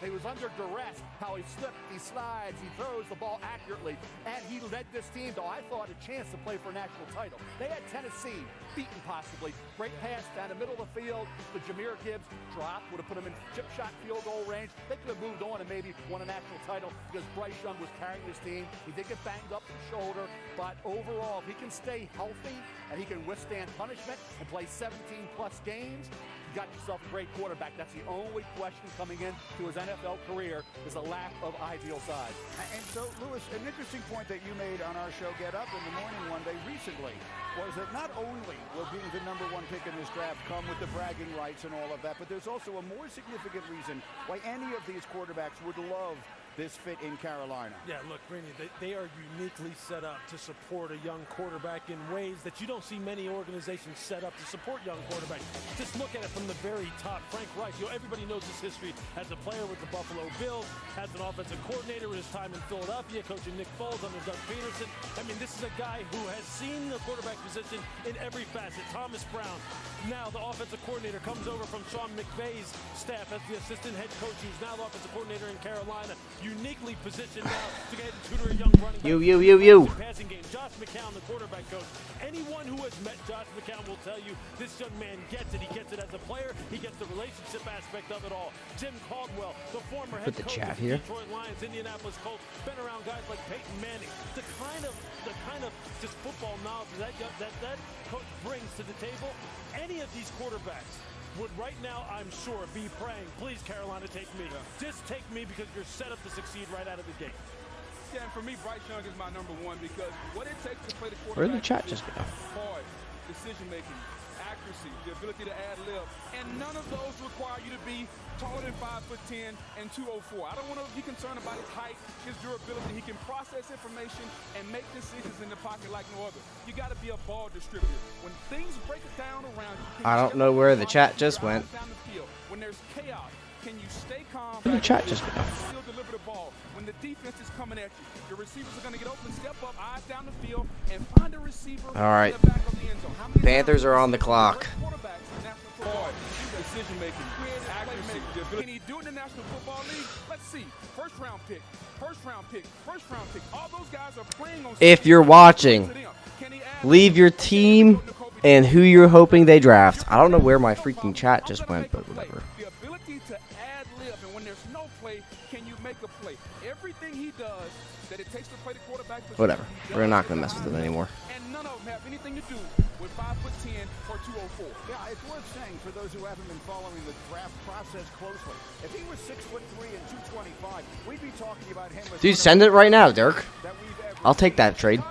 He was under duress, how he slipped, he slides, he throws the ball accurately, and he led this team to, I thought, a chance to play for a national title. They had Tennessee beaten possibly. Great pass down the middle of the field. The Jahmyr Gibbs drop would have put him in chip shot field goal range. They could have moved on and maybe won a national title because Bryce Young was carrying this team. He did get banged up in the shoulder, but overall, if he can stay healthy and he can withstand punishment and play 17-plus games, you got yourself a great quarterback. That's the only question coming into his NFL career is a lack of ideal size. And so, Louis, an interesting point that you made on our show Get Up in the Morning one day recently was that not only will being the #1 pick in this draft come with the bragging rights and all of that, but there's also a more significant reason why any of these quarterbacks would love this fit in Carolina. Yeah, look, Greeny, they are uniquely set up to support a young quarterback in ways that you don't see many organizations set up to support young quarterbacks. Just look at it from the very top. Frank Reich, everybody knows his history as a player with the Buffalo Bills, as an offensive coordinator in his time in Philadelphia, coaching Nick Foles under Doug Peterson. I mean, this is a guy who has seen the quarterback position in every facet. Thomas Brown, now the offensive coordinator, comes over from Sean McVay's staff as the assistant head coach, who's now the offensive coordinator in Carolina. Uniquely positioned now to get to tutor a young running back. You. Passing game. Josh McCown, the quarterback coach. Anyone who has met Josh McCown will tell you this young man gets it. He gets it as a player. He gets the relationship aspect of it all. Jim Caldwell, the former head coach of the Detroit Lions, Indianapolis Colts, been around guys like Peyton Manning. The kind of just football knowledge that coach brings to the table. Any of these quarterbacks would right now, I'm sure, be praying, please, Carolina, take me. Yeah. Just take me because you're set up to succeed right out of the gate. Yeah, and for me, Bryce Young is my #1 because what it takes to play the quarterback. Where did the chat just go? Hard, decision-making, accuracy, the ability to ad lib, and none of those require you to be taller than 5'10" and 204. I don't want to be concerned about his height, his durability. He can process information and make decisions in the pocket like no other. You got to be a ball distributor. When things break down around you, I don't know where the chat just went. When there's chaos, can you stay calm? Where did the chat just go? Still deliver the ball. When the defense is coming at you, your receivers are going to get open, step up, eyes down the field, and find a receiver. All right. Panthers are on the clock. Decision making, accuracy, can he do it in the National Football League? Let's see. First round pick. All those guys are playing on. If you're watching, leave your team and who you're hoping they draft. I don't know where my freaking chat just went, but whatever. The ability to ad lib, and when there's no play, can you make a play? Everything he does that it takes to play the quarterback. Whatever. We're not going to mess with it anymore. And none of them have anything to do with 5'10" or 204. Yeah, it's worth saying for those who haven't been following the draft process closely. If he was 6'3" and 225, we'd be talking about him. Dude, send it right now, Dirk. I'll take that trade.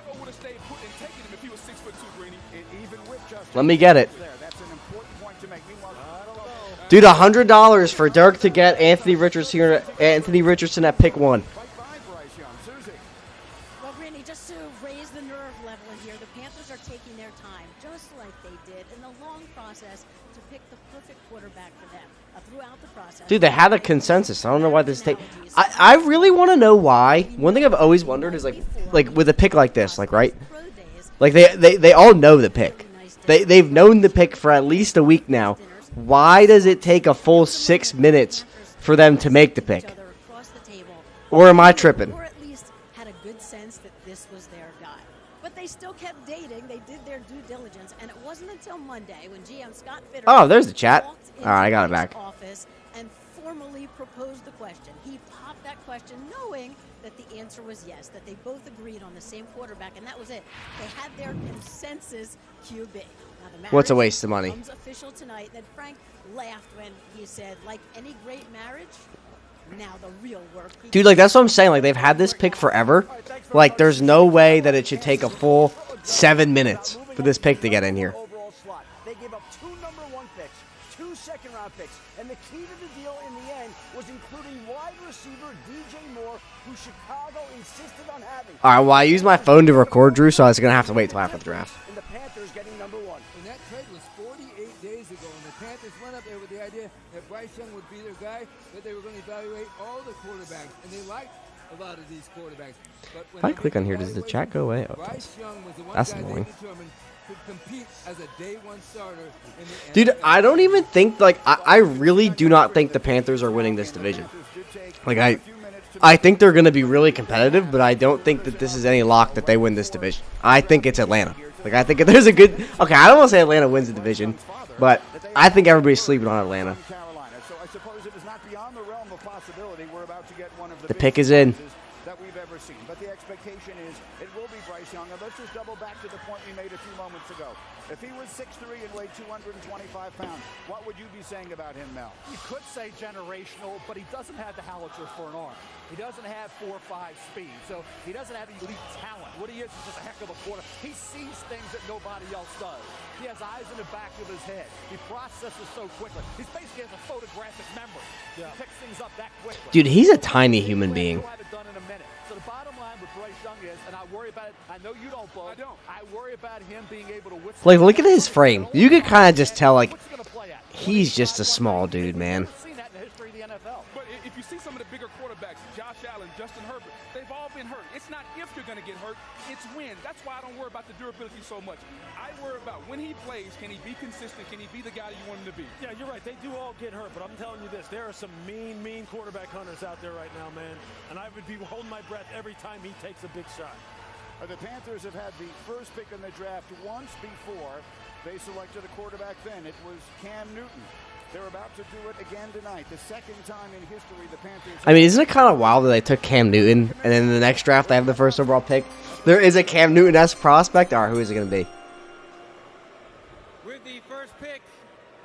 Let me get it. Dude, $100 for Dirk to get Anthony Richardson at pick 1. Well, Randy, just to raise the nerve level in here, the Panthers are taking their time, just like they did in the long process to pick the perfect quarterback for them. Throughout the process, dude, they had a consensus. I don't know why this take. I really want to know why. One thing I've always wondered is like with a pick like this, like right, like they all know the pick. They've known the pick for at least a week now. Why does it take a full 6 minutes for them to make the pick? Or am I tripping? Or at least had a good sense that this was their guy. But they still kept dating. They did their due diligence, and it wasn't until Monday when GM Scott Fitter. Oh, there's the chat. All right, I got it back. Office and formally proposed the question. He popped that question knowing that the answer was yes, that they both agreed on the same quarterback, and that was it. They had their consensus QB. Now, what's a waste of money? Becomes official tonight. Then Frank laughed when he said, like any great marriage, now the real work. Dude, like that's what I'm saying. Like they've had this pick forever. Like there's no way that it should take a full 7 minutes for this pick to get in here. They gave up 2 #1 picks, 2 second-round picks, and the key to the deal in the end was including wide receiver DJ Moore, who Chicago insisted on having. All right, well, I used my phone to record, Drew, so I was going to have to wait till after the draft. And the Panthers getting #1. And that trade was 48 days ago, and the Panthers went up there with the idea that Bryce Young would be their guy, that they were going to evaluate all the quarterbacks, and they liked a lot of these quarterbacks. But if I click on here, does the chat go away? Oh, Bryce Young was the one that's guy annoying. they determined could compete as a day one starter in the Dude, NFL. I don't even think, like, I really do not think the Panthers are winning this division. Like, I think they're going to be really competitive, but I don't think that this is any lock that they win this division. I think it's Atlanta. Like, I think if there's a good... Okay, I don't want to say Atlanta wins the division, but I think everybody's sleeping on Atlanta. So I suppose it is not beyond the realm of possibility we're about to get one of The pick is in. that we've ever seen. But the expectation is it will be Bryce Young. And let's just double back to the point we made a few moments ago. If he was 6'3" and weighed 225 pounds, what would you be saying about him, Mel? You could say generational, but he doesn't have the howitzer for an arm. He doesn't have 4 or 5 speed, so he doesn't have elite talent. What he is just a heck of a quarter. He sees things that nobody else does. He has eyes in the back of his head. He processes so quickly. He's basically has a photographic memory. He picks things up that quickly. Dude, he's a tiny human being. He'll have it done in a minute. So the bottom line with Bryce Young is, and I worry about it, I know you don't, Bo. I don't. I worry about him being able to whistle. Like, look at his frame. You could kind of just tell, like, he's just a small dude, man. I've seen that in the history of the NFL. But if you see some of the bigger quarterbacks, Josh Allen, Justin Herbert, they've all been hurt. It's not if you're going to get hurt, it's when. That's why I don't worry about the durability so much. I worry about when he plays, can he be consistent? Can he be the guy you want him to be? Yeah, you're right. They do all get hurt, but I'm telling you this. There are some mean quarterback hunters out there right now, man. And I would be holding my breath every time he takes a big shot. The Panthers have had the first pick in the draft once before. They selected a quarterback then. It was Cam Newton. They're about to do it again tonight. The second time in history the Panthers... I mean, isn't it kind of wild that they took Cam Newton, and then in the next draft they have the first overall pick? There is a Cam Newton-esque prospect. All right, who is it going to be? With the first pick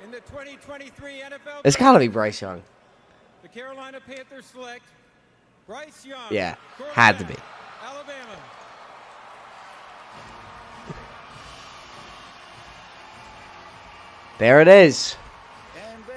in the 2023 NFL It's got to be Bryce Young. the Carolina Panthers select Bryce Young. Yeah, had to be. Alabama. There it is.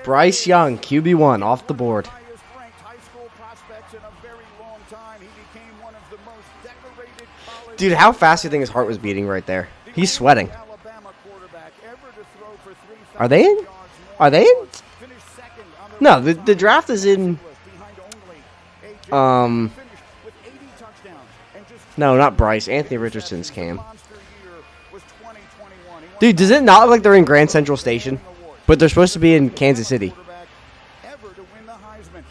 Bryce Young, QB1, off the board. Highest-ranked high school prospects in a very long time. He became one of the most decorated college... Dude, how fast do you think his heart was beating right there? He's sweating. Alabama quarterback ever to throw for 3,000 Are they in? yards more. Are they in? Finished second on the No, the draft is in... behind only AJ. Finished with 80 touchdowns and just No, not Bryce. Anthony Richardson's Cam. monster year was 2021. He won Dude, does it not look like they're in Grand Central Station? But they're supposed to be in Kansas City. quarterback ever to win the Heisman.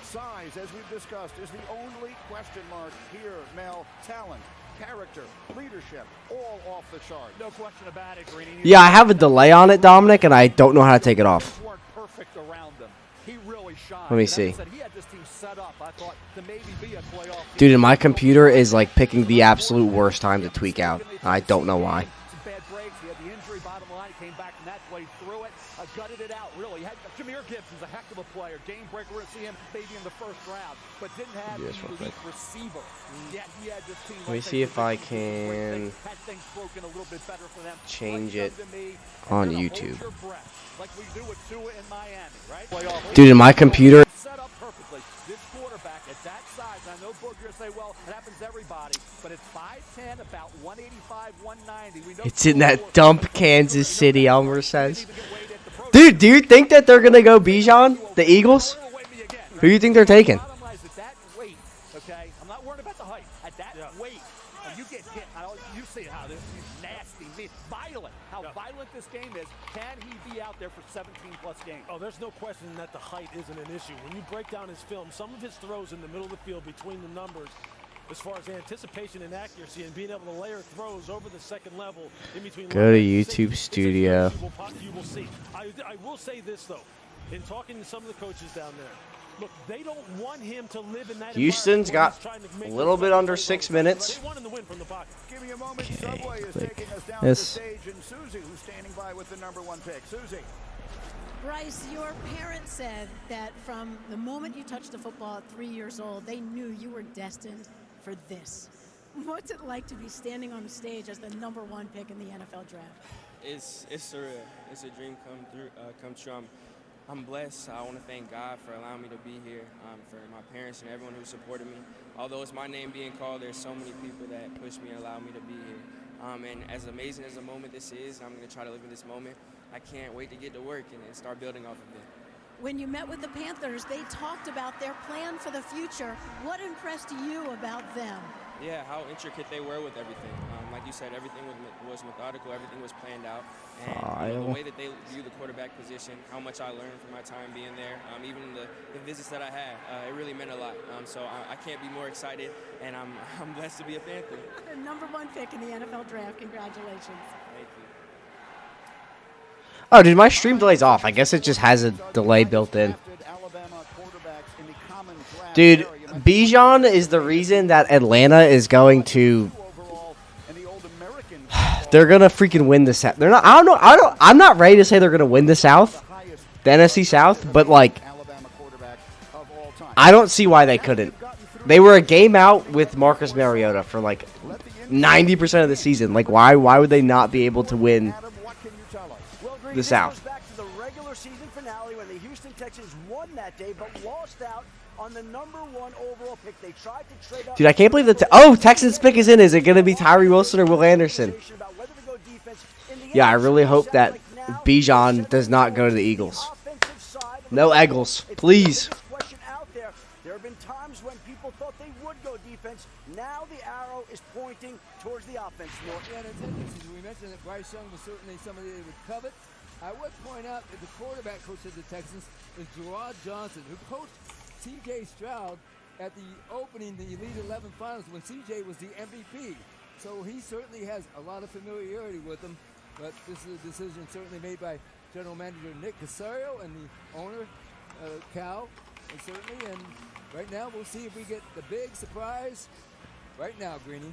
Size, as we've discussed, is the only question mark here. Mel, talent, character, leadership, all off the chart. No question about it, Greeny. Yeah, I have a delay on it, Dominic, and I don't know how to take it off. Weren't perfect around him. He really shined. Let me And as I see. said, he had this team set up, I thought, to maybe be a playoff team. Dude, and my computer is like picking the absolute worst time to tweak out. I don't know why. Some bad breaks. He had the injury, bottom line. He came back from that, played through it, gutted it out, really. He had Jameer Gibson's a heck of a player. Game breaker, we're going to see him maybe in the first round, but didn't have Yes, the real elite quick. receiver. Yet he had this team. Let me see if I can had things broken a little bit better for them. change Bryce it Young to me, on you're gonna YouTube. hold your breath, like we do with Tua in Miami, right? Playoff Dude, in my computer... set up perfectly. This quarterback at that size, I know Boog, you're going to say, well, it happens to everybody, but it's 5'10", about 185, 190. We know It's in that Tua- dump Kansas City, Elmer says. Dude, do you think that they're going to go Bijan, the Eagles? Who do you think they're taking? Bottom line is at that weight, okay, I'm not worried about the height. At that weight, and you get hit, you see how this is nasty, violent, how violent this game is. Can he be out there for 17-plus games? Oh, there's no question that the height isn't an issue. When you break down his film, some of his throws in the middle of the field between the numbers, as far as anticipation and accuracy and being able to layer throws over the second level in between. Go to level YouTube six, Studio. You will see. I will say this, though. In talking to some of the coaches down there, look, they don't want him to live in that Houston's environment where got he's trying to make a little those bit under plays 6 all the time. minutes. They want him to win from the pocket. Give me a moment. Okay, Subway is click taking us down this. to the stage, and Susie, who's standing by with the #1 pick. Susie. Bryce, your parents said that from the moment you touched the football at 3 years old, they knew you were destined for this. What's it like to be standing on the stage as the #1 pick in the NFL draft? It's surreal. It's a dream come true. I'm blessed. I want to thank God for allowing me to be here, for my parents and everyone who supported me. Although it's my name being called, there's so many people that pushed me and allowed me to be here. And as amazing as a moment this is, I'm going to try to live in this moment. I can't wait to get to work and start building off of it. When you met with the Panthers, they talked about their plan for the future. What impressed you about them? Yeah, how intricate they were with everything. Like like you said, everything was methodical, everything was planned out. And the way that they view the quarterback position, how much I learned from my time being there, even the visits that I had, it really meant a lot. So I can't be more excited, and I'm blessed to be a Panther. The #1 pick in the NFL draft. Congratulations. Thank you. Oh, dude, my stream delay's off. I guess it just has a delay built in. Dude, Bijan is the reason that Atlanta is going to. They're gonna freaking win the South. They're not. I don't know. I'm not ready to say they're gonna win the South, the NFC South. But like, I don't see why they couldn't. They were a game out with Marcus Mariota for like 90% of the season. Like, why would they not be able to win the South? Back to the regular season finale when the Houston Texans won that day, but lost out on the #1 overall pick. They tried to trade up. Dude, I can't believe that. Texans pick is in. Is it going to be Tyree Wilson or Will Anderson? Yeah, I really hope that Bijan does not go to the Eagles. No Eagles, please. There have been times when people thought they would go defense. Now the arrow is pointing towards the offense. And it's interesting. We mentioned that Bryce Young was certainly somebody they would covet. I would point out that the quarterback coach of the Texans is Gerard Johnson, who coached C.J. Stroud at the opening, the Elite 11 Finals, when C.J. was the MVP. So he certainly has a lot of familiarity with them. But this is a decision certainly made by General Manager Nick Caserio and the owner, Cal, and certainly. And right now, we'll see if we get the big surprise right now, Greeny.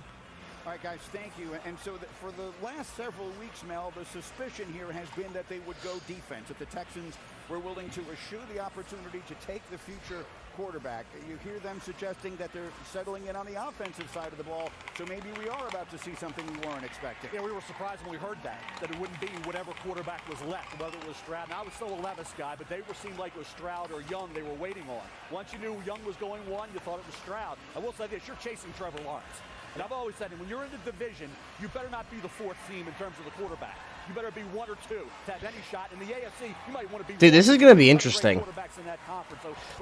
All right, guys, thank you. And so for the last several weeks, Mel, the suspicion here has been that they would go defense, that the Texans were willing to eschew the opportunity to take the future quarterback. You hear them suggesting that they're settling in on the offensive side of the ball, so maybe we are about to see something we weren't expecting. Yeah, we were surprised when we heard that it wouldn't be whatever quarterback was left, whether it was Stroud. Now, I was still a Levis guy, but they seemed like it was Stroud or Young they were waiting on. Once you knew Young was going one, you thought it was Stroud. I will say this, you're chasing Trevor Lawrence. And I've always said, when you're in the division, you better not be the fourth team in terms of the quarterback. You better be one or two to have any shot. In the AFC, you might want to be. Dude, this is going to be interesting.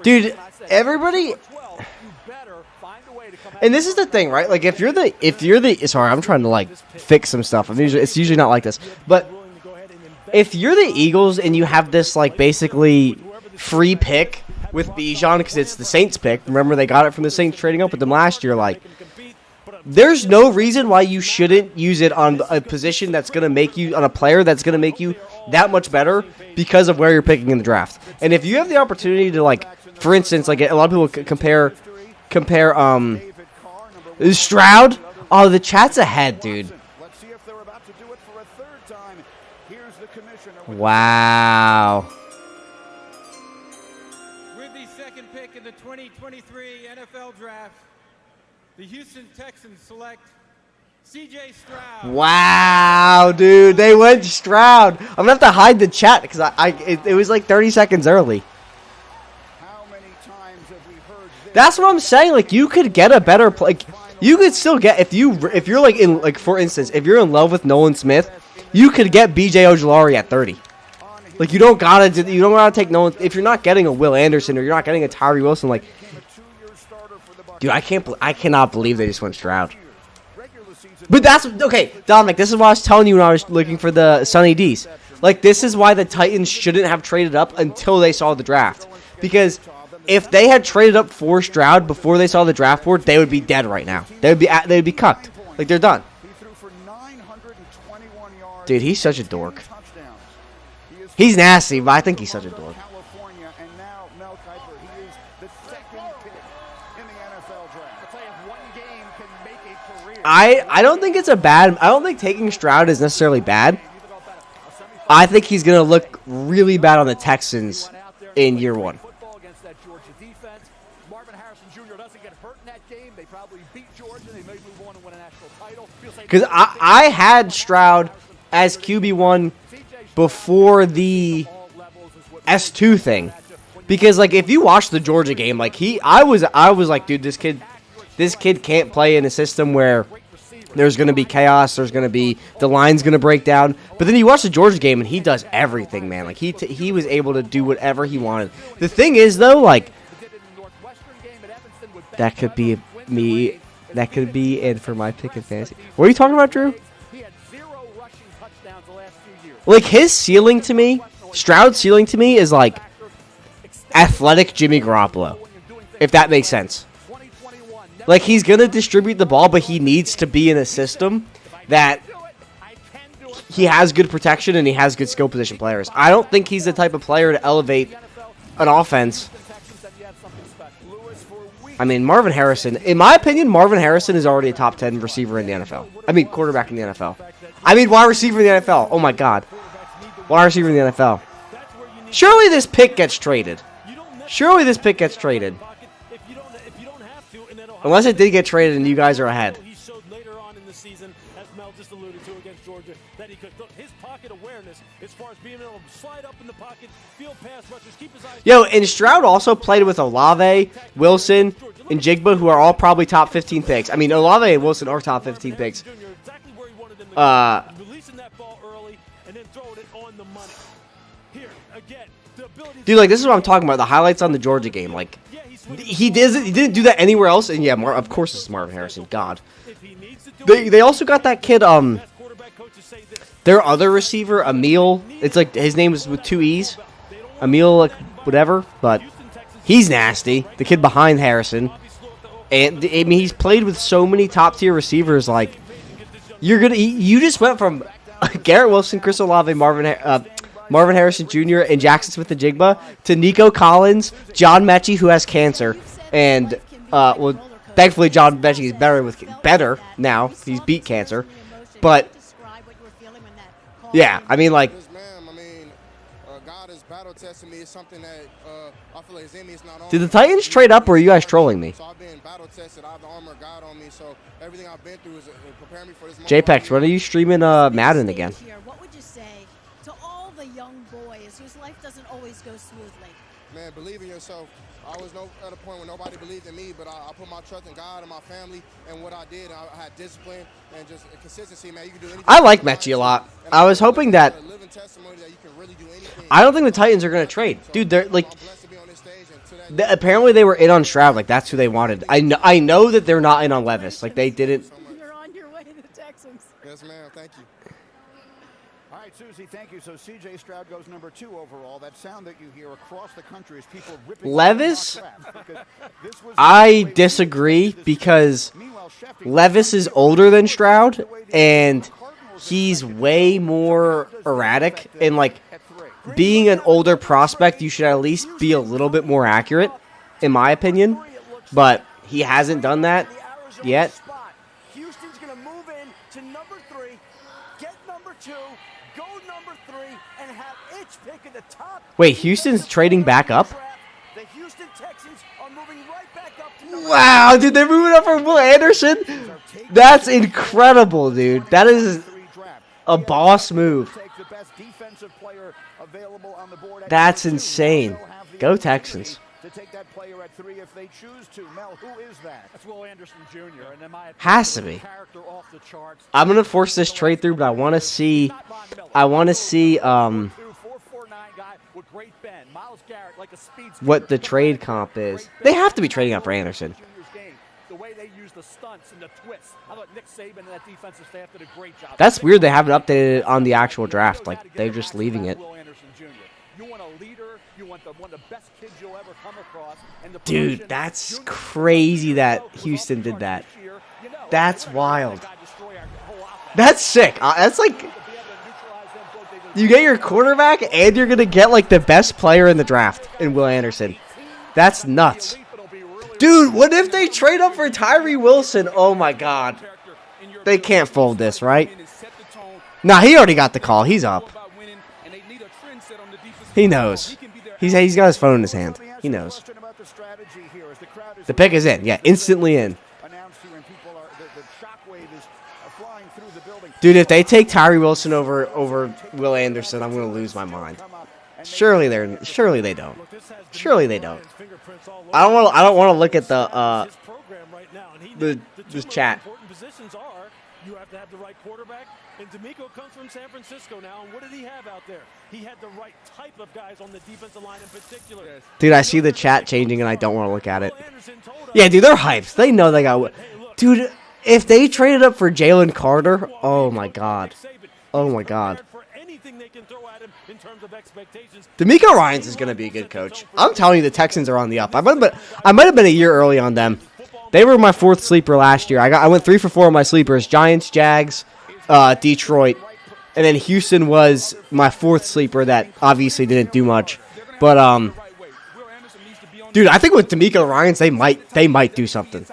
Dude, everybody. And this is the thing, right? Like, if you're the. Sorry, I'm trying to like fix some stuff. It's usually not like this, but if you're the Eagles and you have this like basically free pick with Bijan because it's the Saints pick. Remember, they got it from the Saints trading up with them last year. Like, there's no reason why you shouldn't use it on a position that's going to make you, on a player that's going to make you that much better because of where you're picking in the draft. And if you have the opportunity to, like, for instance, like a lot of people compare Stroud. Oh, the chat's ahead, dude. Wow. With the second pick in the 2023 NFL Draft, the Houston Texans select C.J. Stroud. Wow, dude, they went Stroud. I'm gonna have to hide the chat because it was like 30 seconds early. How many times have we heard this? That's what I'm saying. Like, you could get a better play. Like, you could still get if you're like in, like, for instance, if you're in love with Nolan Smith, you could get B.J. Ojulari at 30. Like, you don't gotta take Nolan. If you're not getting a Will Anderson or you're not getting a Tyree Wilson, like. Dude, I cannot believe they just went Stroud. But that's okay, Dominic. This is what I was telling you when I was looking for the Sunny D's. Like, this is why the Titans shouldn't have traded up until they saw the draft. Because if they had traded up for Stroud before they saw the draft board, they would be dead right now. They'd be cucked. Like, they're done. Dude, he's such a dork. He's nasty, but I think he's such a dork. I don't think it's a bad. I don't think taking Stroud is necessarily bad. I think he's going to look really bad on the Texans in year one. Because I had Stroud as QB1 before the S2 thing. Because, like, if you watch the Georgia game, like, I was like, dude, this kid can't play in a system where there's going to be chaos, there's going to be, the line's going to break down. But then you watch the Georgia game, and he does everything, man. Like, he was able to do whatever he wanted. The thing is, though, like, that could be me that could be in for my pick in fantasy. What are you talking about, Drew? He had 0 rushing touchdowns the last 2 years. Like, his ceiling to me, Stroud's ceiling to me is like athletic Jimmy Garoppolo, if that makes sense. Like, he's going to distribute the ball, but he needs to be in a system that he has good protection and he has good skill position players. I don't think he's the type of player to elevate an offense. I mean, Marvin Harrison, in my opinion, Marvin Harrison is already a top 10 receiver in the NFL. I mean, quarterback in the NFL. I mean, wide receiver in the NFL. Oh, my God. Wide receiver in the NFL. Surely this pick gets traded. Surely this pick gets traded. Unless it did get traded and you guys are ahead. He showed later on in the season, as Mel just alluded to against Georgia, that he could. Look, his pocket awareness, as far as being able to slide up in the pocket, field pass rushers, keep his eyes. Yo, and Stroud also played with Olave, Wilson, and Jigba, who are all probably top 15 picks. I mean, Olave and Wilson are top 15 picks. Releasing that ball early and then throwing it on the money. Here again, the ability. Dude, like, this is what I'm talking about. The highlights on the Georgia game, like. He didn't do that anywhere else, and yeah, of course it's Marvin Harrison. God, they also got that kid. Their other receiver, Emil. It's like his name is with 2 E's, Emil, like whatever. But he's nasty. The kid behind Harrison, and I mean he's played with so many top tier receivers. Like you just went from Garrett Wilson, Chris Olave, Marvin Harrison Jr. and Jackson Smith-Njigba to Nico Collins, John Mechie, who has cancer, and well, thankfully John Mechie is better now. He's beat cancer, but yeah, I mean like. God is battle testing me. It's something that I feel like is in me. It's not on. Did the Titans trade up, or are you guys trolling me? So I've been battle tested. I have the armor of God on me. So everything I've been through is preparing me for this moment. JPEX, when are you streaming Madden again? What would you say to all the young boys whose life doesn't always go smoothly? Man, believe in yourself. I was at a point where nobody believed in me, but I put my trust in God and my family and what I did. I had discipline and just consistency, man. You can do anything. I like Mechie a lot. I was hoping that. I don't think the Titans are going to trade. Dude, they're like. Apparently they were in on Stroud. Like, that's who they wanted. I know that they're not in on Levis. Like, they didn't. You're on your way to the Texans. Yes, ma'am. Thank you. All right, Susie, thank you. So C.J. Stroud goes number 2 overall. That sound that you hear across the country is people ripping. Levis? I disagree because Levis is older than Stroud, and he's way more erratic. And, like, being an older prospect, you should at least be a little bit more accurate, in my opinion. But he hasn't done that yet. Houston's going to move in to number 3, get number 2, go number 3, and have its pick at the top. Wait, Houston's trading back up? The Houston Texans are moving right back up to Wow, dude, they're moving up for Will Anderson? That's incredible, dude. That is a boss move. That's insane. Go Texans. To take that player at 3 if they choose to. Mel, who is that? That's Will Anderson Jr. And in my Has to be. character off the charts. I'm gonna force this trade through, but I want to see. What the trade comp is. They have to be trading up for Anderson. The way they use the stunts and the twists. I thought Nick Saban and that defensive staff did a great job. That's weird. They haven't updated it on the actual draft. Like, they're just leaving it. You want a leader. You want one of the best kids you'll ever come across. And Dude, that's crazy that Houston did that. That's wild. That's sick. That's like, you get your quarterback and you're going to get like the best player in the draft in Will Anderson. That's nuts. Dude, what if they trade up for Tyree Wilson? Oh my God. They can't fold this, right? Nah, he already got the call. He's up. He knows. He's got his phone in his hand. He knows. The pick is in. Yeah, instantly in. Dude, if they take Tyree Wilson over Will Anderson, I'm going to lose my mind. Surely they don't. Surely they don't. I don't want to look at the chat. You have to have the right quarterback. And D'Amico comes from San Francisco now. And what did he have out there? He had the right type of guys on the defensive line in particular. Dude, I see the chat changing and I don't want to look at it. Yeah, dude, they're hyped. They know they got. Dude, if they traded up for Jalen Carter, oh my God. Oh my God. DeMeco Ryans is going to be a good coach. I'm telling you, the Texans are on the up. I might have been a year early on them. They were my 4th sleeper last year. I went 3 for 4 on my sleepers. Giants, Jags, Detroit, and then Houston was my 4th sleeper that obviously didn't do much. But dude, I think with DeMeco Ryans, they might do something.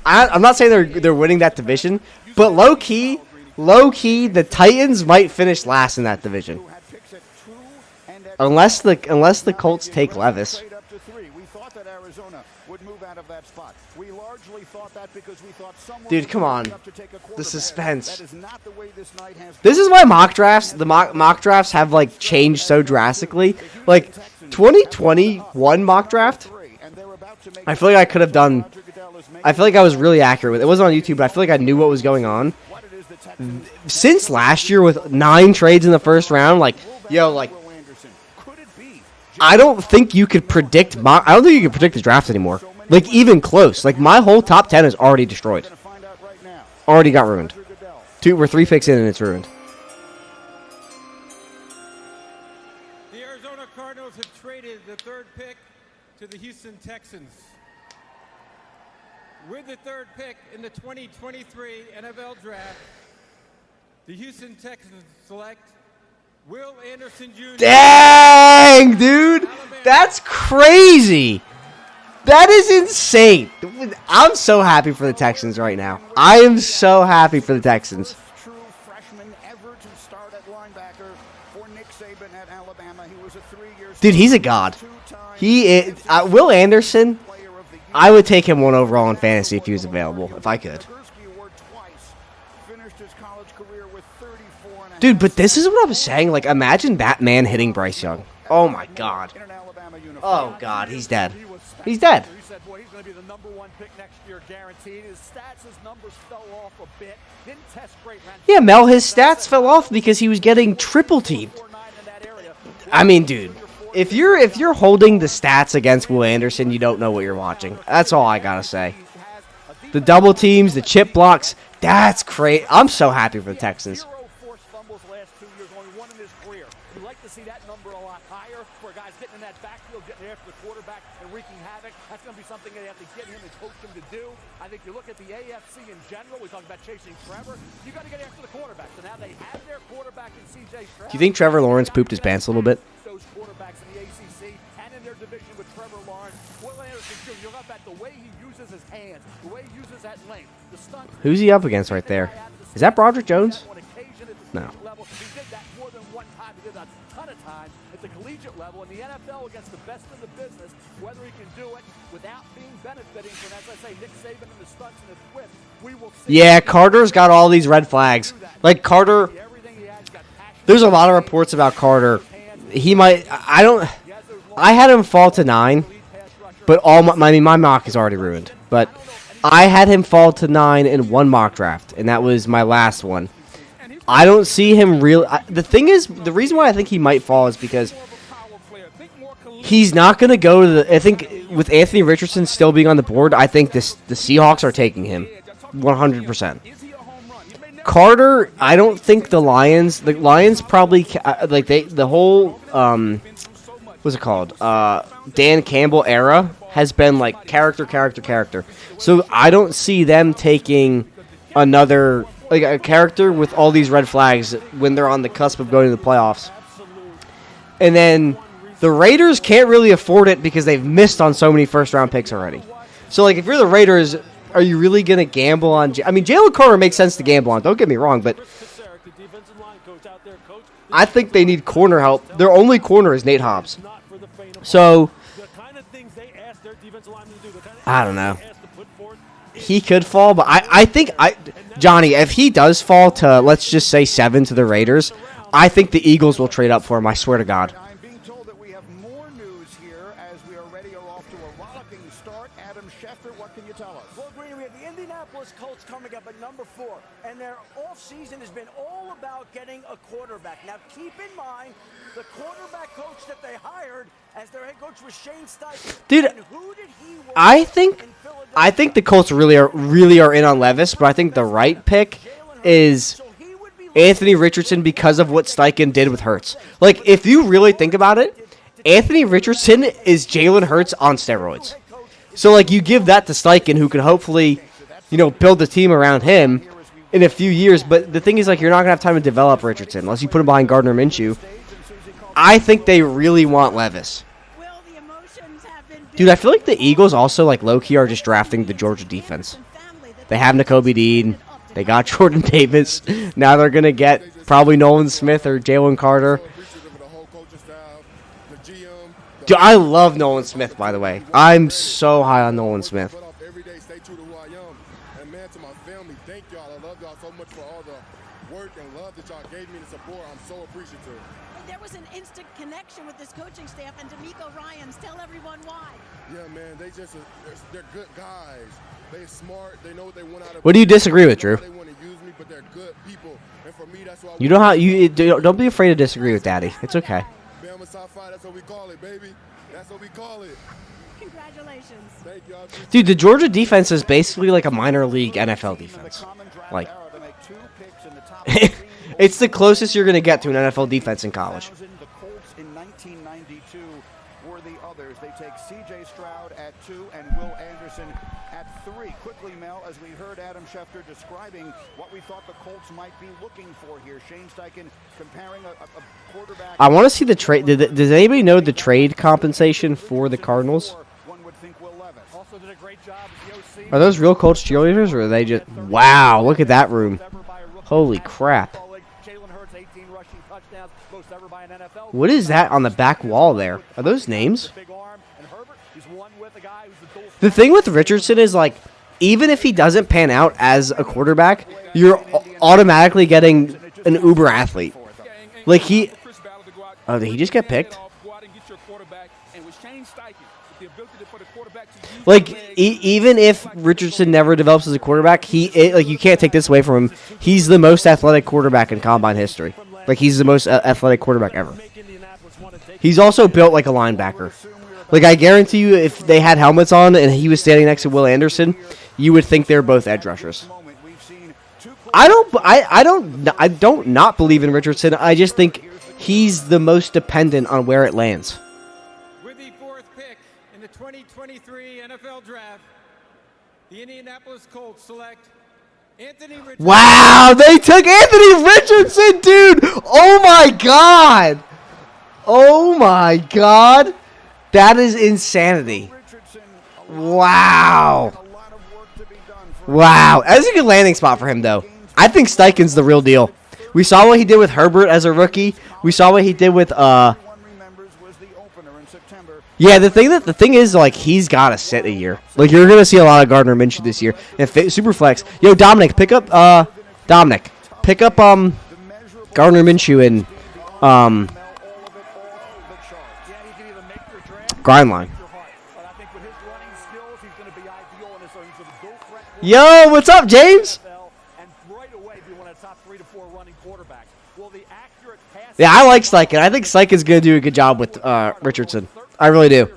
I'm not saying they're winning that division, but low key, the Titans might finish last in that division. Unless the Colts take Levis. Dude, come on. The suspense. This is why the mock drafts have like changed so drastically. Like 2021 mock draft, I feel like I could have done. I feel like I was really accurate with it. It wasn't on YouTube, but I feel like I knew what was going on. Since last year with 9 trades in the first round, like, yo, like, I don't think you could predict I don't think you can predict the draft anymore. Like, even close. Like, my whole top 10 is already destroyed. Already got ruined. We're 3 picks in and it's ruined. The Arizona Cardinals have traded the 3rd pick to the Houston Texans. With the 3rd pick in the 2023 NFL Draft, the Houston Texans select Will Anderson Jr. Dang, dude! That's crazy! That is insane. I'm so happy for the Texans right now. I am so happy for the Texans. Dude, he's a god. He is, Will Anderson, I would take him 1 overall in fantasy if he was available, if I could. Dude, but this is what I was saying. Like, imagine that man hitting Bryce Young. Oh, my God. Oh, God, he's dead. He's dead. He said, boy, he's going to be the #1 pick next year, guaranteed. His stats, his numbers fell off a bit. Didn't test great. Yeah, Mel, his stats fell off because he was getting triple teamed. I mean, dude, if you're holding the stats against Will Anderson, you don't know what you're watching. That's all I gotta say. The double teams, the chip blocks, that's great. I'm so happy for the Texans. See that number a lot higher for guys getting in that backfield, getting after the quarterback and wreaking havoc. That's going to be something they have to get him and coach him to do. I think you look at the AFC in general. We talk about chasing Trevor. You got to get after the quarterback. So now they have their quarterback in C.J. Stroud. Do you think Trevor Lawrence pooped his pants a little bit? Those quarterbacks in the ACC and in their division with Trevor Lawrence, Will Anderson Jr. You look at the way he uses his hands, the way he uses that length, the stunts. Who's he up against right there? Is that Broderick Jones? No. At the collegiate level in the NFL against the best in the business, whether he can do it without being benefiting from, as I say, Nick Saban and the stunts and the twist, we will see. Yeah, Carter's got all these red flags. Like Carter, there's a lot of reports about Carter. He might. I had him fall to 9, but my mock is already ruined. But I had him fall to 9 in 1 mock draft, and that was my last one. I don't see him really. The thing is, the reason why I think he might fall is because he's not going to go to the. I think with Anthony Richardson still being on the board, I think the Seahawks are taking him 100%. Carter, I don't think the Lions. The Lions probably the whole what's it called? Dan Campbell era has been like character. So I don't see them taking another. Like a character with all these red flags when they're on the cusp of going to the playoffs. And then the Raiders can't really afford it because they've missed on so many first-round picks already. So, like, if you're the Raiders, are you really going to gamble on... I mean, Jalen Carter makes sense to gamble on. Don't get me wrong, but I think they need corner help. Their only corner is Nate Hobbs. So, I don't know. He could fall, but I think Johnny, if he does fall to, let's just say 7 to the Raiders, I think the Eagles will trade up for him, I swear to God. I'm being told that we have more news here as we already are off to a rollicking start. Adam Schefter, what can you tell us? Well, Green, we have the Indianapolis Colts coming up at number 4, and their offseason has been all about getting a quarterback. Now, keep in mind, the quarterback coach that they hired as their head coach was Shane Steichen. Dude, and who did he work I think I think the Colts really are in on Levis, but I think the right pick is Anthony Richardson because of what Steichen did with Hurts. Like, if you really think about it, Anthony Richardson is Jalen Hurts on steroids. So, like, you give that to Steichen, who can hopefully, build the team around him in a few years. But the thing is, like, you're not going to have time to develop Richardson unless you put him behind Gardner Minshew. I think they really want Levis. Dude, I feel like the Eagles also, like, low-key are just drafting the Georgia defense. They have Nakobe Dean. They got Jordan Davis. Now they're going to get probably Nolan Smith or Jalen Carter. Dude, I love Nolan Smith, by the way. I'm so high on Nolan Smith. And man, to my family, thank y'all. I love y'all so much for all the work and love that y'all gave me to support. I'm so appreciative. There was an instant connection with this coaching staff and D'Amico Ryans. Tell everyone why. Yeah, man, they're good guys. They're smart. They know what they want out of. What do you disagree with, Drew? They want to use me, but they're good people. And for me, that's why you know how don't be afraid to disagree with Daddy. It's okay. Bama Sci-Fi, that's what we call it, baby. That's what we call it. Congratulations. Thank y'all. Dude, the Georgia defense is basically like a minor league NFL defense. Like, it's the closest you're going to get to an NFL defense in college. The Colts in 1992 were the others. They take C.J. Stroud at 2 and Will Anderson at 3. Quickly, Mel, as we heard Adam Schefter describing what we thought the Colts might be looking for here. Shane Steichen comparing a quarterback. I want to see the trade. Does anybody know the trade compensation for the Cardinals? One would think Will Levis. Also did a great job as the OC. Are those real Colts cheerleaders, or are they just... Wow, look at that room. Holy crap. What is that on the back wall there? Are those names? The thing with Richardson is, like, even if he doesn't pan out as a quarterback, you're automatically getting an uber athlete. Like, oh, did he just get picked? Like, even if Richardson never develops as a quarterback, you can't take this away from him. He's the most athletic quarterback in combine history. Like, he's the most athletic quarterback ever. He's also built like a linebacker. Like, I guarantee you, if they had helmets on and he was standing next to Will Anderson, you would think they're both edge rushers. I don't not believe in Richardson. I just think he's the most dependent on where it lands. With the 4th pick in the 2023 NFL Draft, the Indianapolis Colts select Anthony Richardson. Wow, they took Anthony Richardson, dude! Oh my god! Oh my god! That is insanity. Wow. Wow. That's a good landing spot for him, though. I think Steichen's the real deal. We saw what he did with Herbert as a rookie. We saw what he did with yeah, the thing is, like, he's got to sit a year. Like, you're going to see a lot of Gardner Minshew this year. And Superflex. Yo, Dominic, pick up Gardner Minshew in grind line. Yo, what's up, James? Yeah, I like Steichen. I think Steichen's going to do a good job with Richardson. I really do.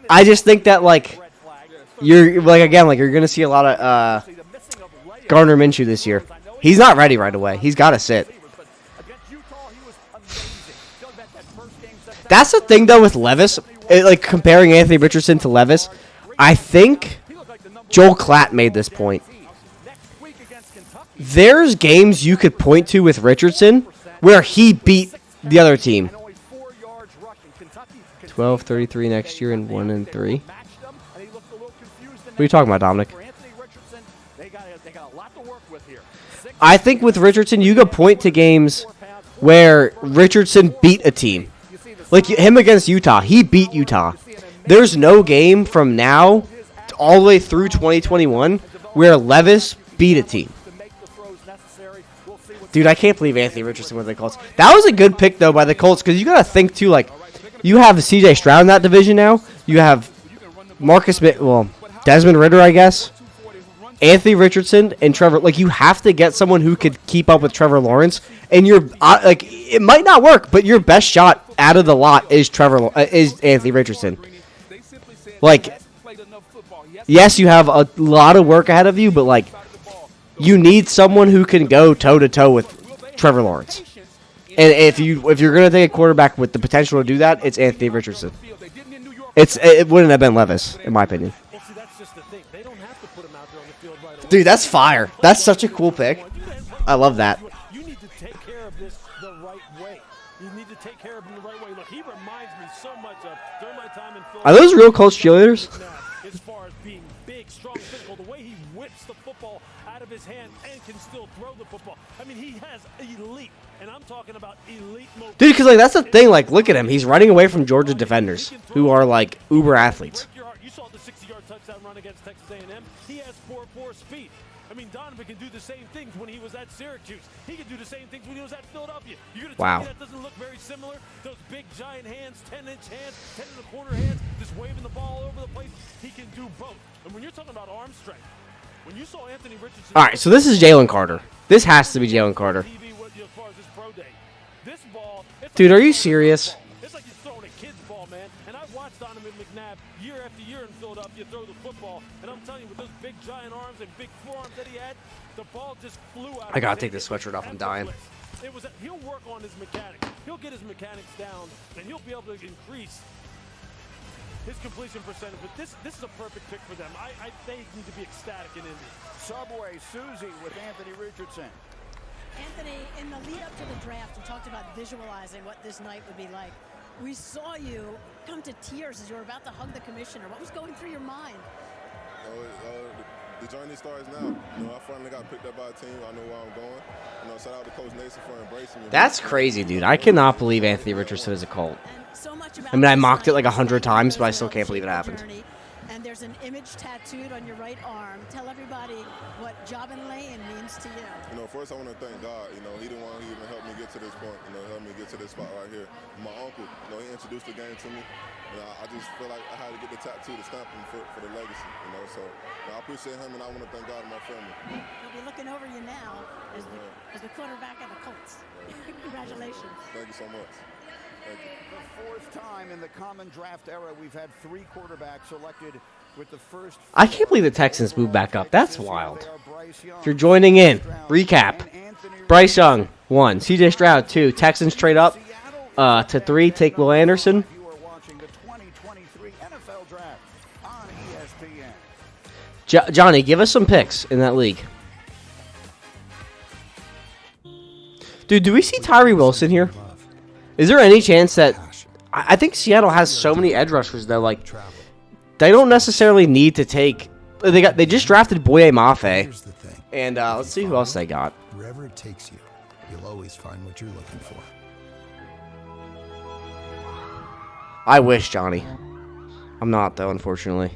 I just think that, like, you're going to see a lot of Gardner Minshew this year. He's not ready right away. He's got to sit. That's the thing, though, with Levis. Like, comparing Anthony Richardson to Levis, I think Joel Klatt made this point. There's games you could point to with Richardson where he beat the other team. 12-33 next year and 1-3. What are you talking about, Dominic? I think with Richardson, you could point to games where Richardson beat a team. Like him against Utah. He beat Utah. There's no game from now all the way through 2021 where Levis beat a team. Dude, I can't believe Anthony Richardson with the Colts. That was a good pick, though, by the Colts, because you got to think, too, like, you have C.J. Stroud in that division now. You have Desmond Ridder, I guess. Anthony Richardson and Trevor. Like, you have to get someone who could keep up with Trevor Lawrence. And it might not work, but your best shot out of the lot is Anthony Richardson. Like, yes, you have a lot of work ahead of you, but like, you need someone who can go toe to toe with Trevor Lawrence. And if you're gonna take a quarterback with the potential to do that, it's Anthony Richardson. It wouldn't have been Levis, in my opinion. Well, see, that's just the thing. They don't have to put him out there on the field right away. Dude, that's fire. That's such a cool pick. I love that. You need to take care of this the right way. You need to take care of him the right way. Look, he reminds me so much of during my time in Philadelphia. Are those real Colts cheerleaders? As far as being big, strong, physical, the way he whips the football out of his hand and can still throw the football. I mean, he has elite, and I'm talking about elite mobility. Dude, because like that's the thing. Like, look at him. He's running away from Georgia defenders who are like uber athletes. You saw the 60-yard touchdown run against Texas A&M. He has 4.4 speed. I mean, Donovan can do the same things when he was at Syracuse. He can do the same things when he was at Philadelphia. You're going to tell me that doesn't look very similar? Those big, giant hands, 10-inch hands, 10-and-a-quarter hands, just waving the ball all over the place. He can do both. And when you're talking about arm strength, when you saw Anthony Richardson... All right, so this is Jalen Carter. This has to be Jalen Carter. Dude, are you serious? It's like he's throwing a kid's ball, man. And I've watched Donovan McNabb year after year in Philadelphia throw the football. And I'm telling you, with those big, giant arms and big forearms that he had, the ball just flew out. I gotta take this sweatshirt off. I'm dying. He'll work on his mechanics. He'll get his mechanics down, and he'll be able to increase his completion percentage. But this is a perfect pick for them. They need to be ecstatic in Indy. Subway, Susie with Anthony Richardson. Anthony, in the lead up to the draft, you talked about visualizing what this night would be like. We saw you come to tears as you were about to hug the commissioner. What was going through your mind? The journey starts now. I finally got picked up by a team. I know where I'm going. Shout out to Coach Nason for embracing me. That's crazy, dude. I cannot believe Anthony Richardson is a Colt. I mean, I mocked it like 100 times, but I still can't believe it happened. And there's an image tattooed on your right arm. Tell everybody what Jobin Lane means to you. First I want to thank God. He the one who even helped me get to this point. Helped me get to this spot right here. My uncle, he introduced the game to me. I just feel like I had to get the tattoo to stamp him for the legacy. So I appreciate him, and I want to thank God and my family. He'll be looking over you now as the quarterback of the Colts. Congratulations. Thank you so much. The fourth time in the common draft era, we've had 3 quarterbacks selected with the first. I can't believe the Texans moved back up. That's wild. If you're joining in, recap. Bryce Young, 1. CJ Stroud, 2. Texans trade up to 3. Take Will Anderson. You are watching the 2023 NFL Draft on ESPN. Johnny, give us some picks in that league. Dude, do we see Tyree Wilson here? Is there any chance that I think Seattle has so many edge rushers though, like they don't necessarily need to take. They just drafted Boye Mafe, and let's see who else they got. Wherever it takes you, you'll always find what you're looking for. I wish, Johnny. I'm not though, unfortunately.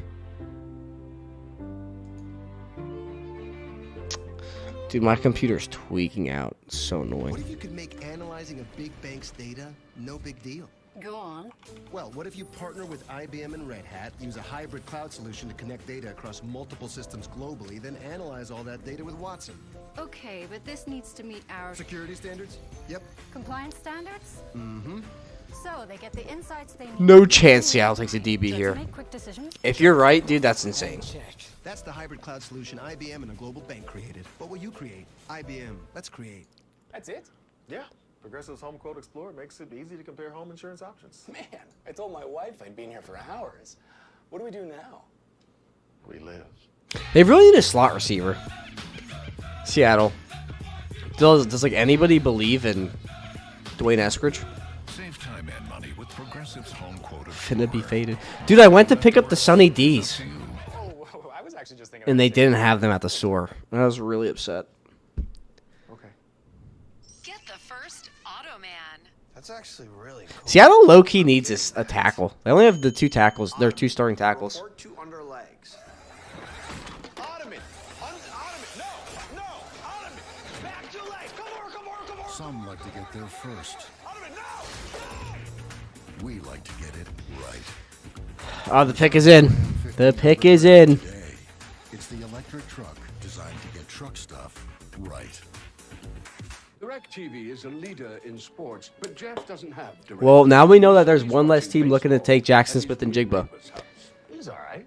Dude, my computer's tweaking out. It's so annoying. What if you could make analyzing a big bank's data no big deal? Go on. Well, what if you partner with IBM and Red Hat, use a hybrid cloud solution to connect data across multiple systems globally, then analyze all that data with Watson? Okay, but this needs to meet our... Security standards? Yep. Compliance standards? Mm-hmm. So they get the insights they need. No chance Seattle takes a DB here. Make quick decisions. If you're right, dude, that's insane. That's the hybrid cloud solution IBM and a global bank created. What will you create? IBM. Let's create. That's it? Yeah. Progressive's Home Quote Explorer makes it easy to compare home insurance options. Man, I told my wife I'd be in here for hours. What do we do now? We live. They really need a slot receiver. Seattle. Does like anybody believe in Dwayne Eskridge? Save time and money with Progressive's Home Quote Finna be faded. Dude, I went to pick up the Sunny D's. Oh, I was actually just thinking. And they didn't have them at the store. I was really upset. Okay. Get the first Automan. That's actually really cool. Seattle low-key needs a tackle. They only have the 2 tackles. Their 2 starting tackles. Or 2 under legs. Ottoman! Ottoman! No! Ottoman! Back your leg! Come on! Some like to get there first. Ottoman, no! We like to get it right. Oh, the pick is in. The pick is in. Today, it's the electric truck designed to get truck stuff right. DirecTV is a leader in sports, but Jeff doesn't have DirecTV. Well, now we know that there's one less team looking to take Jackson Smith and Jigba. He's all right.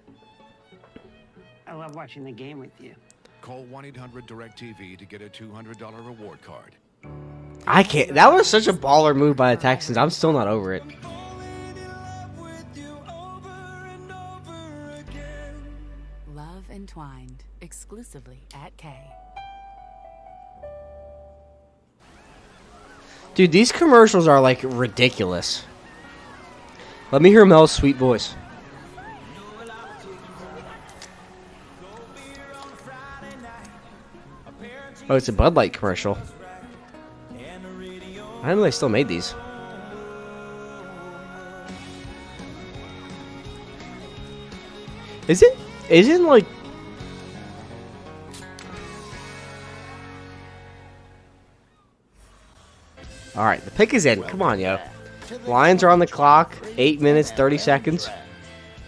I love watching the game with you. Call 1-800-DIRECTV to get a $200 reward card. I can't. That was such a baller move by the Texans. I'm still not over it. Love Entwined, exclusively at K. Dude, these commercials are like ridiculous. Let me hear Mel's sweet voice. Oh, it's a Bud Light commercial. I didn't know they still made these. Isn't like... Alright, the pick is in. Come on, yo. Lions are on the clock. 8 minutes, 30 seconds.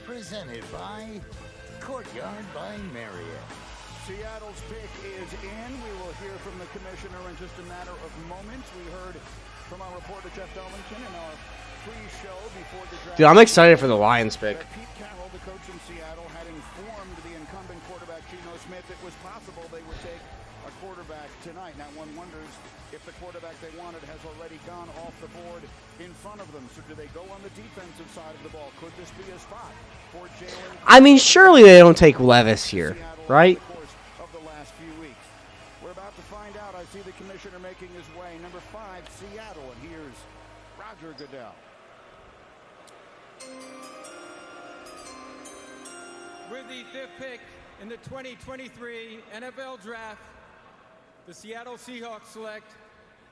Presented by Courtyard by Marriott. Seattle's pick is in. We will hear from the commissioner in just a matter of moments. We heard from our reporter Jeff Darlington in our pre-show before the draft. Dude, I'm excited for the Lions pick. Pete Carroll, the coach in Seattle, had informed the incumbent quarterback Geno Smith it was possible they would take a quarterback tonight. Now one wonders if the quarterback they wanted has already gone off the board in front of them. So do they go on the defensive side of the ball? Could this be a spot for Jalen? I mean, surely they don't take Levis here, right? Of the last few weeks. We're about to find out. I see the commissioner making his way. Number 5, Seattle. And here's Roger Goodell. With the 5th pick in the 2023 NFL Draft, the Seattle Seahawks select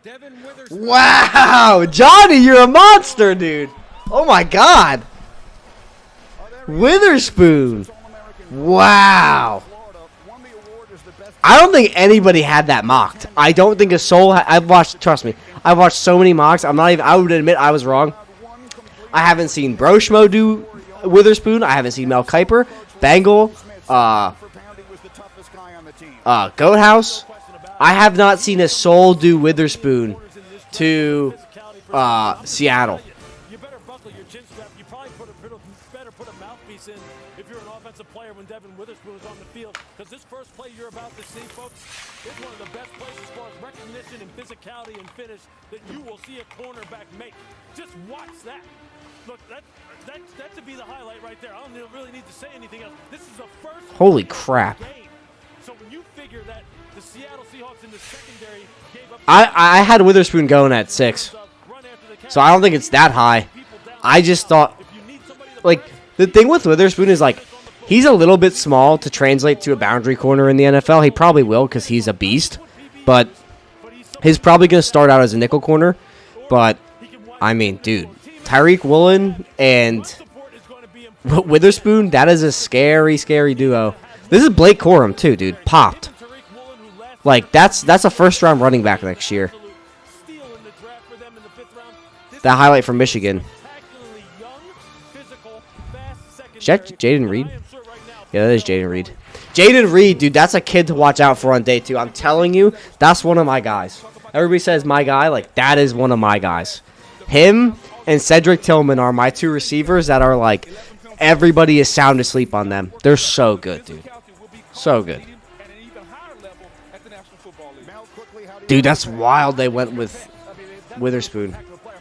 Devin Witherspoon. Wow! Johnny, you're a monster, dude. Oh, my God. Witherspoon. Wow. I don't think anybody had that mocked. I don't think a soul... I've watched... Trust me. I've watched so many mocks. I'm not even... I would admit I was wrong. I haven't seen Broshmo do Witherspoon. I haven't seen Mel Kiper. Bengal. Goathouse. I have not seen a soul do Witherspoon to Seattle. You better buckle your chin strap. You probably better put a mouthpiece in if you're an offensive player when Devin Witherspoon is on the field. Because this first play you're about to see, folks, is one of the best plays as far as recognition and physicality and finish that you will see a cornerback make. Just watch that. Look, that should be the highlight right there. I don't really need to say anything else. This is the first Holy crap. game. So when you figure that the Seattle Seahawks in the secondary gave up... I had Witherspoon going at 6. So I don't think it's that high. I just thought... Like, the thing with Witherspoon is, like, he's a little bit small to translate to a boundary corner in the NFL. He probably will because he's a beast. But he's probably going to start out as a nickel corner. But, I mean, dude, Tyreek Woolen and Witherspoon, that is a scary, scary duo. This is Blake Corum, too, dude. Popped. Like, that's a first-round running back next year. That highlight from Michigan. Is that Jaden Reed? Yeah, that is Jaden Reed. Jaden Reed, dude, that's a kid to watch out for on day 2. I'm telling you, that's one of my guys. Everybody says my guy. Like, that is one of my guys. Him and Cedric Tillman are my 2 receivers that are, like, everybody is sound asleep on them. They're so good, dude. So good. Dude, that's wild they went with Witherspoon.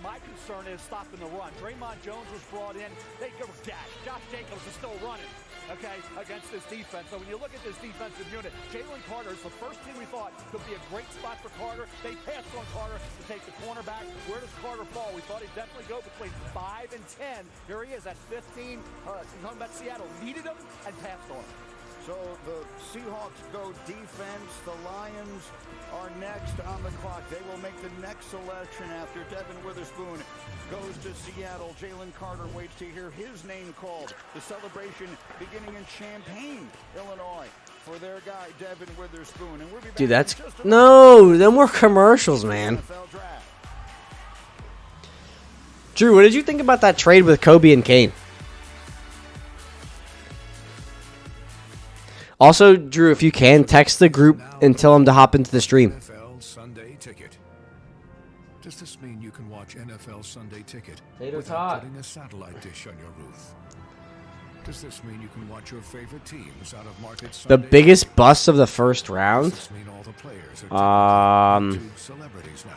My concern is stopping the run. Draymond Jones was brought in. They give a dash. Josh Jacobs is still running, okay, against this defense. So when you look at this defensive unit, Jalen Carter is the first team we thought could be a great spot for Carter. They passed on Carter to take the cornerback. Where does Carter fall? We thought he'd definitely go between 5 and 10. Here he is at 15. Talking about Seattle needed him and passed on him. So the Seahawks go defense. The Lions are next on the clock. They will make the next selection after Devin Witherspoon goes to Seattle. Jalen Carter waits to hear his name called. The celebration beginning in Champaign, Illinois, for their guy, Devin Witherspoon. And we'll be back. Dude, that's... No, then more commercials, man. Drew, what did you think about that trade with Kobe and Kane? Also, Drew, if you can, text the group and tell them to hop into the stream. NFL Sunday Ticket. Does this mean you can watch NFL Sunday Ticket Tater without tot. putting a satellite dish on your roof? Does this mean you can watch your favorite teams out of market The Sunday? biggest bust of the first round? Does this mean all the players are YouTube celebrities now?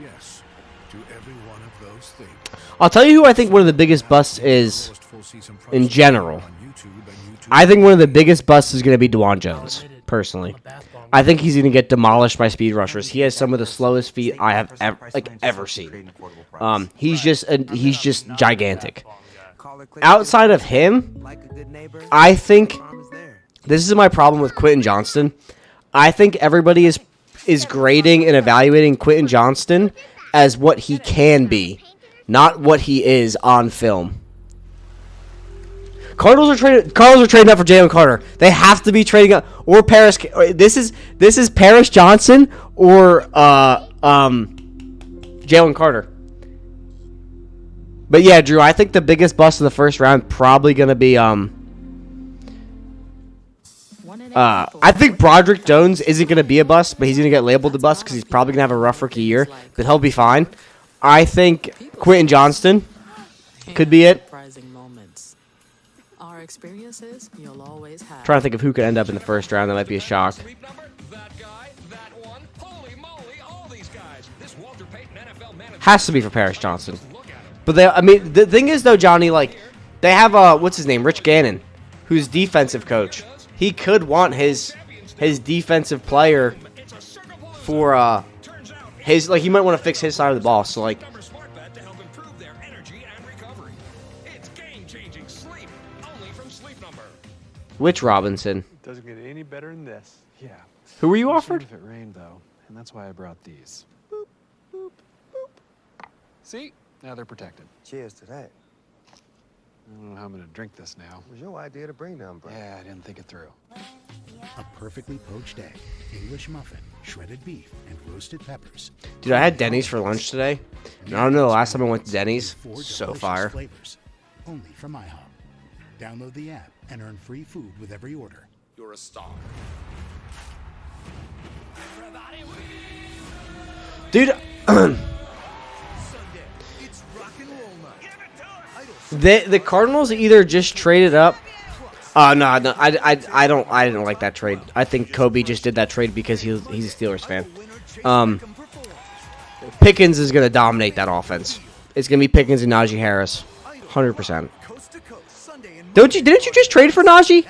Yes, to every one of those things. I'll tell you who I think one of the biggest busts is in general. I think one of the biggest busts is going to be DeJuan Jones, personally. I think he's going to get demolished by speed rushers. He has some of the slowest feet I have ever seen. He's just gigantic. Outside of him, I think this is my problem with Quentin Johnston. I think everybody is grading and evaluating Quentin Johnston as what he can be, not what he is on film. Cardinals are trading up for Jalen Carter. They have to be trading up, or Paris. This is Paris Johnson or Jalen Carter. But yeah, Drew, I think the biggest bust of the first round probably gonna be I think Broderick Jones isn't gonna be a bust, but he's gonna get labeled a bust because he's probably gonna have a rough rookie year, but he'll be fine. I think Quentin Johnston could be it. Our experiences you'll always have. Trying to think of who could end up in the first round. That might be a shock. Has to be for Paris Johnson. But the thing is though, Johnny, like they have what's his name, Rich Gannon, who's defensive coach. He could want his defensive player for his he might want to fix his side of the ball. So like. Which Robinson? Doesn't get any better than this. Yeah. Who were you offered? If it rained though, and that's why I brought these. Boop, boop, boop. See? Now they're protected. Cheers to that. I don't know how I'm gonna drink this now. It was your idea to bring them, bro. Yeah, I didn't think it through. A perfectly poached egg, English muffin, shredded beef, and roasted peppers. Dude, I had Denny's for lunch today. And I don't know the last time I went to Denny's. So fire. Flavors, only from IHOP. Download the app and earn free food with every order. You're a star. Dude, the Cardinals either just traded up. No, I didn't like that trade. I think Kobe just did that trade because he's a Steelers fan. Pickens is gonna dominate that offense. It's gonna be Pickens and Najee Harris, 100%. Didn't you just trade for Najee?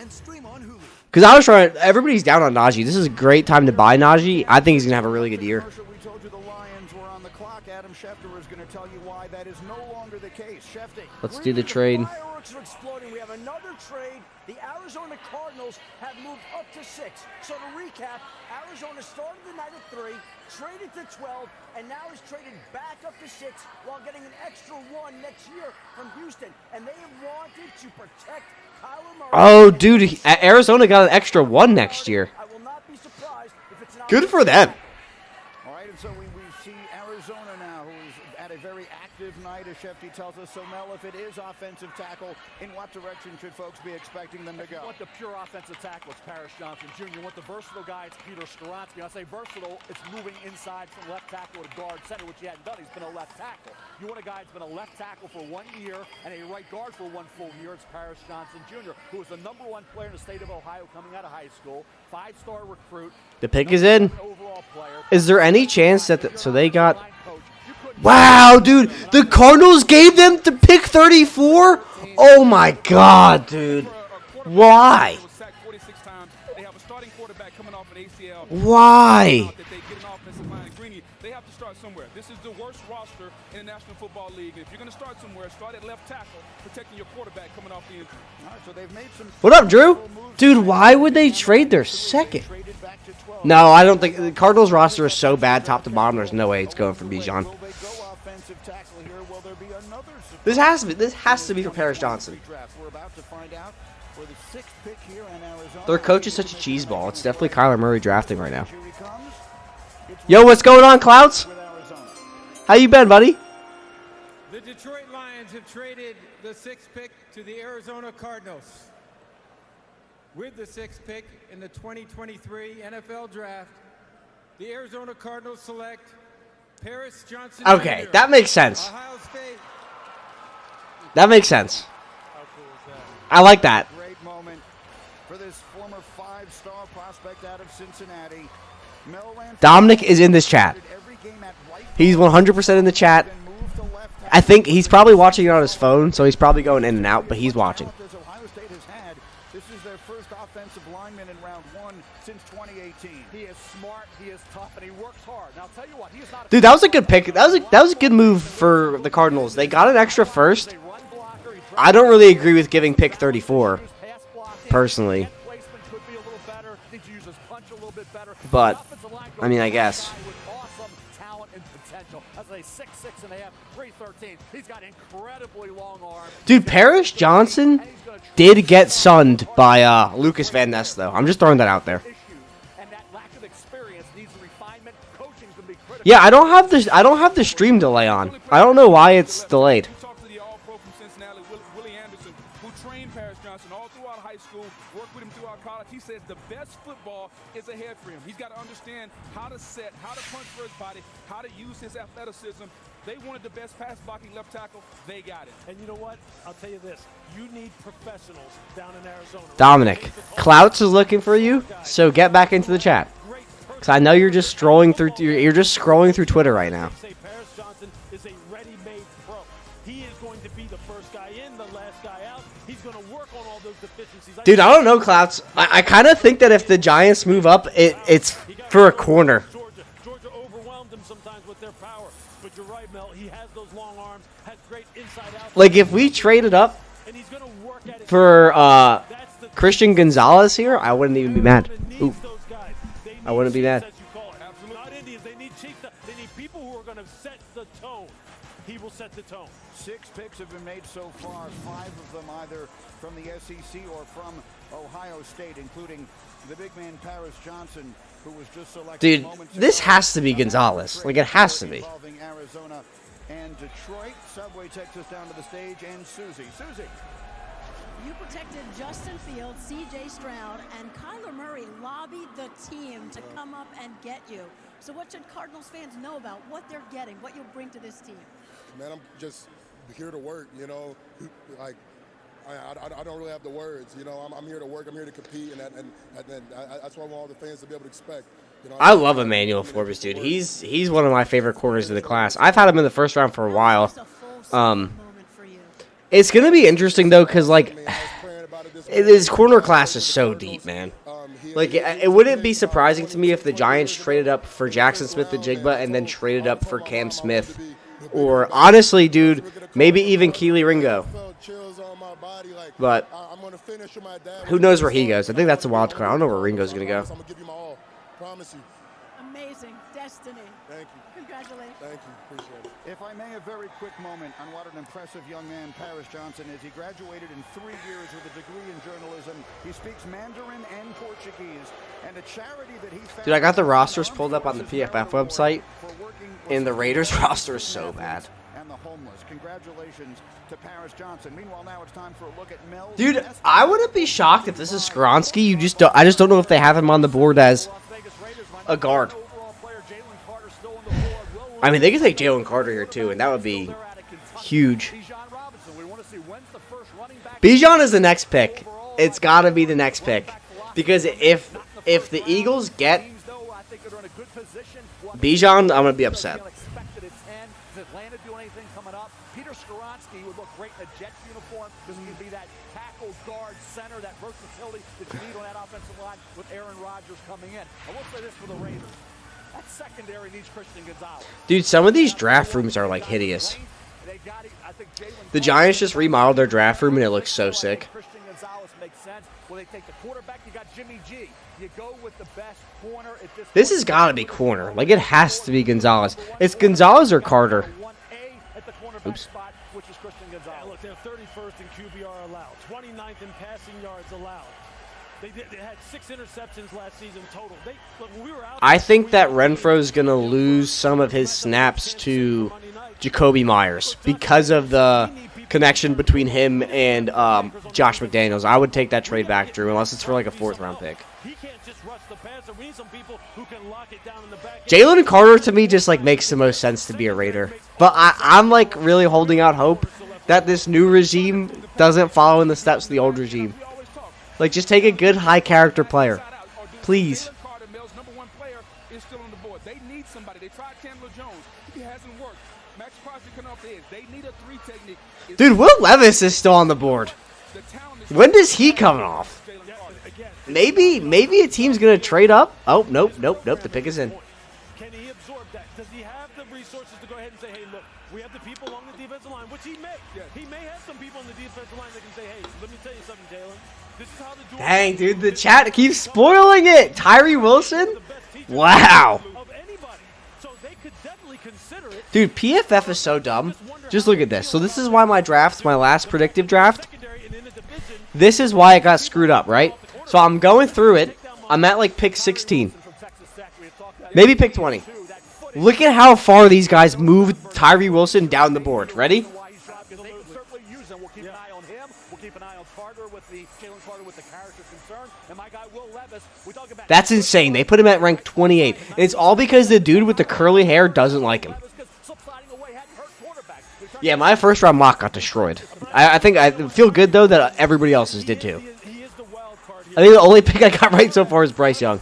Because I was trying. Everybody's down on Najee. This is a great time to buy Najee. I think he's gonna have a really good year. We told you the Lions were on the clock. Adam Schefter is going to tell you why that is no longer the case. Schefter. Let's do the trade. Fireworks are exploding. We have another trade. The Arizona Cardinals have moved up to 6. So to recap, Arizona started the night at 3, traded to 12, and now is traded back up to 6 while getting an extra 1 next year from Houston. And they have wanted to protect Kyler Murray. Oh, dude, Arizona got an extra 1 next year. I will not be surprised if it's not. Good for them. All right, and so we see Arizona now, who is at a very active night, as Shefty tells us. So, Mel, if it is offensive tackle, in what direction should folks be expecting them to go? You want the pure offensive tackle, it's Paris Johnson Jr. You want the versatile guy, it's Peter Skoronski. When I say versatile, it's moving inside from left tackle to guard center, which he hadn't done. He's been a left tackle. You want a guy that's been a left tackle for 1 year and a right guard for 1 full year. It's Paris Johnson Jr., who was the #1 player in the state of Ohio coming out of high school, 5-star recruit. The pick is in. Is there any chance that so they got? Wow, dude, the Cardinals gave them the pick 34. Oh my God, dude, why? Why? They have to start somewhere. This is the worst roster in the National Football League. If you're going to start somewhere, start at left tackle, protecting your quarterback coming off the injury. All right, so they've made some. What up, Drew? Dude, why would they trade their second? No, I don't think the Cardinals roster is so bad, top to bottom. There's no way it's going for Bijan. This has to be for Paris Johnson. We're about to find out for the 6th pick here in Arizona. Their coach is such a cheeseball. It's definitely Kyler Murray drafting right now. Yo, what's going on, Clouds? How you been, buddy? The Detroit Lions have traded the 6th pick to the Arizona Cardinals. With the 6th pick in the 2023 NFL Draft, the Arizona Cardinals select Paris Johnson. Okay, Jr. that makes sense. Ohio State. That makes sense. I like that. Great moment for this former 5-star prospect out of Cincinnati. Mel Lanford Dominic is in this chat. He's 100% in the chat. I think he's probably watching it on his phone, so he's probably going in and out, but he's watching. Ohio State has had. This is their first offensive lineman in round 1 since 2018. He is smart, he is tough, and he works hard. Now, I'll tell you what, he is not. Dude, that was a good pick. That was a good move for the Cardinals. They got an extra first. I don't really agree with giving pick 34, personally. But, I mean, I guess. Dude, Paris Johnson did get sunned by Lucas Van Ness, though. I'm just throwing that out there. Yeah, I don't have the stream delay on. I don't know why it's delayed. He says the best football is ahead for him. He's got to understand how to set, how to punch for his body, how to use his athleticism. They wanted the best pass blocking left tackle. They got it. And you know what? I'll tell you this. You need professionals down in Arizona. Dominic, Clouts is looking for you, so get back into the chat. Because I know you're just scrolling through Twitter right now. Paris Johnson is a ready-made pro. He is going to be the first guy in, the last guy out. He's going to work on all those deficiencies. Dude, I don't know, Clouts. I kind of think that if the Giants move up, it's for a corner. Georgia overwhelmed them sometimes with their power. But you're right, Mel. He has those long arms, has great inside-out. Like, if we traded up for Christian Gonzalez here, I wouldn't even be mad. Ooh. I wouldn't be mad. Not Indians. They need chiefs. They need people who are going to set the tone. He will set the tone. 6 picks have been made so far, 5 of them either from the SEC or from Ohio State, including the big man Paris Johnson, who was just selected. Dude, this has to be Gonzalez. Like, it has to be. Involving Arizona and Detroit. Subway takes us down to the stage, and Susie. Susie. You protected Justin Fields, C.J. Stroud, and Kyler Murray lobbied the team to come up and get you. So what should Cardinals fans know about what they're getting, what you'll bring to this team? Man, I'm just here to work, you know. Like, I don't really have the words, you know. I'm here to work. I'm here to compete, and that's what I want all the fans to be able to expect. You know, I love Emmanuel Forbes, dude. He's one of my favorite corners of the class. I've had him in the first round for a while. It's going to be interesting, though, because, like, his corner class is so deep, man. Like, it wouldn't be surprising to me if the Giants traded up for Jackson Smith-Njigba and then traded up for Cam Smith. Or, honestly, dude, maybe even Keely Ringo. But who knows where he goes? I think that's a wild card. I don't know where Ringo's going to go. Amazing. Destiny. Thank you. Congratulations. Thank you. Appreciate it. If I may, a very quick moment on what an impressive young man Paris Johnson is. He graduated in 3 years with a degree in journalism. He speaks Mandarin and Portuguese. And a charity that he found. Dude, I got the rosters pulled up on the PFF website, and the Raiders roster is so bad. And the homeless. Congratulations to Paris Johnson. Meanwhile, now it's time for a look at Mel. Dude, I wouldn't be shocked if this is Skoronski. I just don't know if they have him on the board as a guard. I mean, they could take Jalen Carter here, too, and that would be huge. Bijan is the next pick. It's got to be the next pick. Because if the Eagles get Bijan, I'm going to be upset. Atlanta do anything coming up? Peter Skoronski would look great in a Jets uniform. This could be that tackle, guard, center, that versatility that you need on that offensive line with Aaron Rodgers coming in. I will say this for the Raiders. That secondary needs Christian Gonzalez. Dude, some of these draft rooms are, like, hideous. The Giants just remodeled their draft room, and it looks so sick. Christian Gonzalez makes sense. Well, they take the quarterback. You got Jimmy G. You go with the best corner at This has got to be corner. Like, it has to be Gonzalez. It's Gonzalez or Carter. Oops. Which is Christian Gonzalez. Look, they're 31st in QBR allowed, 29th in passing yards allowed. They had 6 interceptions last season total. I think that Renfro's going to lose some of his snaps to Jacoby Myers because of the connection between him and Josh McDaniels. I would take that trade back, Drew, unless it's for like a 4th-round pick. Jalen Carter, to me, just like makes the most sense to be a Raider. But I'm like really holding out hope that this new regime doesn't follow in the steps of the old regime. Like, just take a good high character player, please. Number one player is still on the board. They need somebody. They tried Chandler Jones. He hasn't worked. Max Crosby coming off the edge. They need a 3 technique. Dude, Will Levis is still on the board. When does he come off? Maybe a team's gonna trade up. Oh, nope. The pick is in. Can he absorb that? Does he have the resources to go ahead and say, hey, look, we have the people along the defensive line, which he may. He may have some people on the defensive line that can say, hey, let me tell you something, Jalen. This is how the dual. Dang, dude, the chat keeps spoiling it. Tyree Wilson? Wow. Dude, PFF is so dumb. Just look at this. So this is why my last predictive draft, this is why it got screwed up, right? So I'm going through it. I'm at like pick 16. Maybe pick 20. Look at how far these guys moved Tyree Wilson down the board. Ready? That's insane. They put him at rank 28. And it's all because the dude with the curly hair doesn't like him. Yeah, my first round mock got destroyed. I think I feel good, though, that everybody else's did, too. I think the only pick I got right so far is Bryce Young.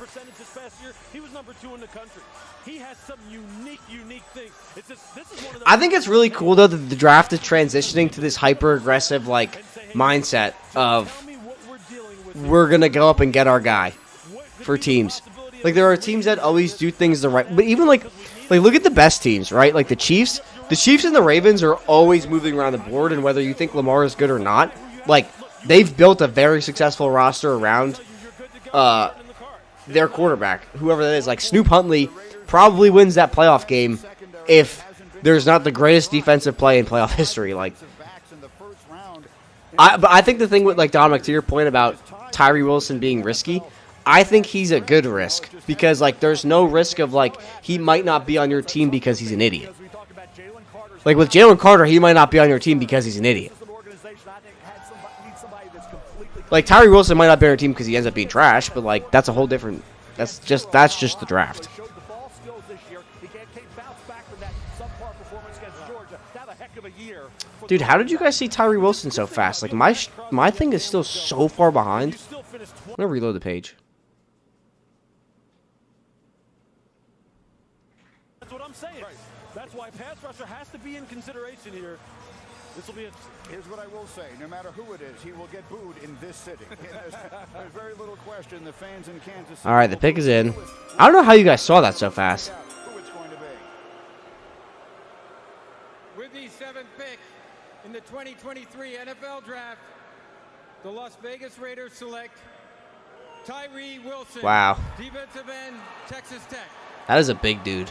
I think it's really cool, though, that the draft is transitioning to this hyper-aggressive, like, mindset of we're going to go up and get our guy for teams. Like, there are teams that always do things the right... But even, like look at the best teams, right? Like, the Chiefs. The Chiefs and the Ravens are always moving around the board, and whether you think Lamar is good or not, like, they've built a very successful roster around their quarterback, whoever that is. Like, Snoop Huntley probably wins that playoff game if there's not the greatest defensive play in playoff history. Like, but I think the thing with, like, Dominic, to your point about Tyree Wilson being risky, I think he's a good risk because, like, there's no risk of, like, he might not be on your team because he's an idiot. Like, with Jalen Carter, he might not be on your team because he's an idiot. Like, Tyree Wilson might not be on your team because he ends up being trash, but, like, that's a whole different... That's just the draft. Dude, how did you guys see Tyree Wilson so fast? Like, my thing is still so far behind. I'm going to reload the page. That's what I'm saying. That's why pass rusher has to be in consideration here. This will be Here's what I will say. No matter who it is, he will get booed in this city. There's very little question the fans in Kansas City. All right, the pick is in. I don't know how you guys saw that so fast. With the 7th pick in the 2023 NFL Draft, the Las Vegas Raiders select Tyree Wilson. Wow. Defensive end, Texas Tech. That is a big dude.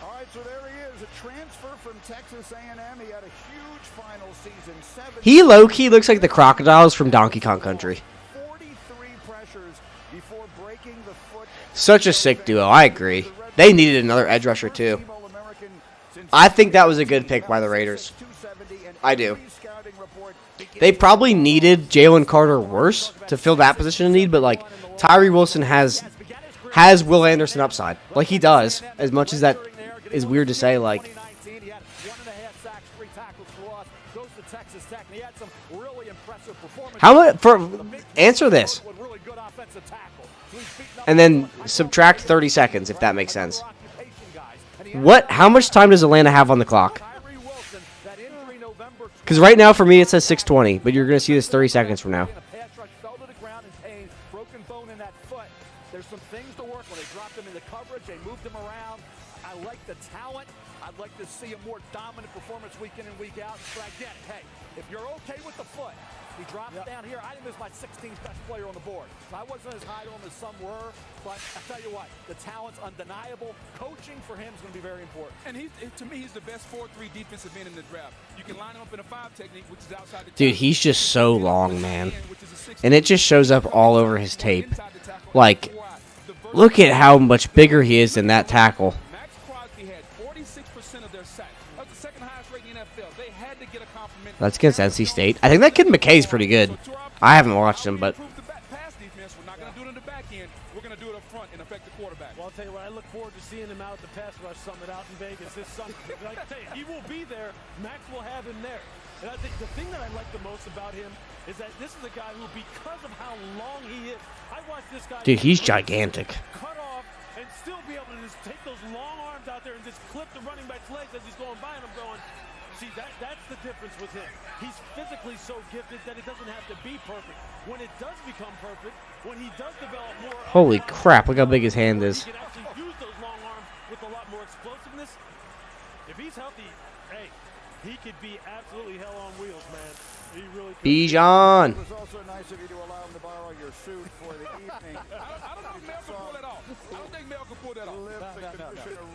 All right, so there he is, a transfer from Texas A&M. He had a huge final season. He low-key looks like the crocodiles from Donkey Kong Country. 43 pressures before breaking the foot. Such a sick duo. I agree. They needed another edge rusher, too. I think that was a good pick by the Raiders. I do. They probably needed Jalen Carter worse to fill that position of need, but, like, Tyree Wilson has Will Anderson upside. Like, he does, as much as that is weird to say, like... How much... Answer this. And then subtract 30 seconds, if that makes sense. How much time does Atlanta have on the clock? Because right now, for me, it says 6:20, but you're going to see this 30 seconds from now. There's some things to work on. They dropped him into coverage. They moved him around. I like the talent. I'd like to see a more dominant performance week in and week out. But I get it. Hey, if you're okay with the foot, he drops down here. I think this is my 16th best player on the board. I wasn't as high on him as some were, but I tell you what, the talent's undeniable. Coaching for him is going to be very important. And to me, he's the best 4-3 defensive end in the draft. You can line him up in a 5 technique, which is outside the Dude, he's just so long, man. And it just shows up all over his tape. Like, look at how much bigger he is than that tackle. Max Crosby had 46% of their sacks. That's the second highest rate in the NFL. They had to get a compliment. That's against NC State. I think that kid McKay's pretty good. I haven't watched him, but... defense. We're not going to do it in the back end. We're going to do it up front and affect the quarterback. Well, I'll tell you what, I look forward to seeing him out at the pass rush summit out in Vegas this Sunday. Like I tell you, he will be there. Max will have him there. And I think the thing that I like the most about him is that this is a guy who, because of how long he is, I watched this guy. Dude, he's gigantic. Cut off and still be able to just take those long arms out there and just clip the running back's legs as he's going by, and I'm going, see, that's the difference with him. He's physically so gifted that it doesn't have to be perfect. When it does become perfect, when he does develop more... Holy crap, look how big his hand is. He can actually use those long arms with a lot more explosiveness. If he's healthy, hey, he could be absolutely hell on wheels, man. He really could. Bijan. It was also nice of you to allow him to borrow your suit for the evening. I don't think Mel can pull that off. I don't think Mel can pull that off.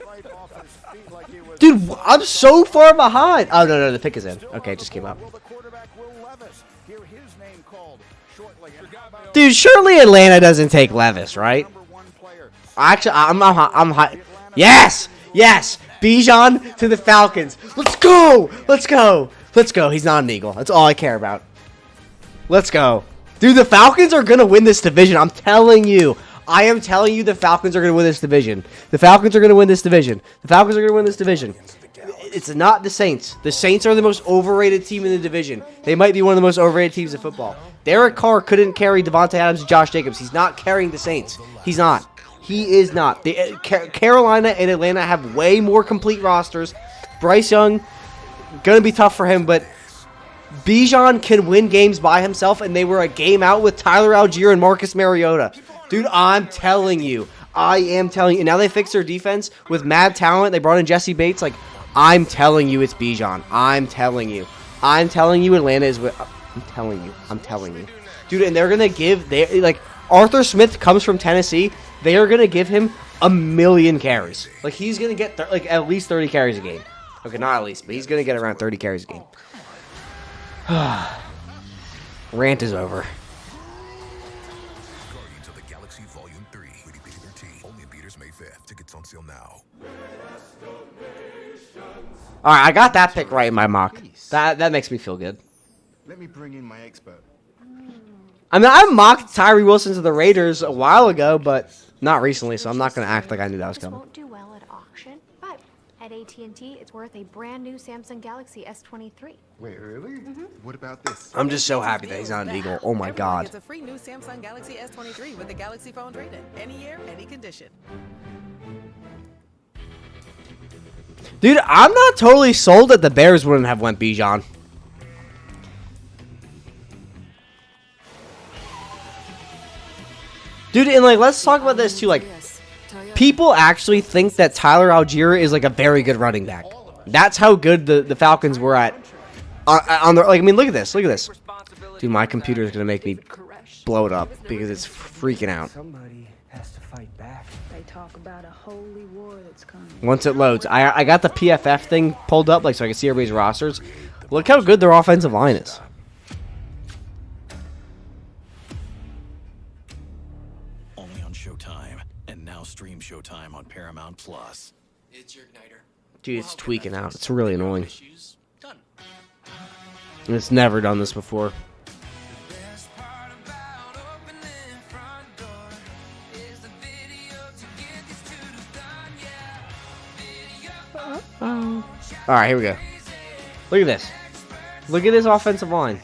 Right off his feet like he was. Dude, I'm so far behind. Oh, no, the pick is in. Okay, it just came up. Will the quarterback Will Levis hear his name called shortly? Dude, surely Atlanta doesn't take Levis, right? Actually, I'm high. Yes! Yes! Bijan to the Falcons. Let's go! Let's go! Let's go. He's not an Eagle. That's all I care about. Let's go. Dude, the Falcons are going to win this division. I'm telling you. I am telling you the Falcons are going to win this division. The Falcons are going to win this division. The Falcons are going to win this division. It's not the Saints. The Saints are the most overrated team in the division. They might be one of the most overrated teams in football. Derek Carr couldn't carry Devontae Adams and Josh Jacobs. He's not carrying the Saints. He's not. He is not. Carolina and Atlanta have way more complete rosters. Bryce Young, going to be tough for him, but Bijan can win games by himself, and they were a game out with Tyler Algier and Marcus Mariota. Dude, I'm telling you. I am telling you. And now they fixed their defense with mad talent. They brought in Jesse Bates. Like, I'm telling you it's Bijan. I'm telling you. I'm telling you Atlanta is with... I'm telling you. I'm telling you. Dude, and they're going to give... Like, Arthur Smith comes from Tennessee. They are going to give him 1 million carries. Like, he's going to get at least 30 carries a game. Okay, not at least, but he's going to get around 30 carries a game. Rant is over. Guardians of the Galaxy Volume 3. Rated PG-13. Only in theaters May 5th. Tickets on sale now. All right, I got that pick right in my mock. That makes me feel good. Let me bring in my expert. I mean, I mocked Tyree Wilson to the Raiders a while ago, but not recently, so I'm not going to act like I knew that was coming. Won't do well at auction, but at AT&T, it's worth a brand new Samsung Galaxy S23. Wait, really? What about this? I'm just so happy that he's not an Eagle. Oh my God. It's a free new Samsung Galaxy S23 with the Galaxy phone trade-in. Any year, any condition. Dude, I'm not totally sold that the Bears wouldn't have went Bijan. Dude, and like, let's talk about this too. Like, people actually think that Tyler Algier is like a very good running back. That's how good the Falcons were at. On their, like, I mean, look at this. Look at this. Dude, my computer is gonna make me blow it up because it's freaking out. Somebody has to fight back. They talk about a holy war that's coming. Once it loads, I got the PFF thing pulled up, like, so I can see everybody's rosters. Look how good their offensive line is. Stream Showtime on Paramount Plus. It's your igniter. Dude, it's tweaking out. It's really annoying. It's never done this before. All right, here we go. Look at this. Look at this offensive line.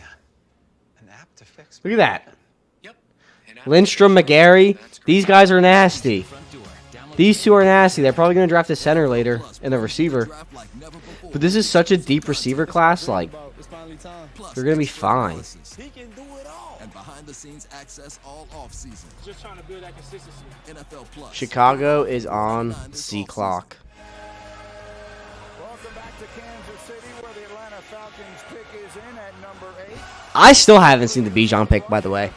Look at that. Lindstrom, McGarry. These guys are nasty. These two are nasty. They're probably going to draft a center later and a receiver. But this is such a deep receiver class. Like, they're going to be fine. And behind the scenes access all off season. Just trying to build that consistency. NFL Plus. Chicago is on C clock. Welcome back to Kansas City, where the Atlanta Falcons pick is in at number 8. I still haven't seen the Bijan pick, by the way.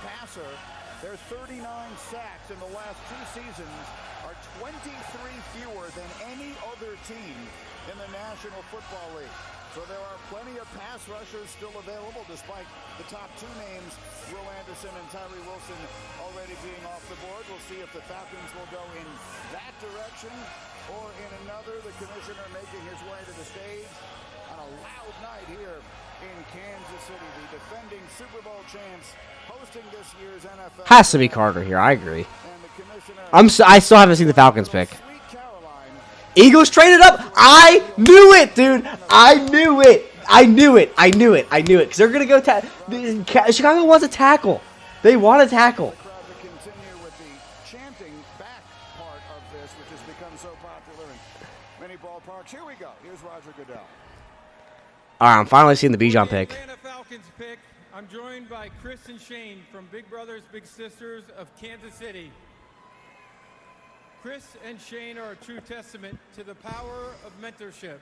Their 39 sacks in the last 2 seasons are 23 fewer than any other team in the National Football League. So there are plenty of pass rushers still available, despite the top 2 names, Will Anderson and Tyree Wilson, already being off the board. We'll see if the Falcons will go in that direction or in another. The commissioner making his way to the stage on a a loud night here in Kansas City. The defending Super Bowl champs hosting this year's NFL. Has to be Carter here. I agree. I still haven't seen the Falcons pick. Eagles traded up. I knew it, dude. I knew it. Because they're going to go Chicago wants a tackle. They want a tackle. Here we go. Here's Roger Goodell. All right, I'm finally seeing the Bijan pick. Atlanta Falcons pick. I'm joined by Chris and Shane from Big Brothers Big Sisters of Kansas City. Chris and Shane are a true testament to the power of mentorship.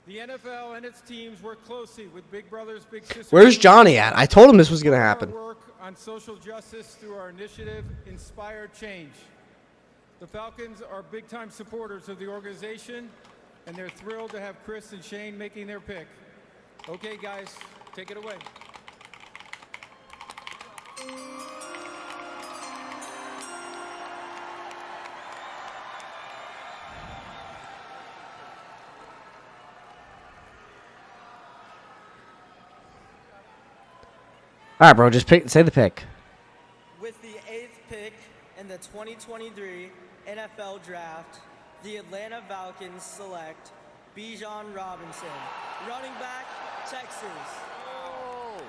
The NFL and its teams work closely with Big Brothers Big Sisters. Where's Johnny at? I told him this was going to happen. Work on social justice through our initiative, Inspire Change. The Falcons are big-time supporters of the organization, and they're thrilled to have Chris and Shane making their pick. Okay, guys, take it away. All right, bro, just say the pick. With the 8th pick in the 2023 NFL Draft, the Atlanta Falcons select Bijan Robinson, running back, Texas. Oh.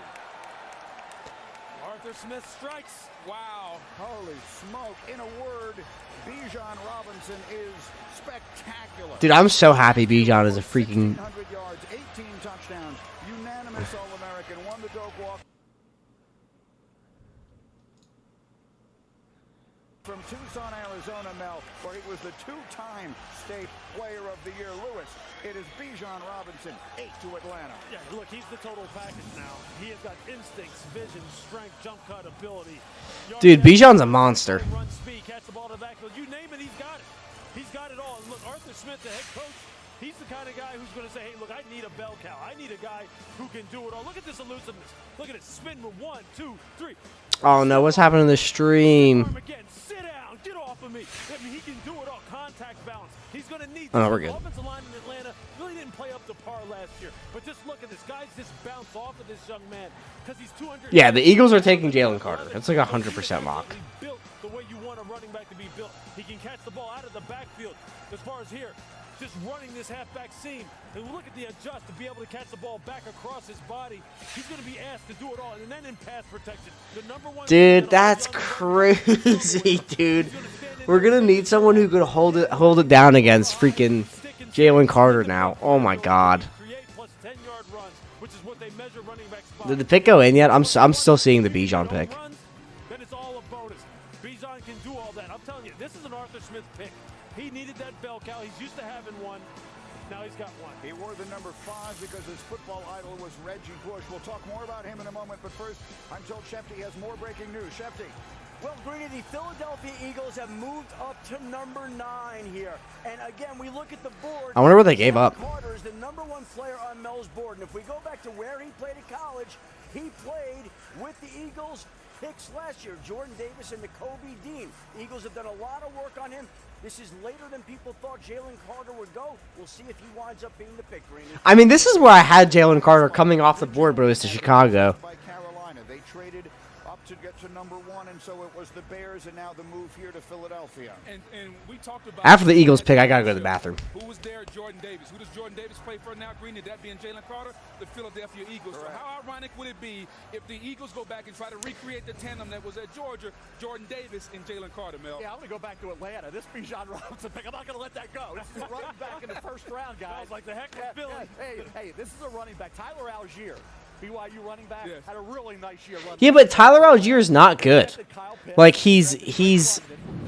Arthur Smith strikes. Wow. Holy smoke. In a word, Bijan Robinson is spectacular. Dude, I'm so happy Bijan is a freaking... 100 yards, 18 touchdowns, unanimous All-American, won the Doak Walk. From Tucson, Arizona, Mel, where he was the two-time state player of the year, Lewis. It is Bijan Robinson, 8 to Atlanta. Yeah, look, he's the total package now. He has got instincts, vision, strength, jump cut ability. Dude, Bijan's a monster. Run speed, catch the ball to the backfield. You name it, he's got it. He's got it all. And look, Arthur Smith, the head coach, he's the kind of guy who's going to say, hey, look, I need a bell cow. I need a guy who can do it all. Look at this elusiveness. Look at it. Spin with 1, 2, 3. Oh, no. What's happening to the stream? Again, sit down. Get off of me. I mean, he can do it all. Contact balance. He's going to need Oh, no, we're this. good. Offensive line in Atlanta really didn't play up to par last year. But just look at this. Guys just bounce off of this young man because he's 200. Yeah, the Eagles are taking Jalen Carter. It's like 100% mock. Built the way you want a running back to be built. He can catch the ball out of the backfield. As far as here, just running this halfback seam. And look at the adjust to be able to catch the ball back across his body. He's going to be asked to do it all. And then in pass protection, the number one. Dude, that's crazy, dude. We're going to need someone who could hold it down against freaking Jalen Carter now. Oh, my God. Did the pick go in yet? I'm still seeing the Bijan pick. Then it's all a bonus. Bijan can do all that. I'm telling you, this is an Arthur Smith pick. He needed that bell cow. He's used to having one. Now he's got one. He wore the number 5 because his football idol was Reggie Bush. We'll talk more about him in a moment, but first, I'm told Shefty has more breaking news. Shefty. Well, Greeny, the Philadelphia Eagles have moved up to number 9 here. And again, we look at the board. I wonder what they gave up. Carter is the number 1 player on Mel's board. And if we go back to where he played at college, he played with the Eagles picks last year, Jordan Davis and Nakobe Dean. The Eagles have done a lot of work on him. This is later than people thought Jalen Carter would go. We'll see if he winds up being the pick, Greeny. I mean, this is where I had Jalen Carter coming off the board, but it was to Chicago. By Carolina. They traded up to get to number 1, and so it was the Bears, and now the move here to Philadelphia. And we talked about After the Eagles pick, I got to go to the bathroom. Who was there? Jordan Davis. Who does Jordan Davis play for now, Greeny? That being Jalen Carter, the Philadelphia Eagles. Correct. So how ironic would it be if the Eagles go back and try to recreate the tandem that was at Georgia, Jordan Davis and Jalen Carter, Mel? Yeah, I'm going to go back to Atlanta. This Bijan Robinson pick, I'm not going to let that go. This is a running back in the first round, guys. Sounds like the heck of Philly. Hey, this is a running back. Tyler Algier, BYU running back, had a really nice year. Yeah, but Tyler Algier is not good. Like, he's...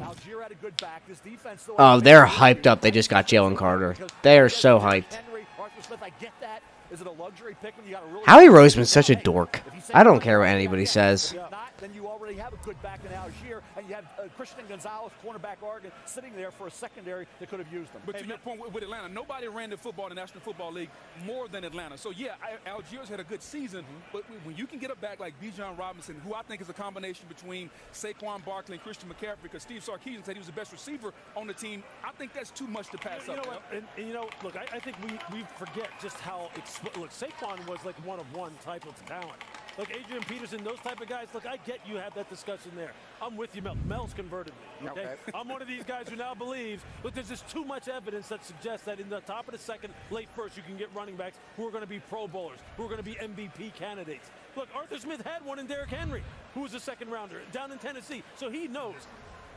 Algier had a good back. This defense, though, Oh, they're hyped up. They just got Jalen Carter. They are so hyped. Henry, Arthur Smith, I get that. Is it a luxury pick when you got a really Howie Roseman's such a dork. I don't care what anybody says. If not, then you already already have a good back in Algier, and you have Christian Gonzalez, cornerback Oregon, sitting there for a secondary that could have used them. But to your point with Atlanta, nobody ran the football in the National Football League more than Atlanta. So, yeah, Algiers had a good season, but when you can get a back like Bijan Robinson, who I think is a combination between Saquon Barkley and Christian McCaffrey, because Steve Sarkisian said he was the best receiver on the team, I think that's too much to pass up. You know what? And look, I think we forget just how look, Saquon was like one-of-one type of talent. Look, Adrian Peterson, those type of guys, look, I get you have that discussion there. I'm with you, Mel. Mel's converted me, okay? I'm one of these guys who now believes, look, there's just too much evidence that suggests that in the top of the second, late first, you can get running backs who are going to be Pro Bowlers, who are going to be MVP candidates. Look, Arthur Smith had one in Derrick Henry, who was a second-rounder down in Tennessee, so he knows.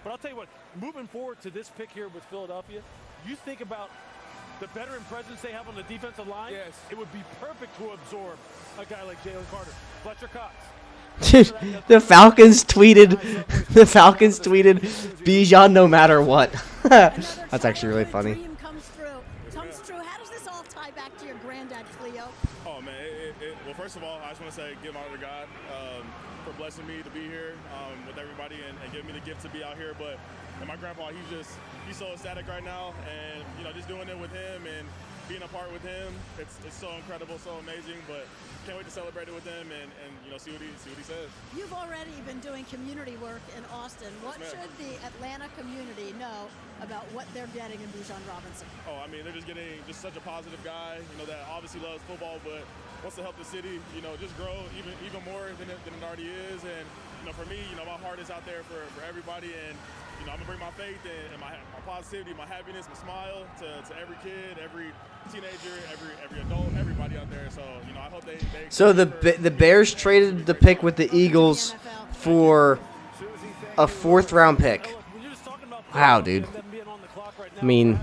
But I'll tell you what, moving forward to this pick here with Philadelphia, you think about the veteran presence they have on the defensive line, it would be perfect to absorb a guy like Jalen Carter. Fletcher Cox. Dude, the Falcons tweeted Bijan no matter what. That's actually really funny. Dream comes through. How does this all tie back to your granddad, Cleo? Oh, man. Well, first of all, I just want to say give honor to God for blessing me to be here with everybody and giving me the gift to be out here. But my grandpa, he's so ecstatic right now. And, just doing it with him and being a part with him, it's so incredible, so amazing. But can't wait to celebrate it with him and see what he says. You've already been doing community work in Austin. What should the Atlanta community know about what they're getting in Bijan Robinson? Oh, I mean, they're just getting such a positive guy, that obviously loves football, but wants to help the city, just grow even more than it already is. And, for me, my heart is out there for everybody. And, I'm going to bring my faith and my positivity, my happiness, my smile to every kid, every teenager, every adult, everybody out there. So, I hope they So the Bears traded the pick with the Eagles for a 4th-round pick. Wow, dude. I mean,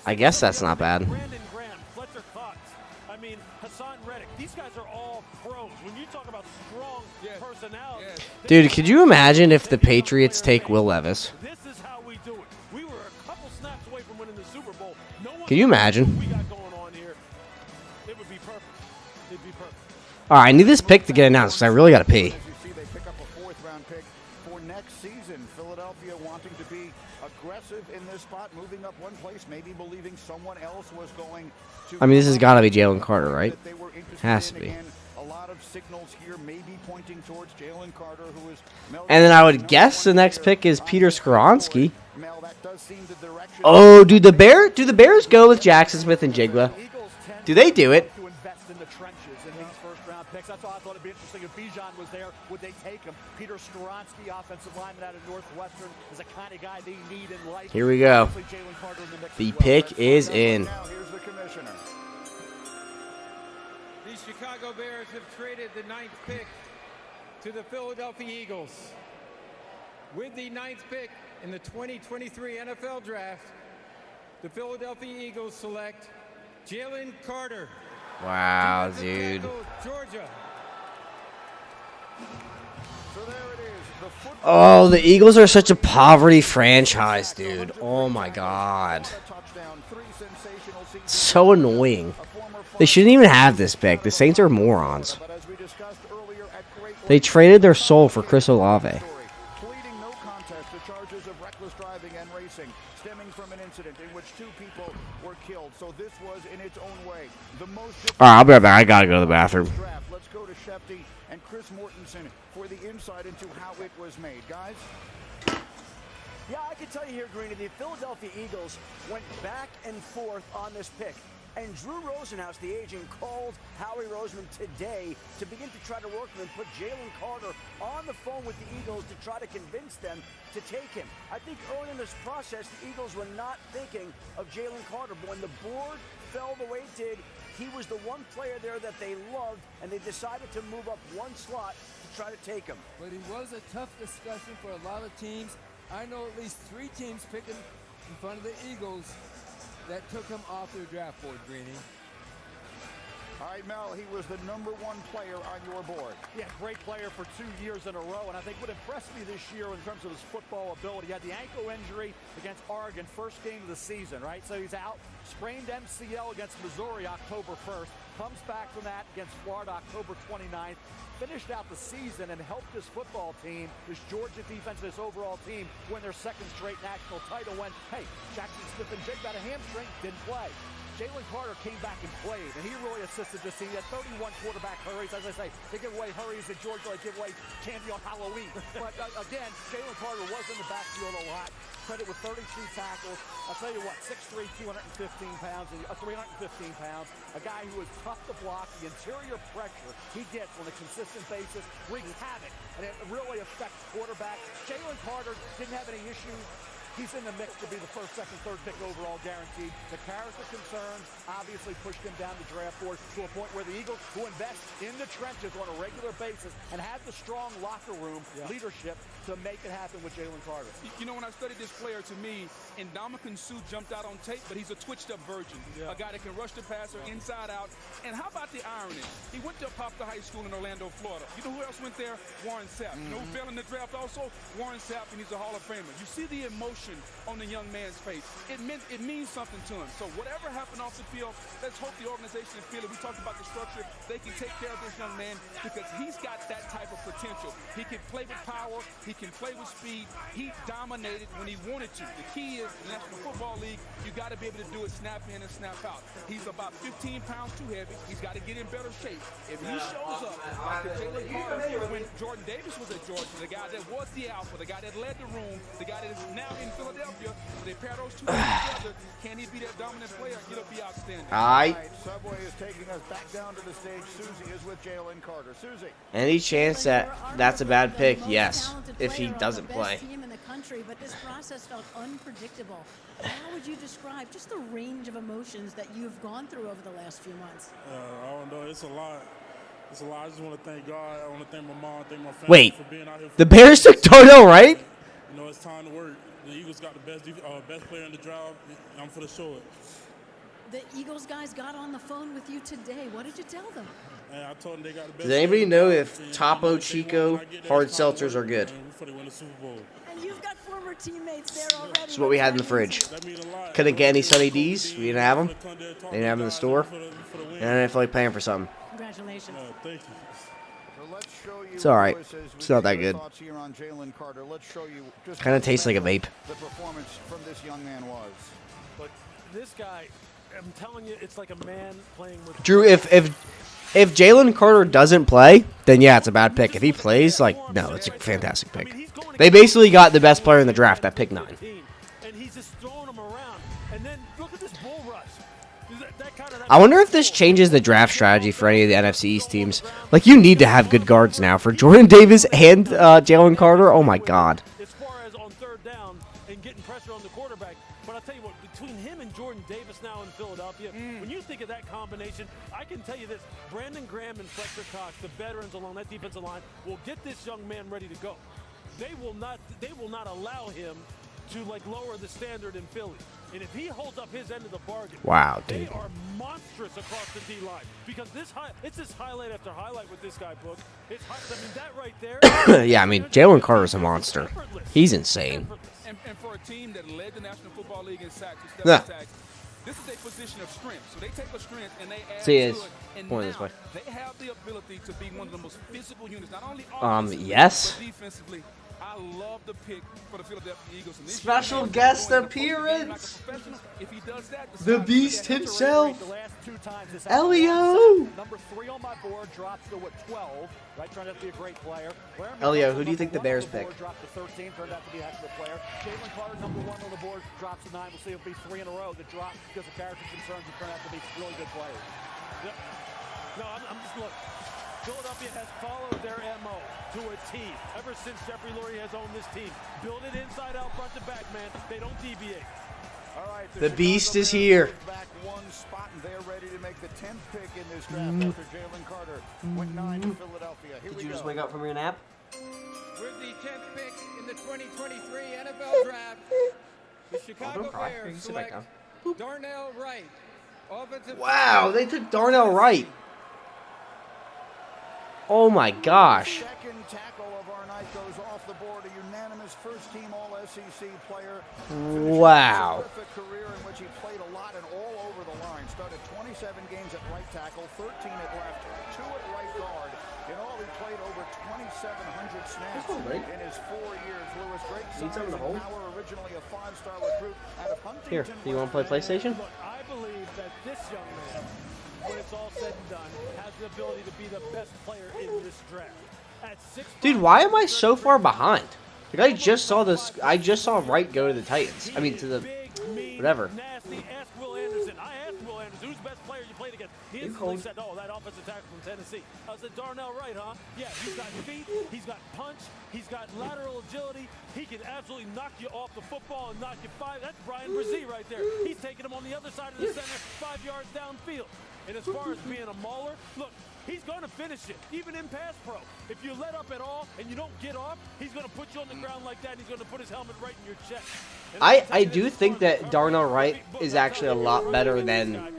I guess that's not bad. These guys are all pros. When you talk about strong personality, dude, could you imagine if the Patriots take Will Levis? This is how we do it. We were a couple snaps away from winning the Super Bowl. Can you imagine? We got going on here. It would be perfect. It'd be perfect. All right, I need this pick to get announced because I really got to pee. As you see, they pick up a 4th-round pick for next season. Philadelphia wanting to be aggressive in this spot, moving up one place, maybe believing someone else was going to. I mean, this has got to be Jalen Carter, right? Has to be. A lot of signals here, maybe pointing towards Jalen Carter, who is. And then I would guess the next pick is Peter Skoronski. Oh, do the Bears go with Jackson Smith and Jigba? Do they do it? To invest in the trenches in these first-round picks. That's why I thought it'd be interesting if Bijan was there. Would they take him? Peter Skoronski, offensive lineman out of Northwestern, is the kind of guy they need in life. Here we go. The pick is in. Now here's the commissioner. The Chicago Bears have traded the 9th pick to the Philadelphia Eagles. With the 9th pick in the 2023 NFL Draft, the Philadelphia Eagles select Jalen Carter. Wow, dude. Georgia. So there it is. Oh, the Eagles are such a poverty franchise, dude. Oh, my God. So annoying. They shouldn't even have this pick. The Saints are morons. They traded their soul for Chris Olave. Pleading no contest to charges of reckless driving and racing stemming from an incident in which 2 people were killed. So this was, in its own way, the most. All right, I'll be right back. I got to go to the bathroom. Let's go to Shefty and Chris Mortensen for the insight into how it was made. Guys? Yeah, I can tell you here, Greeny, the Philadelphia Eagles went back and forth on this pick. And Drew Rosenhaus, the agent, called Howie Roseman today to begin to try to work with him and put Jalen Carter on the phone with the Eagles to try to convince them to take him. I think early in this process, the Eagles were not thinking of Jalen Carter. But when the board fell the way it did, he was the one player there that they loved, and they decided to move up one slot to try to take him. But he was a tough discussion for a lot of teams. I know at least 3 teams picking in front of the Eagles that took him off their draft board, Greeny. All right, Mel, he was the #1 player on your board. Yeah, great player for 2 years in a row, and I think what impressed me this year in terms of his football ability, he had the ankle injury against Oregon, first game of the season, right? So he's out, sprained MCL against Missouri October 1st, comes back from that against Florida October 29th, finished out the season and helped his football team, his Georgia defense, this overall team, win their second straight national title when, hey, Jackson Smith and Jake got a hamstring, didn't play. Jalen Carter came back and played, and he really assisted this team. He had 31 quarterback hurries. As I say, they give away hurries at Georgia, they give away candy on Halloween. But again, Jalen Carter was in the backfield a lot. Credit with 32 tackles. I'll tell you what, 6'3", 215 pounds, 315 pounds. A guy who is tough to block. The interior pressure he gets on a consistent basis wreaks havoc, and it really affects quarterbacks. Jalen Carter didn't have any issues. He's in the mix to be the first, second, third pick overall guaranteed. The character concerns obviously pushed him down the draft board to a point where the Eagles, who invest in the trenches on a regular basis and have the strong locker room leadership to make it happen with Jalen Carter. You know, when I studied this player, to me, Ndamukong Suh jumped out on tape, but he's a twitched-up version. A guy that can rush the passer inside out. And how about the irony? He went to Poplar High School in Orlando, Florida. You know who else went there? Warren Sapp. You know who fell in the draft also? Warren Sapp, and he's a Hall of Famer. You see the emotion on the young man's face. It means something to him. So whatever happened off the field, let's hope the organization in Philly, we talked about the structure, they can take care of this young man because he's got that type of potential. He can play with power. He can play with speed. He dominated when he wanted to. The key is the National Football League, you got to be able to do it snap in and snap out. He's about 15 pounds too heavy. He's got to get in better shape. If he shows up like the Jalen Carter when Jordan Davis was at Georgia, the guy that was the alpha, the guy that led the room, the guy that is now in Philadelphia, they pair those two together. Can he be that dominant player? It'll be outstanding. All right, Subway is taking us back down to the stage. Susie is with Jalen Carter. Susie. Any chance that that's a bad pick? Yes, if he doesn't play. Team in the country, but this process felt unpredictable. How would you describe just the range of emotions that you've gone through over the last few months? I don't know. It's a lot. It's a lot. I just want to thank God. I want to thank my mom, thank my family Wait, for being out here. The Bears took Darnell Wright? You know, it's time to work. The Eagles got the best player in the draft. I'm for the show it. The Eagles guys got on the phone with you today. What did you tell them? And I told them they got the best. Does anybody know if Topo Chico hard seltzers are good? Before they win the Super Bowl. And you've got former teammates there already. That's what we had in the fridge. Couldn't get any Sunny D's. We didn't have them. They didn't have them in the store. And I didn't feel like paying for something. Congratulations. Thank you. It's all right. It's not that good. Kind of tastes like a vape. The performance from this young man was. But this guy, I'm telling you, it's like a man playing with. Drew, if Jalen Carter doesn't play, then yeah, it's a bad pick. If he plays, like, no, it's a fantastic pick. They basically got the best player in the draft at pick 9. And he's just throwing them around. And then look at this bull rush. I wonder if this changes the draft strategy for any of the NFC East teams. Like, you need to have good guards now for Jordan Davis and Jalen Carter. Oh my God. As far as on third down and getting pressure on the quarterback, but I'll tell you what, between him and Jordan Davis now in Philadelphia, when you think of that combination, I can tell you this: Brandon Graham and Fletcher Cox, the veterans along that defensive line, will get this young man ready to go. They will not allow him to lower the standard in Philly. And if he holds up his end of the bargain, wow, they dude. are monstrous across the D-line. Because it's this highlight after highlight with this guy, Book. I mean, that right there. Yeah, I mean, Jalen Carter's a monster. He's insane. And for a team that led the National Football League in sacks, sacks, this is a position of strength. So they take a strength and they add to it. And point this way. They have the ability to be one of the most physical units, not only offensively, yes. but defensively. I love the pick for the Philadelphia Eagles. And Special guest appearance. The Beast himself. Elio. Number 3 on my board drops to 12. Right, turned out to be a great player. Elio, who do you think the Bears pick? Dropped to 13, turned out to be a heck of a player. Jalen Carter, number 1 on the board, drops to 9. We'll see if it'll be 3 in a row that drop because of character concerns and turn out to be really good players. Yep. No, I'm just looking. Philadelphia has followed their MO to a T ever since Jeffrey Lurie has owned this team. Build it inside out, front to back, man. They don't deviate. All right, the Beast is here. Back one spot, and they're ready to make the 10th pick in this draft after Jalen Carter went 9 to Philadelphia. Here Did you just wake up from your nap? With the 10th pick in the 2023 NFL Draft, the Chicago Bears select Darnell Wright. Offensive Wow, they took Darnell Wright. Oh my gosh. Second tackle of our night goes off the board. A unanimous first-team All-SEC player. Wow. A terrific career in which he played a lot and all over the line. Started 27 games at right tackle, 13 at left, 2 at right guard. In all, he played over 2,700 snaps in his 4 years. Lewis, great size and power, originally a 5-star recruit out of Huntington. Here, do you want to play PlayStation? Look, I believe that this young man, when it's all said and done, has the ability to be the best player in this draft. At 6'5", Dude, why am I so far behind? Like, I just saw this. I just saw Wright go to the Titans. I mean, to the whatever. Nasty. Ask Will Anderson. I asked Will Anderson, who's the best player you played against? He instantly said, "Oh, that offensive tackle from Tennessee." I said, "Darnell Wright, huh? Yeah, he's got feet, he's got punch, he's got lateral agility. He can absolutely knock you off the football and knock you 5. That's Brian Brzee right there. He's taking him on the other side of the center, 5 yards downfield. And as far as being a mauler, look, he's going to finish it, even in pass pro. If you let up at all and you don't get off, he's going to put you on the ground like that, and he's going to put his helmet right in your chest." I do think that Darnell Wright is actually a lot better than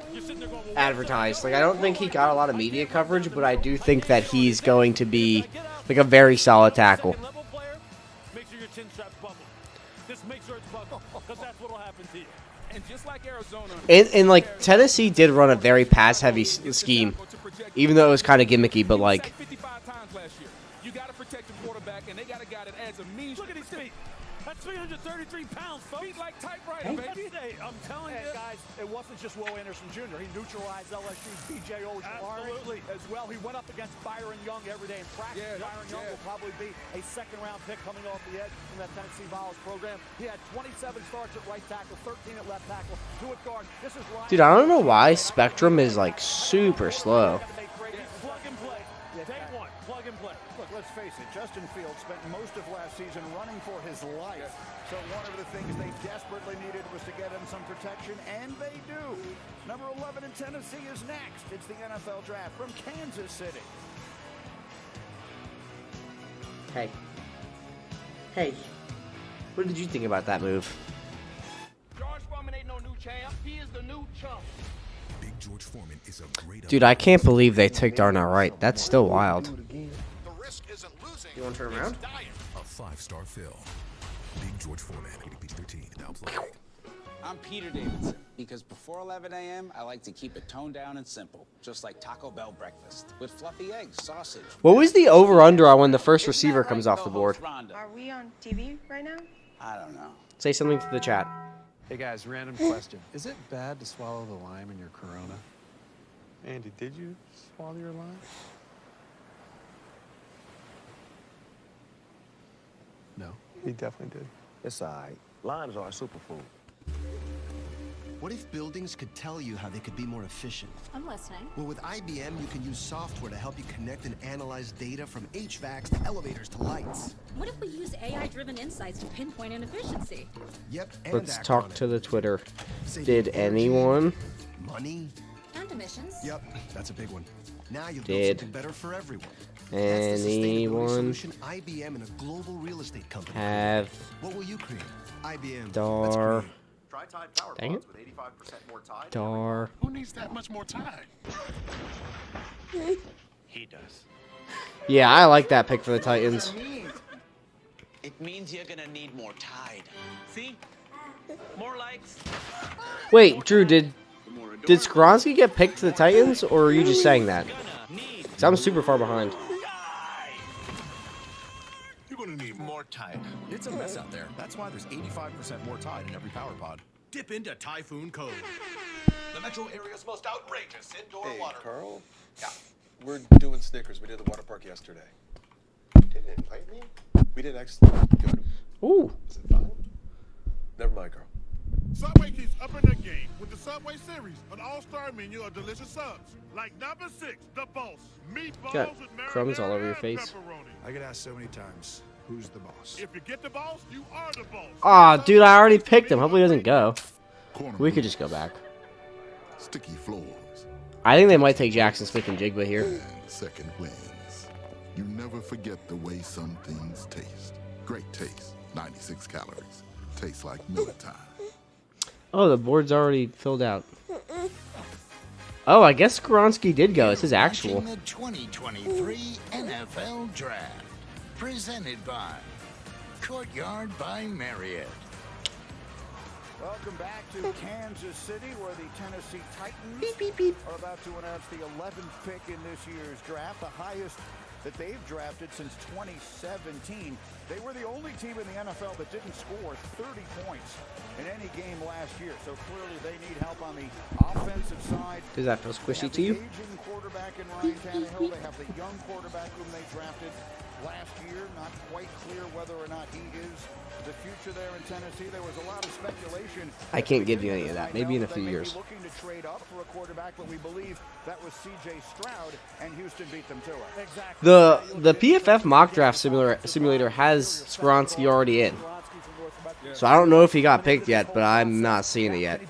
advertised. Like, I don't think he got a lot of media coverage, but I do think that he's going to be like a very solid tackle. Make sure your chin strap's buckled. Just make sure it's buckled, because that's what will happen to you. And just like Arizona, And like Tennessee did run a very pass-heavy scheme, even though it was kind of gimmicky. But like, 55 times last year. You got to protect the quarterback, and they got a guy that adds a mean. Look at his feet. That's 333 pounds, folks. Feet like typewriter, baby. I'm telling you. Guys, it wasn't just Will Anderson Jr. He neutralized LSU's B.J. Ojulari Absolutely. as well. He went up against Byron Young every day in practice. Byron Young will probably be a second-round pick coming off the edge from that Tennessee Vols program. He had 27 starts at right tackle, 13 at left tackle, 2 at guard. This is dude, I don't know why Spectrum is like super slow. Plug and play. Day one, plug and play. Look, let's face it, Justin Fields spent most of last season running for his life. So one of the things they desperately needed was to get him some protection, and they do. Number 11 in Tennessee is next. It's the NFL Draft from Kansas City. Hey. Hey. What did you think about that move? George Foreman ain't no new champ. He is the new chump. Big George Foreman is a great. Dude, I can't believe they took Darnell Wright. That's still wild. You want to turn around? A 5-star film. Big George Foreman, PG-13, now playing. I'm Peter Davidson, because before 11 a.m., I like to keep it toned down and simple, just like Taco Bell breakfast, with fluffy eggs, sausage. What was the over-under on when the first receiver comes off the board? Are we on TV right now? I don't know. Say something to the chat. Hey guys, random question. Is it bad to swallow the lime in your Corona? Andy, did you swallow your lime? No. He definitely did. It's all right. Limes are a superfood. What if buildings could tell you how they could be more efficient? I'm listening. Well, with IBM, you can use software to help you connect and analyze data from HVACs to elevators to lights. What if we use AI-driven insights to pinpoint inefficiency? Yep, and Let's act talk on to the Twitter. Saving Did energy, anyone? Money. And emissions. Yep, that's a big one. Now you've built Did something better for everyone. anyone Solution IBM and a global real estate company. have What will you create? IBM. Dar? Try Tide Power Dang it. Pods with 85% more Tide. Dar? Who needs that much more Tide? He does. Yeah, I like that pick for the Titans. It means you're gonna need more Tide. See? More likes. Wait, Drew, did Skoronski get picked to the Titans, or are you just saying that? 'Cause I'm super far behind. You're gonna need more Tide. It's a mess out there. That's why there's 85% more Tide in every Power Pod. Dip into Typhoon Cove. The metro area's most outrageous indoor water. Carl? Yeah. We're doing Snickers. We did the water park yesterday. You didn't invite me? We didn't actually go to... Ooh. Is it fine? Never mind, Carl. Subway keeps upping their game with the Subway Series, an all-star menu of delicious subs. Like number 6, the Boss. Meatballs Got with crumbs all over your marinara face. and pepperoni. I get asked so many times, who's the boss? If you get the Boss, you are the boss. Aw, dude, I already picked him. Hopefully he doesn't go. We could just go back. Sticky floors. I think they might take Jackson Smith and Jigba here. And second wins. You never forget the way some things taste. Great taste. 96 calories. Tastes like Miller time. Oh, the board's already filled out. Oh, I guess Skoronski did go. It's his actual. The 2023 NFL Draft, presented by Courtyard by Marriott. Welcome back to Kansas City, where the Tennessee Titans are about to announce the 11th pick in this year's draft, the highest that they've drafted since 2017. They were the only team in the NFL that didn't score 30 points in any game last year, so clearly they need help on the offensive side. Does that feel squishy to you? They have the aging quarterback in Ryan Tannehill. They have the young quarterback whom they drafted last year. Not quite clear whether or not he is the future there in Tennessee. There was a lot of speculation. I can't give you any of that. Maybe in a few years. Looking to trade up for a quarterback, but we believe that was C.J. Stroud, and Houston beat them to it. The PFF mock draft simulator has Skoronski already in. So I don't know if he got picked yet, but I'm not seeing it yet.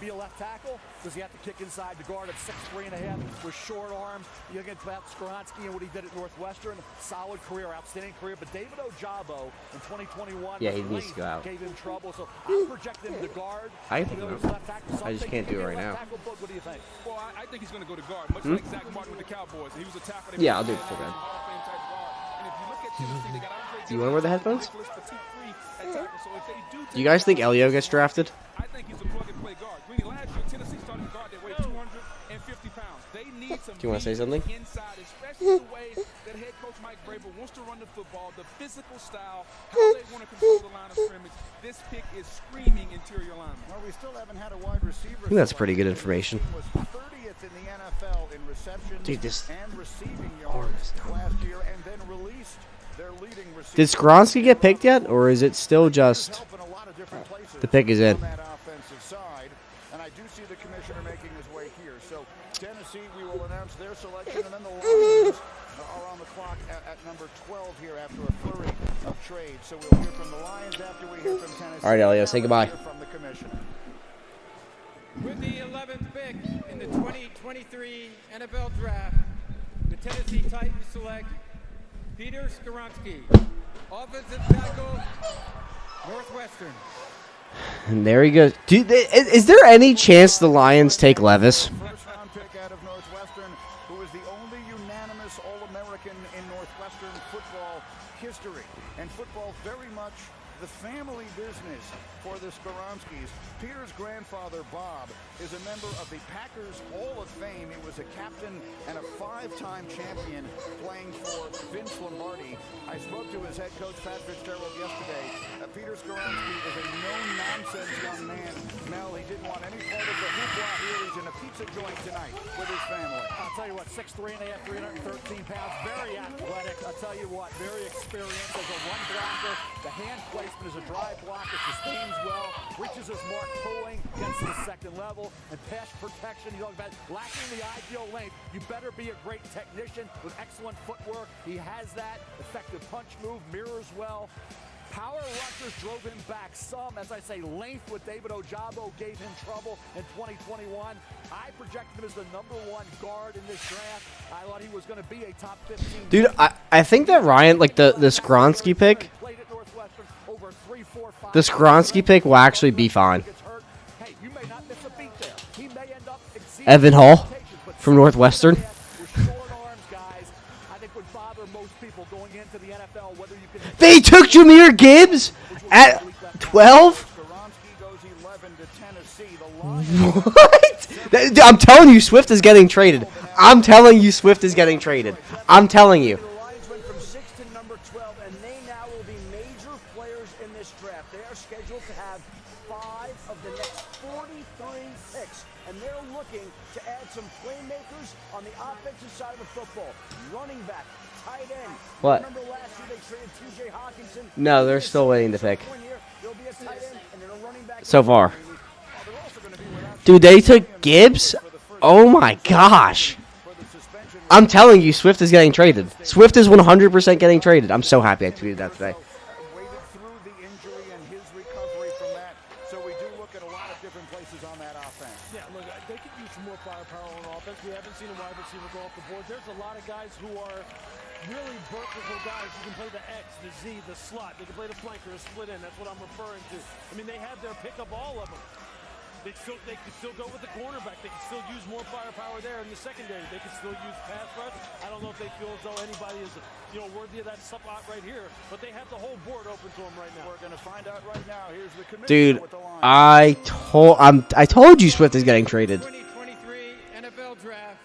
Does he have to kick inside the guard at 6'3.5" with short arms? You get about Skoronski and what he did at Northwestern. Solid career, outstanding career. But David Ojabo in 2021, yeah, he needs to go out. Gave him trouble. So I'm projecting him to guard. I just can't do it right now. What do you think? Well, I think he's going to go to guard, much like Zach Martin with the Cowboys. He was a tackle. Yeah, I'll do it for that. Do you want to wear the headphones? Do you guys think Elio gets drafted? I think he's a plug-and-play guard. Last year, Tennessee started a guard that weighed 250 pounds. They need some. Do you want to say something? Inside, especially the way that head coach Mike Vrabel wants to run the football, the physical style, how they want to control the line of scrimmage. This pick is screaming interior lineman. Well, we still haven't had a wide receiver. I think that's pretty good information. Was 30th in the NFL in receptions and receiving yards last year, and then released their leading receiver. Did Skoronski get picked yet, or is it still just the pick is in? And I do see the commissioner making his way here. So Tennessee, we will announce their selection, and then the Lions are on the clock at number 12 here after a flurry of trades. So we'll hear from the Lions after we hear from Tennessee. All right, Elio, say goodbye. From the commissioner. With the 11th pick in the 2023 NFL Draft, the Tennessee Titans select Peter Skoronski, offensive tackle, Northwestern. And there he goes. Dude, is there any chance the Lions take Levis? First-round pick out of Northwestern, who is the only unanimous All-American in Northwestern football history. And football very much the family business for the Skoronskis. Peter's grandfather, Bob, is a member of the Packers Hall of Fame. He was a captain and a 5-time champion playing for Vince Lombardi. I spoke to his head coach, Pat Fitzgerald, yesterday. Peter Skoronski is a no-nonsense young man. Mel, he didn't want any part of the hoopla here. He's in a pizza joint tonight with his family. I'll tell you what, 6'3.5", 313 pounds, very athletic. I'll tell you what, very experienced as a run blocker. The hand placement is a drive blocker, sustains well, reaches his mark pulling, gets to the second level, and pass protection. You know about lacking the ideal length. You better be a great technician with excellent footwork. He has that. Effective punch move, mirrors well. Power rushers drove him back some. As I say, length with David Ojabo gave him trouble in 2021. I projected him as the #1 guard in this draft. I thought he was going to be a top 15. Dude, I think that Ryan, like the Skoronski pick, the Skoronski pick will actually be fine. Evan Hall from Northwestern. They took Jahmyr Gibbs at 12? What? I'm telling you, Swift is getting traded. I'm telling you, Swift is getting traded. I'm telling you. The Lions went from 6 to number 12, and they now will be major players in this draft. They are scheduled to have 5 of the next 43 picks, and they're looking to add some playmakers on the offensive side of the football. Running back, tight end. What? Remember last year they traded T.J. Hawkinson? No, they're still waiting to pick. So far. Dude, they took Gibbs? Oh my gosh. I'm telling you, Swift is getting traded. Swift is 100% getting traded. I'm so happy I tweeted that today. The slot. They can play the flanker, a split in. That's what I'm referring to. I mean, they have their pick of all of them. They could still go with the cornerback. They could still use more firepower there in the secondary. They could still use pass rush. I don't know if they feel as though anybody is, worthy of that spot right here. But they have the whole board open to them right now. We're going to find out right now. Here's the commissioner Dude, with the line. I told you Swift is getting traded. 2023 NFL Draft.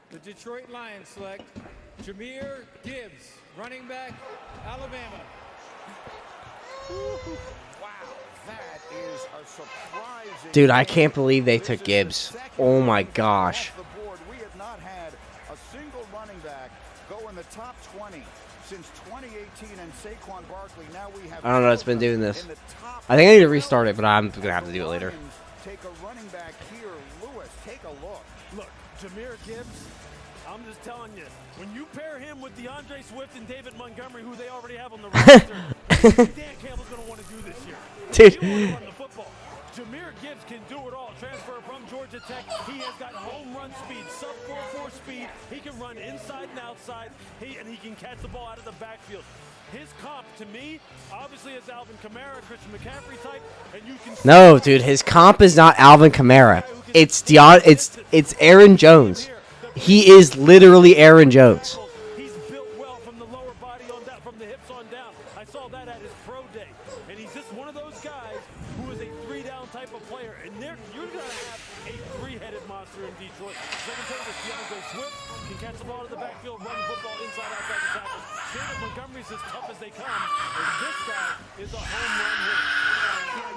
The Detroit Lions select Jahmyr Gibbs, running back, Alabama. Wow, that is a surprising. Dude, I can't believe they took Gibbs. Oh my gosh. Off the board. We have not had a single running back go in the top 20 since 2018, and Saquon Barkley. Now we have. I don't know what's been doing this. I think I need to restart it, but I'm gonna have to do it later. Take a running back here, Lewis. Take a look. Look, Jahmyr Gibbs. I'm just telling you, when you pair him with DeAndre Swift and David Montgomery, who they already have on the roster, Dan Campbell's going to want to do this year. Dude. He wants to run the football. Jahmyr Gibbs can do it all. Transfer from Georgia Tech. He has got home run speed, sub 4.4 speed. He can run inside and outside, and he can catch the ball out of the backfield. His comp, to me, obviously is Alvin Kamara, Christian McCaffrey type, and you can. No, dude, his comp is not Alvin Kamara. It's Aaron Jones. He is literally Aaron Jones. He's built well from the lower body on down, from the hips on down. I saw that at his pro day. And he's just one of those guys who is a three-down type of player. And you're going to have a three-headed monster in Detroit. Second thing is DeAndre Swift can catch the ball to the backfield, run football inside, outside the tackles. David Montgomery's as tough as they come. And this guy is a home run winner.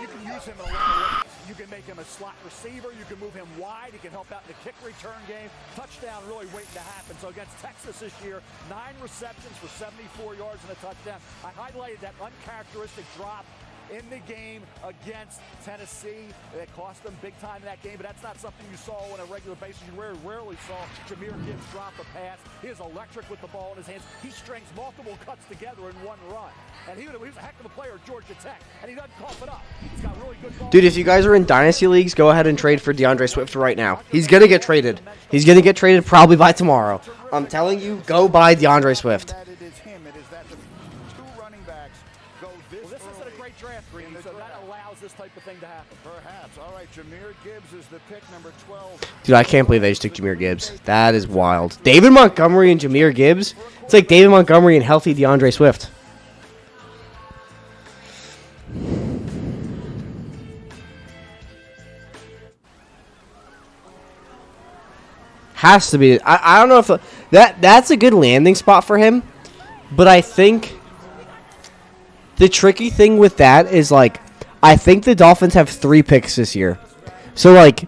You can use him in a lot of ways. You can make him a slot receiver. You can move him wide. He can help out in the kick return game. Touchdown really waiting to happen. So against Texas this year, 9 receptions for 74 yards and a touchdown. I highlighted that uncharacteristic drop in the game against Tennessee. It cost them big time in that game, but that's not something you saw on a regular basis. You rarely saw Jahmyr Gibbs drop a pass. He is electric with the ball in his hands. He strings multiple cuts together in one run. And he was a heck of a player at Georgia Tech, and he doesn't cough it up. He's got really good ball. Dude, if you guys are in Dynasty Leagues, go ahead and trade for DeAndre Swift right now. He's going to get traded. He's going to get traded probably by tomorrow. I'm telling you, go buy DeAndre Swift. It is him. It is that the two running backs go this Well, this isn't a great draft, Green, so that allows this type of thing to happen. Perhaps. All right, Jahmyr Gibbs is the pick, number 12. Dude, I can't believe they just took Jahmyr Gibbs. That is wild. David Montgomery and Jahmyr Gibbs? It's like David Montgomery and healthy DeAndre Swift. Has to be. I don't know if that's a good landing spot for him, but I think the tricky thing with that is, like, I think the Dolphins have 3 picks this year. So, like,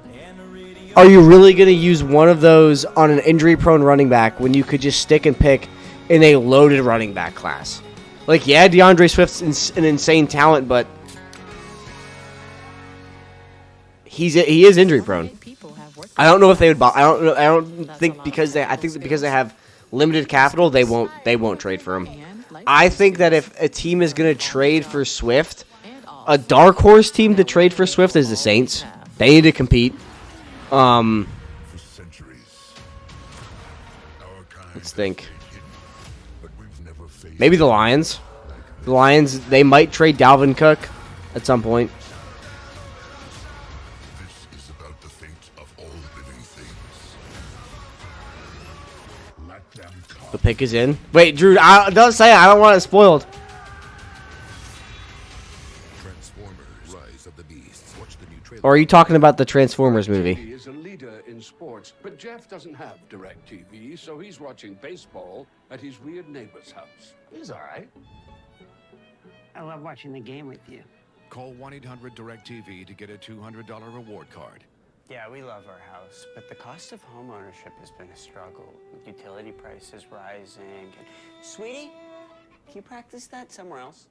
are you really going to use one of those on an injury-prone running back when you could just stick and pick in a loaded running back class? Like, yeah, DeAndre Swift's an insane talent, but he is injury-prone. I don't know if they would buy. I don't think because they have limited capital, they won't trade for him. I think that if a team is going to trade for Swift, a dark horse team to trade for Swift is the Saints. They need to compete. Let's think. Maybe the Lions. The Lions, they might trade Dalvin Cook at some point. The pick is in. Wait, Drew, don't say it. I don't want it spoiled. Or are you talking about the Transformers movie? He is a leader in sports, but Jeff doesn't have DirecTV, so he's watching baseball at his weird neighbor's house. He's all right. I love watching the game with you. Call 1-800-DIRECTV to get a $200 reward card. Yeah, we love our house, but the cost of home ownership has been a struggle, with utility prices rising. And sweetie, can you practice that somewhere else?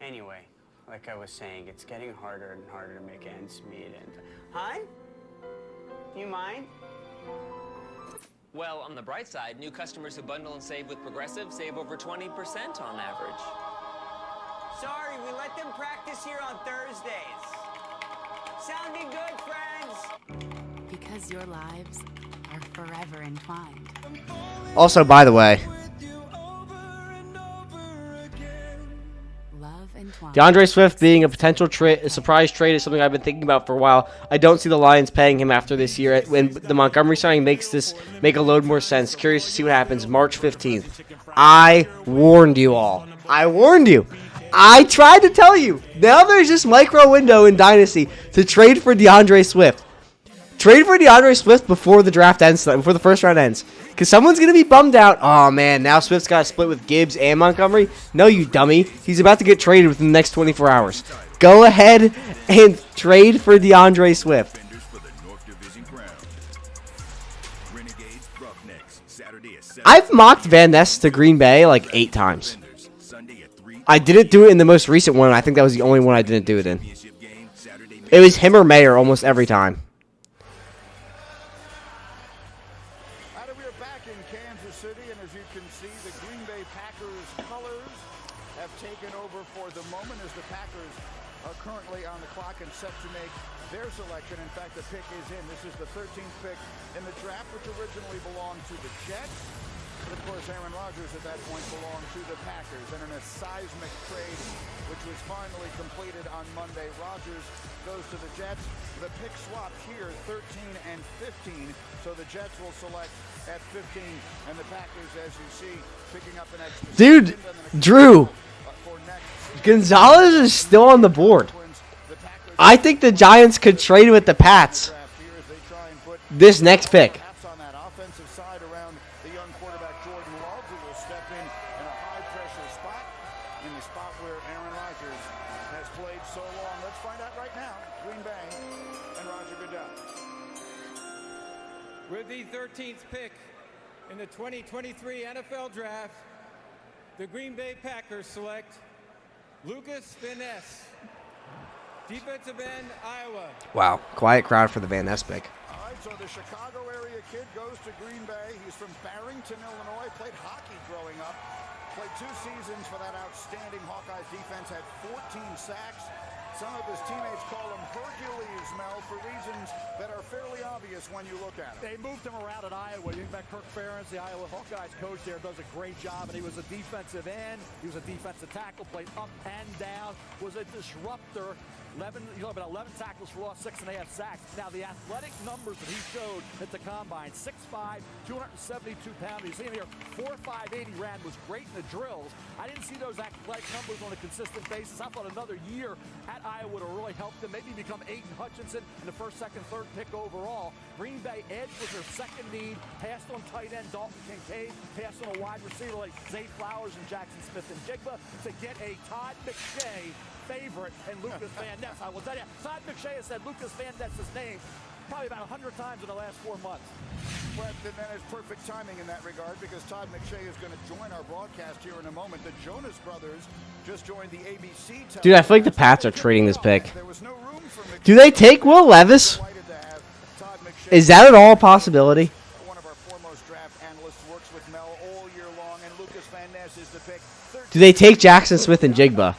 Anyway, like I was saying, it's getting harder and harder to make ends meet. And hi, do you mind? Well, on the bright side, new customers who bundle and save with Progressive save over 20% on average. Sorry, we let them practice here on Thursdays. Sounding good, friends? Because your lives are forever entwined. love entwined. DeAndre Swift being a potential surprise trade is something I've been thinking about for a while. I don't see the Lions paying him after this year. When the Montgomery signing makes a load more sense. Curious to see what happens March 15th. I warned you all. I warned you. I tried to tell you. Now there's this micro window in Dynasty to trade for DeAndre Swift. Trade for DeAndre Swift before the draft ends, before the first round ends. Because someone's going to be bummed out. Oh, man, now Swift's got to split with Gibbs and Montgomery. No, you dummy. He's about to get traded within the next 24 hours. Go ahead and trade for DeAndre Swift. I've mocked Van Ness to Green Bay like 8 times. I didn't do it in the most recent one. I think that was the only one I didn't do it in. It was him or Mayer almost every time. Set to make their selection. In fact, the pick is in. This is the 13th pick in the draft, which originally belonged to the Jets. But of course, Aaron Rodgers at that point belonged to the Packers. And in a seismic trade, which was finally completed on Monday, Rodgers goes to the Jets. The pick swap here, 13 and 15. So the Jets will select at 15. And the Packers, as you see, picking up an extra. Dude, Drew, Gonzalez is still on the board. I think the Giants could trade with the Pats this next pick. On that offensive side around the young quarterback Jordan Love, who will step in a high-pressure spot, in the spot where Aaron Rodgers has played so long. Let's find out right now. Green Bay and Roger Goodell. With the 13th pick in the 2023 NFL Draft, the Green Bay Packers select Lucas Van Ness, defensive end, Iowa. Wow, quiet crowd for the Van Ness pick. All right, so the Chicago area kid goes to Green Bay. He's from Barrington, Illinois. Played hockey growing up. Played 2 seasons for that outstanding Hawkeyes defense. Had 14 sacks. Some of his teammates call him Hercules, Mel, for reasons that are fairly obvious when you look at him. They moved him around at Iowa. You think about Kirk Ferentz, the Iowa Hawkeyes coach there, does a great job. And he was a defensive end. He was a defensive tackle, played up and down, was a disruptor. 11 tackles for loss, 6.5 sacks. Now, the athletic numbers that he showed at the Combine, 6'5", 272 pounds. You see him here, 4.5 80 ran, was great in the drills. I didn't see those athletic numbers on a consistent basis. I thought another year at Iowa would have really helped him. Maybe become Aiden Hutchinson in the first, second, third pick overall. Green Bay edge was their second need. Passed on tight end Dalton Kincaid. Passed on a wide receiver like Zay Flowers and Jackson Smith-Njigba to get a Todd McShay favorite and Lucas Van Ness. I will tell you, Todd McShay has said Lucas Van Ness's name probably about 100 times in the last 4 months. Well, then it's perfect timing in that regard, because Todd McShay is going to join our broadcast here in a moment. The Jonas Brothers just joined the ABC. Dude, I feel like the Pats are trading this pick. Do they take Will Levis? Is that at all a possibility? One of our foremost draft analysts works with Mel all year long, and Lucas Van Ness is the pick. Do they take Jackson Smith-Njigba?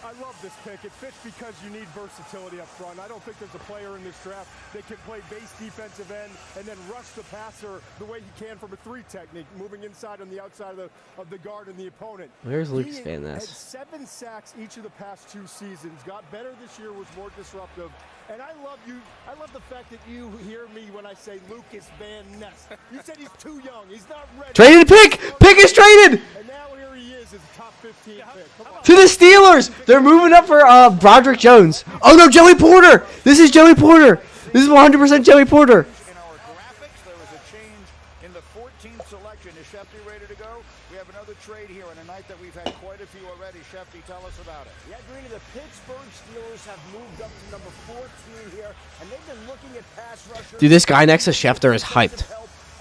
It fits because you need versatility up front. I don't think there's a player in this draft that can play base defensive end and then rush the passer the way he can from a 3 technique, moving inside on the outside of the guard and the opponent. Where's Lucas Van Ness? Had 7 sacks each of the past 2 seasons. Got better this year, was more disruptive. And I love the fact that you hear me when I say Lucas Van Ness. You said he's too young. He's not ready. Traded pick! Pick is traded! And now here he is as a top 15 pick. To the Steelers! They're moving up for Broderick Jones. Oh no, Joey Porter! This is Joey Porter! This is 100% Joey Porter. In our graphics, there was a change in the 14th selection. Is Shefty ready to go? We have another trade here on a night that we've had quite a few already. Shefty, tell us about it. Yeah, Greeny, the Pittsburgh Steelers have moved up to number 14 here, and they've been looking at pass rushers. Dude, this guy next to Schefter is hyped.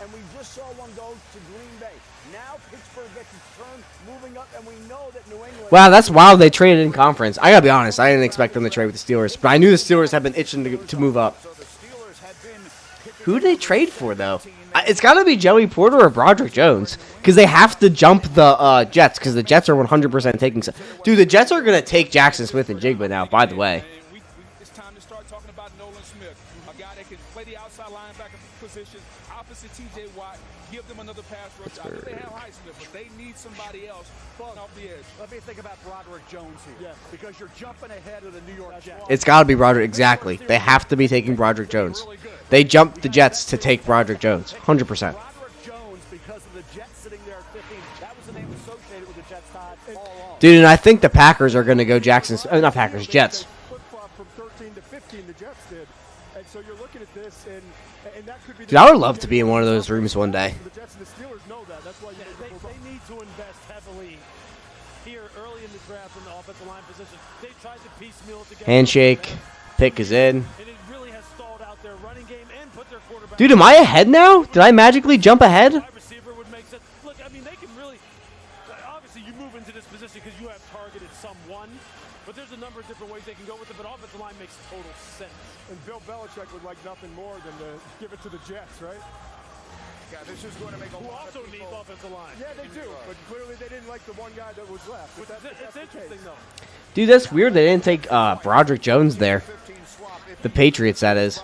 And we just saw one go to Green Bay. Now Pittsburgh gets its turn, moving up, and we know that New England... Wow, that's wild they traded in conference. I gotta be honest, I didn't expect them to trade with the Steelers, but I knew the Steelers had been itching to move up. Who did they trade for, though? It's gotta be Joey Porter or Broderick Jones, because they have to jump the Jets, because the Jets are 100% taking... Dude, the Jets are gonna take Jackson Smith-Njigba now, by the way. It's time to start talking about Nolan Smith, a guy that can play the outside linebacker position opposite T.J. Watt, give them another pass rush. I know they have Highsmith, but they need somebody else off the edge. Let me think about Broderick Jones here. Yeah. Because you're jumping ahead of the New York Jets. It's got to be Broderick. Exactly. They have to be taking Broderick Jones. They jumped the Jets to take Broderick Jones. 100%. Broderick Jones, because of the Jets sitting there at 15, that was the name associated with the Jets all along. Dude, and I think the Packers are going to go Jackson's. Not Packers, Jets. From 13 to 15, the Jets did. And so you're looking at this, and that could be. Dude, I would love to be in one of those rooms one day. The Jets and the Steelers know that. That's why they need to invest heavily here early in the draft in the offensive line position. They tried to piecemeal it together. Handshake. Pick is in. And it really has stalled out their running game and put their quarterback. Dude, am I ahead now? Did I magically jump ahead? Wide receiver would make sense. Look, I mean, they can really. Obviously, you move into this position because you have targeted someone. But there's a number of different ways they can go with it, but offensive line makes total sense. And Bill Belichick would like nothing more than to give it to the Jets, right? Yeah, this is going to make a Who lot also of needs offensive line. Yeah, they do, but clearly they didn't like the one guy that was left. It's interesting, though. Dude, that's weird. They didn't take Broderick Jones there. The Patriots, that is.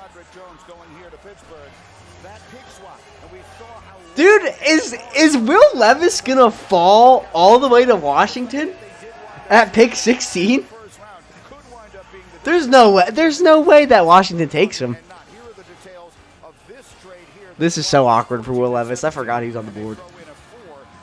Dude, is Will Levis gonna fall all the way to Washington at pick 16? There's no way. There's no way that Washington takes him. This is so awkward for Will Levis. I forgot he was on the board.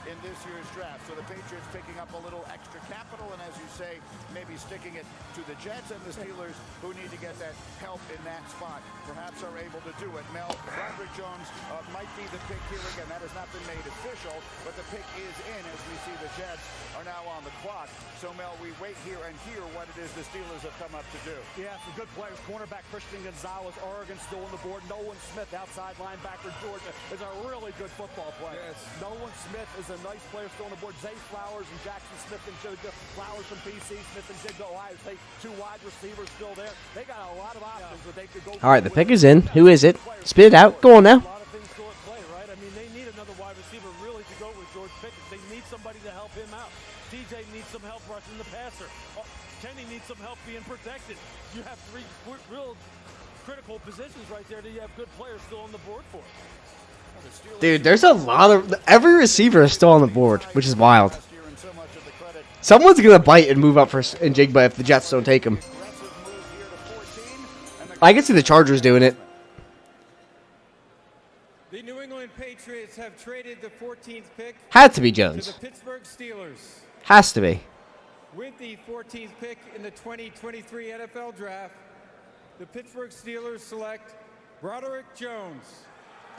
In this year's draft, so the Patriots picking up a little extra capital, and as you say, maybe sticking it to the Jets and the Steelers, who need to get that help in that spot. Perhaps are able to do it. Mel, Broderick Jones might be the pick here again. That has not been made official, but the pick is in as we see the Jets are now on the clock. So, Mel, we wait here and hear what it is the Steelers have come up to do. Yeah, some good players. Cornerback Christian Gonzalez, Oregon, still on the board. Nolan Smith, outside linebacker, Georgia, is a really good football player. Yes. Nolan Smith is a nice player still on the board. Zay Flowers and Jackson Smith and Jigga. Flowers from PC, Smith and Jigga, Ohio State. Two wide receivers still there. They got a lot of options that they could go. All right, the pick is in. Who is it? Spit it out. Go on now. A lot of things still at play, right? I mean, they need another wide receiver really to go with George Pickens. They need somebody to help him out. DJ needs some help rushing the passer. Kenny needs some help being protected. You have three real critical positions right there that you have good players still on the board for. Dude, there's a lot of... Every receiver is still on the board, which is wild. Someone's going to bite and move up for Njigba if the Jets don't take him. I can see the Chargers doing it. The New England Patriots have traded the 14th pick Had to be Jones. to the Pittsburgh Steelers. Has to be. With the 14th pick in the 2023 NFL Draft, the Pittsburgh Steelers select Broderick Jones.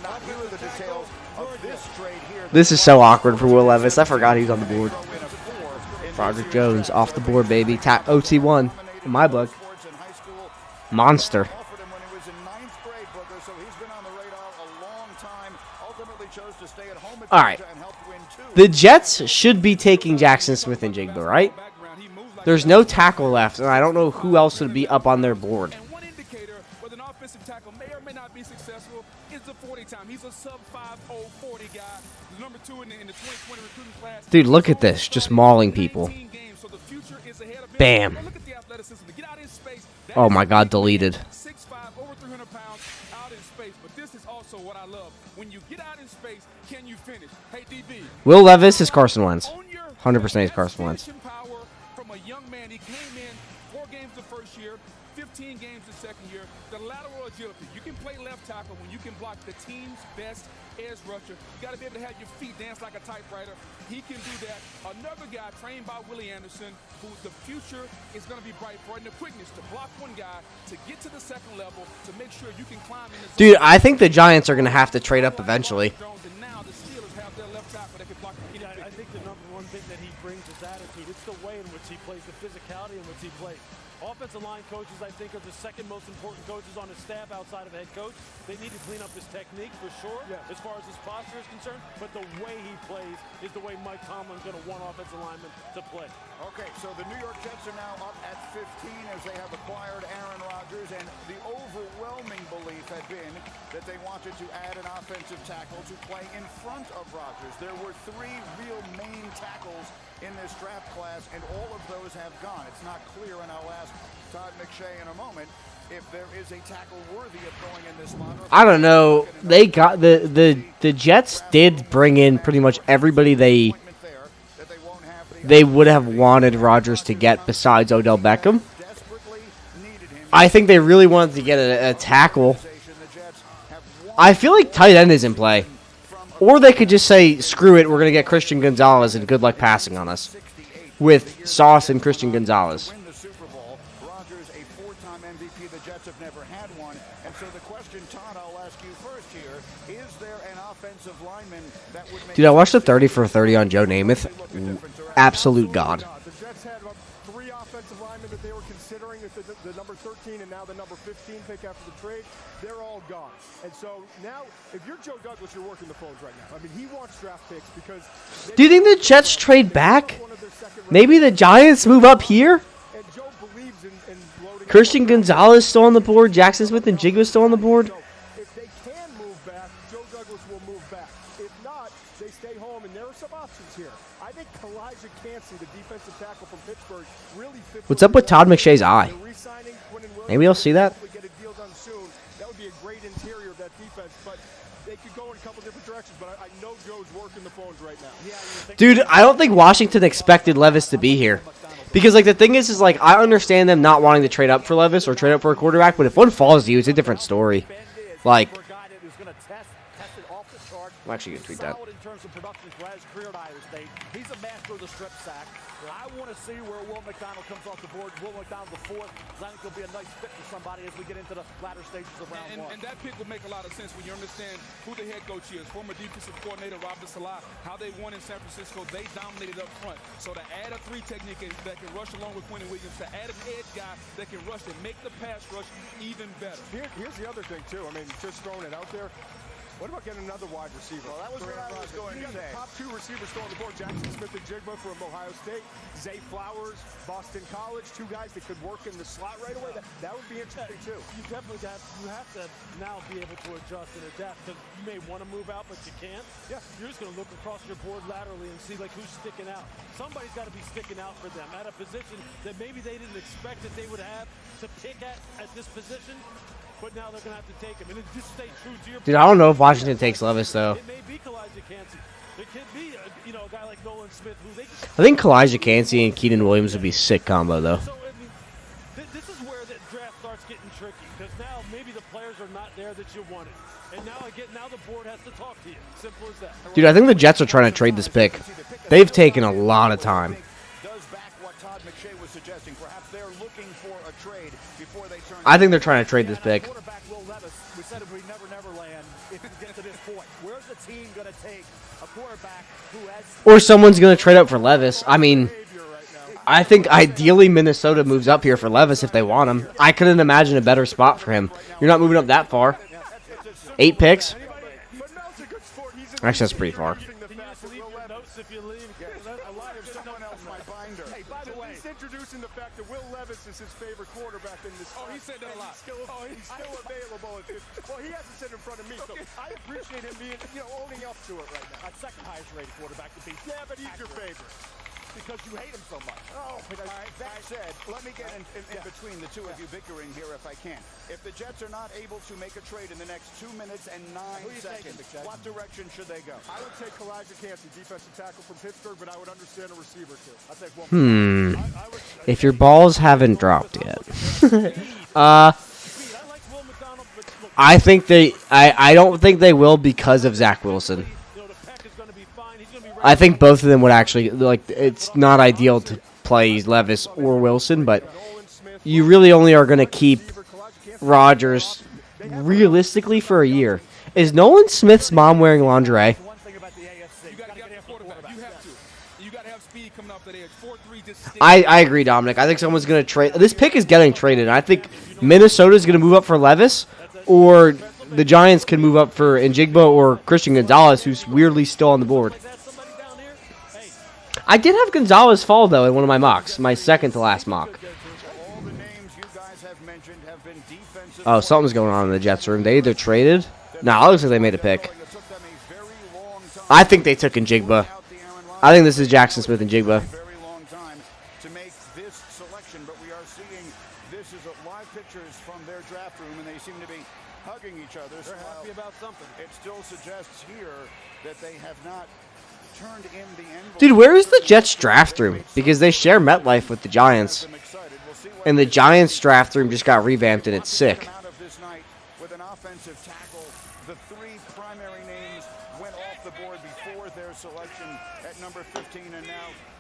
Not here are the details of this trade here. This is so awkward for Will Levis. I forgot he was on the board. Broderick Jones off the board, baby. Tap OT1 in my book. Monster. All right. The Jets should be taking Jackson Smith and Jigba, right? There's no tackle left, and I don't know who else would be up on their board. One indicator whether an offensive tackle may or may not be successful is the 40 time. He's a sub-5-0 40 guy. The number 2 in the 2020 recruiting class. Dude, look at this. Just mauling people. Bam. Oh my God, deleted. 6'5", over 300 pounds, out in space. But this is also what I love. When you get out in space, can you finish? Hey, DB. Will Levis is Carson Wentz. 100% is Carson Wentz. Power from a young man. He came in 4 games the first year, 15 games the second year. The lateral agility. You can play left tackle when you can block the team's best edge rusher. You got to be able to have your feet dance like a typewriter. He can do that. Another guy trained by Willie Anderson, who the future is going to be bright for, and the quickness to block one guy, to get to the second level, to make sure you can climb in the Dude, I think the Giants are going to have to trade up eventually. I think the number one thing that he brings is attitude. It's the way in which he plays, the physicality in which he plays. Offensive line coaches, I think, are the second most important coaches on his staff outside of head coach. They need to clean up his technique for sure, as far as his posture is concerned. But the way he plays is the way Mike Tomlin's going to want offensive linemen to play. Okay, so the New York Jets are now up at 15 as they have acquired Aaron Rodgers, and the overwhelming belief had been that they wanted to add an offensive tackle to play in front of Rodgers. There were 3 real main tackles in this draft class, and all of those have gone. It's not clear, and I'll ask Todd McShay in a moment if there is a tackle worthy of going in this spot. I don't know. They got the Jets did bring in pretty much everybody they would have wanted Rodgers to get besides Odell Beckham. I think they really wanted to get a tackle. I feel like tight end is in play. Or they could just say, screw it, we're going to get Christian Gonzalez and good luck passing on us. With Sauce and Christian Gonzalez. Rodgers, a 4-time MVP. The Jets have never had one. And so the question, Todd, I'll ask you first here. Is there an offensive lineman that would make... Dude, I watched the 30 for 30 on Joe Namath. Absolute god. The Jets had 3 offensive linemen that they were considering with the number 13 and now the number 15 pick after the trade. They're all gone. And so now, if you're Joe Douglas, you're working the phones right now. I mean, he wants draft picks because... Do you think the Jets trade back? Maybe the Giants move up here? Christian Gonzalez still on the board. Jackson Smith and Jigba still on the board. If they can move back, Joe Douglas will move back. If not, they stay home, and there are some options here. I think Kalijah Cansey, the defensive tackle from Pittsburgh, really fits. What's up with Todd McShay's eye? Maybe you'll see that. Get a deal done soon. That would be a great interior of that defense, but they could go in a couple different directions. But I know Joe's working the phones right now. Dude, I don't think Washington expected Levis to be here. Because, like, the thing is, like, I understand them not wanting to trade up for Levis or trade up for a quarterback, but if one falls to you, it's a different story. Like, I'm actually going to tweet that. In terms of production for his career at Iowa State, he's a master of the strip sack. I want to see where Will McDonald comes off the board. Will McDonald the 4th, because I think he'll be a nice fit for somebody as we get into the latter stages of round 1. And that pick will make a lot of sense when you understand who the head coach is. Former defensive coordinator Robert Salah, how they won in San Francisco, they dominated up front. So to add a 3 technique that can rush along with Quentin Williams, to add an edge guy that can rush and make the pass rush even better. Here's the other thing, too. I mean, just throwing it out there. What about getting another wide receiver? Well, that was what I was going to say. Top 2 receivers still on the board. Jackson Smith and Jigba from Ohio State. Zay Flowers, Boston College. 2 guys that could work in the slot right away. That would be interesting, too. You definitely have to now be able to adjust and adapt, because you may want to move out, but you can't. Yeah. You're just going to look across your board laterally and see, like, who's sticking out. Somebody's got to be sticking out for them at a position that maybe they didn't expect that they would have to pick at this position. But now they're going to have to take him. And just stay true to your... Dude, I don't know if Washington takes Levis, though. It may be Kalijah Cansey. It could be, a guy like Nolan Smith. Who they... I think Kalijah Cansey and Keenan Williams would be a sick combo, though. So, I mean, this is where the draft starts getting tricky. Because now maybe the players are not there that you wanted. And now the board has to talk to you. Simple as that. Dude, I think the Jets are trying to trade this pick. They've taken a lot of time. I think they're trying to trade this pick. We said if we never land, if we get to this point, where's the team going to take a quarterback who has... Or someone's going to trade up for Levis. I mean, I think ideally Minnesota moves up here for Levis if they want him. I couldn't imagine a better spot for him. You're not moving up that far. 8 picks? Actually, that's pretty far. Introducing the fact that Will Levis is his favorite quarterback in this. Oh, he said that a lot. He's still available. Well, he hasn't said in front of me, so I appreciate him being, owning up to it right now. Our second highest rated quarterback to be. Yeah, but he's your favorite. Because you hate him so much. Oh, all right, that said, let me get in between the two of you bickering here if I can. If the Jets are not able to make a trade in the next 2 minutes and 9 seconds, what direction should they go? I would take Kalijah Cansey, defensive tackle from Pittsburgh, but I would understand a receiver too. I'll take one. If your balls haven't dropped yet. I think I don't think they will because of Zach Wilson. I think both of them would actually, like, it's not ideal to play Levis or Wilson, but you really only are going to keep Rodgers realistically for a year. Is Nolan Smith's mom wearing lingerie? I agree, Dominic. I think someone's going to trade. This pick is getting traded. I think Minnesota's going to move up for Levis, or the Giants can move up for Njigba or Christian Gonzalez, who's weirdly still on the board. I did have Gonzalez fall, though, in one of my mocks. My second to last mock. Oh, something's going on in the Jets room. They either traded. No, it looks like they made a pick. I think they took Njigba. I think this is Jackson Smith and Njigba. To make this selection, but we are seeing this is live pictures from their draft room, and they seem to be hugging each other. They're happy about something. It still suggests here that they have not turned in the envelope. Dude, where is the Jets draft room? Because they share MetLife with the Giants. And the Giants draft room just got revamped, and it's sick. With an offensive tackle, the three primary names went off the board before their selection at number 15, and now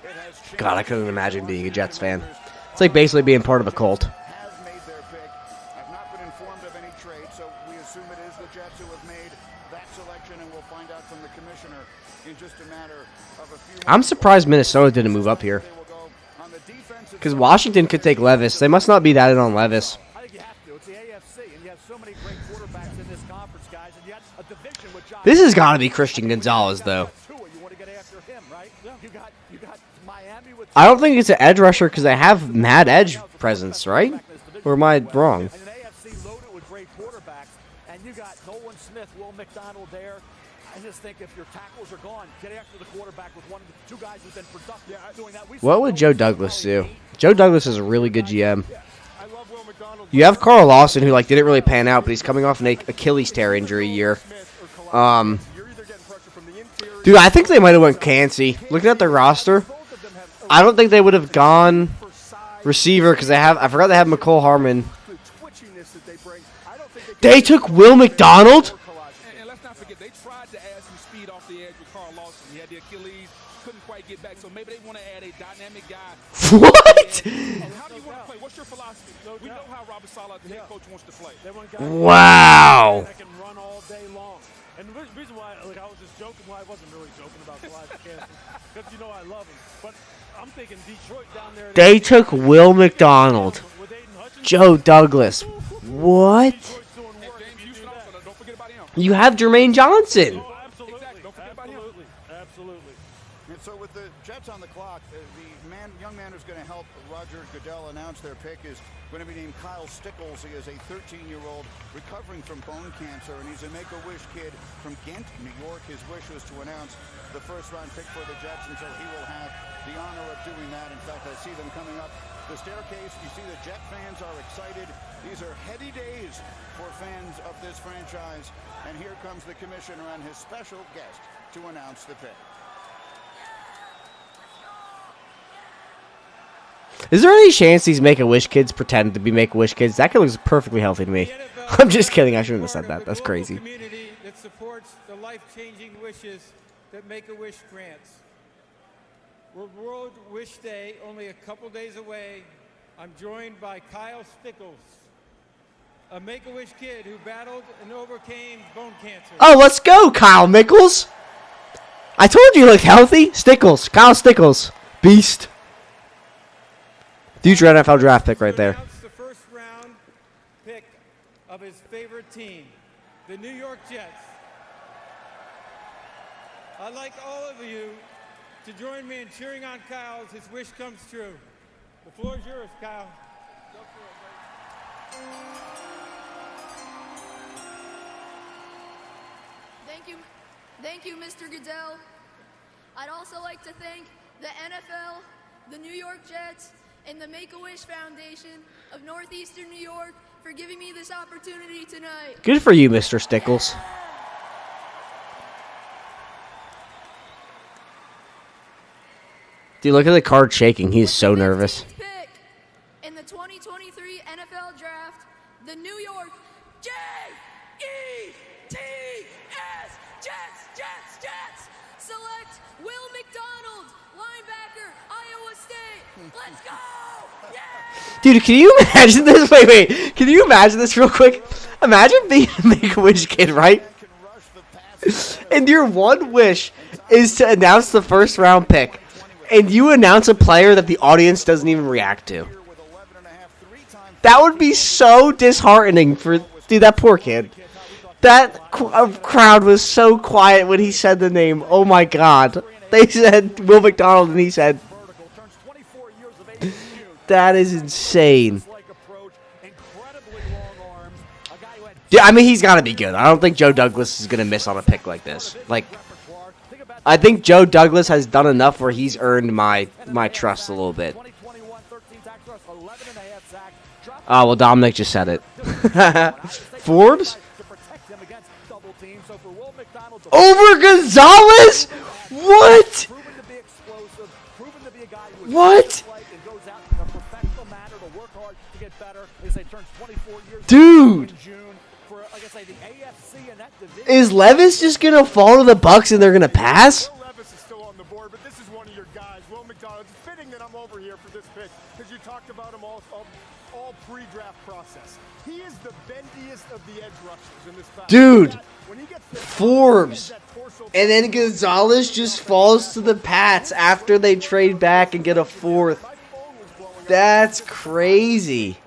it has changed. God, I couldn't imagine being a Jets fan. It's like basically being part of a cult. Have made their pick. I've not been informed of any trade, so we assume it is the Jets who have made that selection, and we'll find out from the commissioner in just a matter of a few. I'm surprised Minnesota didn't move up here. Because Washington could take Levis. They must not be that in on Levis. I think you have to. It's the AFC, and you have so many great quarterbacks in this conference, guys, and yet a division with Josh. This has got to be Christian Gonzalez, though. You want to get after him, right? You got Miami with. I don't think it's an edge rusher because they have mad edge presence, right? Or am I wrong? And an AFC loaded with great quarterbacks, and you got Nolan Smith, Will McDonald there. I just think if your tackles are gone, get after the quarterback with one of the two guys who've been productive doing that. What would Joe Douglas do? Joe Douglas is a really good GM. You have Carl Lawson, who didn't really pan out, but he's coming off an Achilles tear injury year. Dude, I think they might have went Cansey. Looking at their roster, I don't think they would have gone receiver because I forgot they have McCole Harmon. They took Will McDonald? And let's not forget, they tried to add some speed off the edge with Carl Lawson. He had the Achilles, couldn't quite get back, so maybe they want to add a dynamic guy. What? How do you want to play? What's your philosophy? We know how Robert Saleh, the head coach, wants to play. Wow. That can run all day long. And the reason why, I was just joking. Well, I wasn't really joking about Elijah Campbell because I love him. But I'm thinking Detroit down there. They took Will McDonald. Joe Douglas. What? You have Jermaine Johnson. Absolutely. And so with the Jets on the clock, the young man who's going to help Roger Goodell announce their pick is going to be named Kyle Stickles. He is a 13-year-old recovering from bone cancer, and he's a Make-A-Wish kid from Ghent, New York. His wish was to announce the first-round pick for the Jets, and so he will have the honor of doing that. In fact, I see them coming up the staircase. You see the Jet fans are excited. These are heady days for fans of this franchise. And here comes the commissioner and his special guest to announce the pick. Is there any chance these Make-A-Wish kids pretend to be Make-A-Wish kids? That kid looks perfectly healthy to me. I'm just kidding. I shouldn't have said that. That's crazy. Community that supports the life-changing wishes that Make-A-Wish grants. World Wish Day, only a couple days away. I'm joined by Kyle Stickles, a Make-A-Wish kid who battled and overcame bone cancer. Oh, let's go, Kyle Mickles. I told you looked healthy. Stickles. Kyle Stickles. Beast. Future NFL draft pick right there. The first round pick of his favorite team, the New York Jets. I'd like all of you to join me in cheering on Kyle as his wish comes true. The floor is yours, Kyle. Go for it, buddy. Thank you, Mr. Goodell. I'd also like to thank the NFL, the New York Jets, and the Make-A-Wish Foundation of Northeastern New York for giving me this opportunity tonight. Good for you, Mr. Stickles. Dude, look at the card shaking. He's so nervous. Pick in the 2023 NFL Draft, the New York Jets, Jets, select Will McDonald, linebacker, Iowa State. Let's go! Yeah! Dude, can you imagine this? Wait. Can you imagine this real quick? Imagine being a Make-A-Wish kid, right? And your one wish is to announce the first round pick. And you announce a player that the audience doesn't even react to. That would be so disheartening for... Dude, that poor kid. That crowd was so quiet when he said the name. Oh, my God. They said Will McDonald, and he said, that is insane. Yeah, I mean, he's got to be good. I don't think Joe Douglas is going to miss on a pick like this. Like, I think Joe Douglas has done enough where he's earned my trust a little bit. Oh, well, Dominic just said it. Forbes? Over Gonzalez? What? What? Dude. Is Levis just going to fall to the Bucks and they're going to pass? Levis is still on the board, but this is one of your guys, Will McDonald. It's fitting that I'm over here for this pick because you talked about him all pre-draft process. He is the bendiest of the edge rushers in this class. Dude, Forbes. And then Gonzalez just falls to the Pats after they trade back and get a fourth. That's crazy.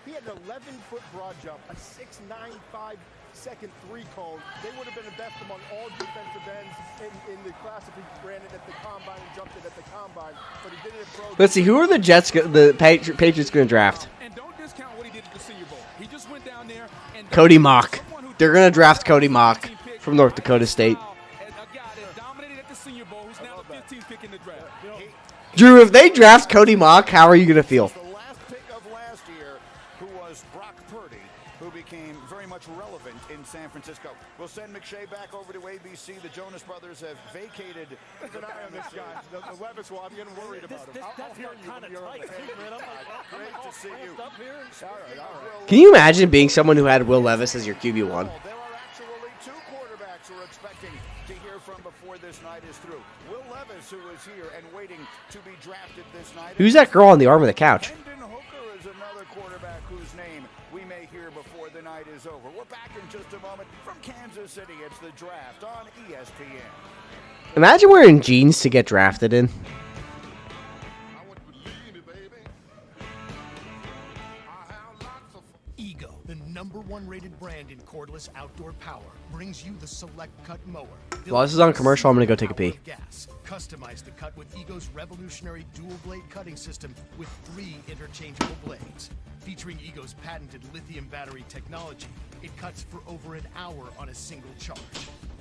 He had an 11-foot broad jump, a 6.95 second three-cone. They would have been the best among all defensive ends in the class if he ran it at the combine and jumped it at the combine. But he did it at pro. Let's see, who are the Patriots going to draft? And don't discount what he did at the Senior Bowl. He just went down there and Cody Mock. They're going to draft Cody Mock from North Dakota State. Drew, if they draft Cody Mock, how are you going to feel? The last pick of last year, who was Brock Purdy, who became very much relevant in San Francisco. We'll send McShay back over to ABC. The Jonas Brothers have vacated. Keep an eye on this guy. The Levis, well, I'm getting worried about him. That's kind of tight, too, man. Great to see you. Up here. All right. Can you imagine being someone who had Will Levis as your QB1? There are actually two quarterbacks we're expecting to hear from before this night is through. Will Levis, who is here and waiting to be drafted this night. Who's that girl on the arm of the couch? Hendon Hooker is another quarterback whose name we may hear before the night is over. We're back in just a moment from Kansas City. It's the draft on ESPN. Imagine wearing jeans to get drafted in. Ego, the #1 rated brand in cordless outdoor power, brings you the Select Cut mower. While this is on commercial, I'm going to go take a pee. Gas. Customize the cut with Ego's revolutionary dual blade cutting system with 3 interchangeable blades. Featuring Ego's patented lithium battery technology, it cuts for over an hour on a single charge.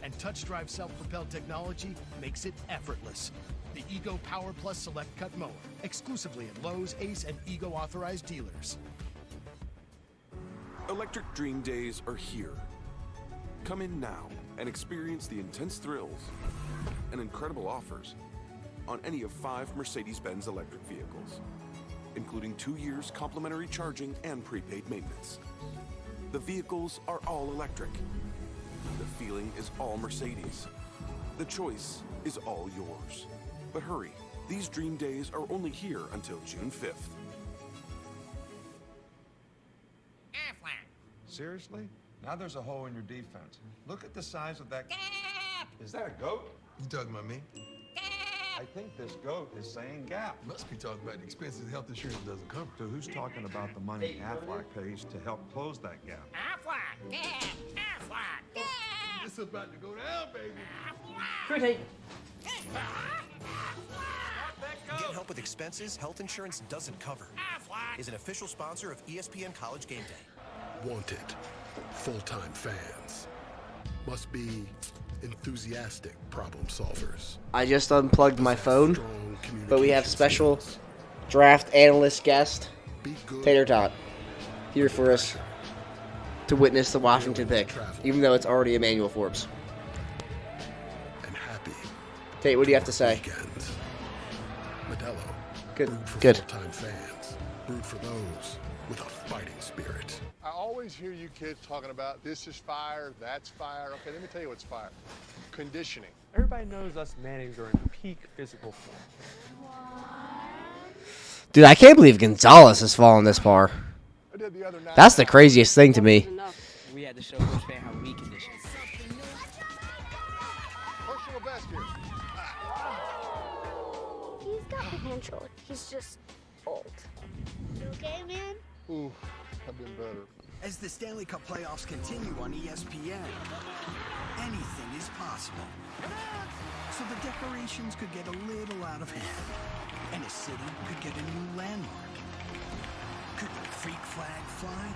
And touch drive self-propelled technology makes it effortless. The Ego Power Plus Select Cut mower, exclusively at Lowe's, Ace, and Ego authorized dealers. Electric Dream Days are here. Come in now and experience the intense thrills and incredible offers on any of 5 Mercedes-Benz electric vehicles, including 2 years complimentary charging and prepaid maintenance. The vehicles are all electric. The feeling is all Mercedes. The choice is all yours. But hurry, these Dream Days are only here until June 5th. Seriously? Now there's a hole in your defense. Look at the size of that. Is that a goat? You talking about me? I think this goat is saying gap. Must be talking about the expenses health insurance doesn't cover. So who's talking about the money Aflac pays to help close that gap? Aflac! Aflac! It's about to go down, baby. Pretty. Get help with expenses health insurance doesn't cover. Is an official sponsor of ESPN College Game Day. Wanted. Full-time fans. Must be enthusiastic problem solvers. I just unplugged my phone, but we have special draft analyst guest, Tater Tot, here for us to witness the Washington pick, even though it's already Emmanuel Forbes. And happy. Tate, what do you have to say? Weekends. Modelo. Good. Brewed for Good. full-time fans. Brewed for those with a fighting spirit. I always hear you kids talking about this is fire, that's fire. Okay, let me tell you what's fire. Conditioning. Everybody knows us Mannings are in peak physical form. Dude, I can't believe Gonzalez has fallen this far. That's the craziest thing to me. We had to show Coach Fan how we condition. Personal best here. He's got potential. He's just old. You okay, man? Ooh, I've been better. As the Stanley Cup playoffs continue on ESPN, anything is possible. So the decorations could get a little out of hand, and a city could get a new landmark. Could the freak flag fly?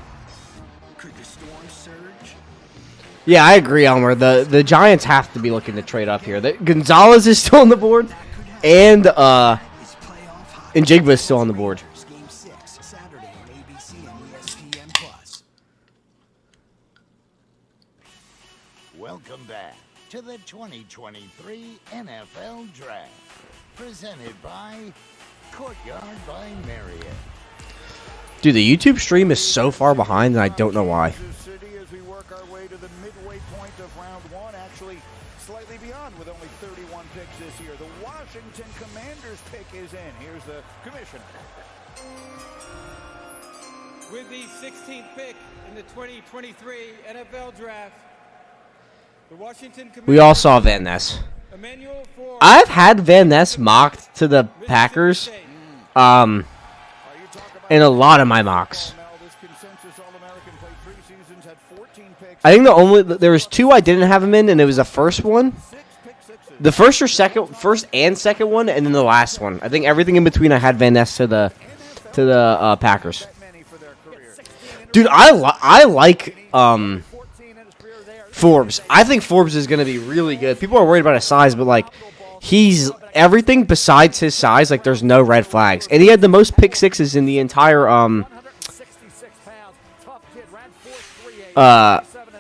Could the storm surge? Yeah, I agree, Elmer. The Giants have to be looking to trade up here. Gonzalez is still on the board, and Njigba is still on the board. Game 6, Saturday on ABC and ESPN+. Welcome back to the 2023 NFL Draft, presented by Courtyard by Marriott. Dude, the YouTube stream is so far behind, and I don't know why. City as we work our way to the midway point of round 1, actually slightly beyond with only 31 picks this year. The Washington Commanders pick is in. Here's the commissioner. With the 16th pick in the 2023 NFL Draft, the Washington Commanders. We all saw Van Ness. I've had Van Ness mocked to the Packers. In a lot of my mocks. I think there was 2 I didn't have him in, and it was the first one, the first and second one, and then the last one. I think everything in between I had Van Ness to the Packers. Dude, I like Forbes. I think Forbes is going to be really good. People are worried about his size, but like he's everything besides his size. Like there's no red flags, and he had the most pick sixes in the entire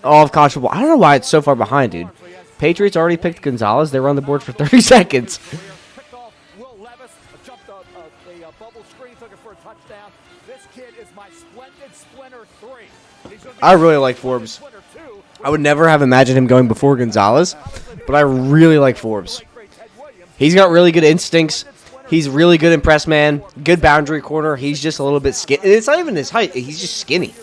all of college football. I don't know why it's so far behind, dude. Patriots already picked Gonzalez. They were on the board for 30 seconds. I really like Forbes. I would never have imagined him going before Gonzalez, but I really like Forbes. He's got really good instincts. He's really good in press man, good boundary corner. He's just a little bit skinny. It's not even his height. He's just skinny.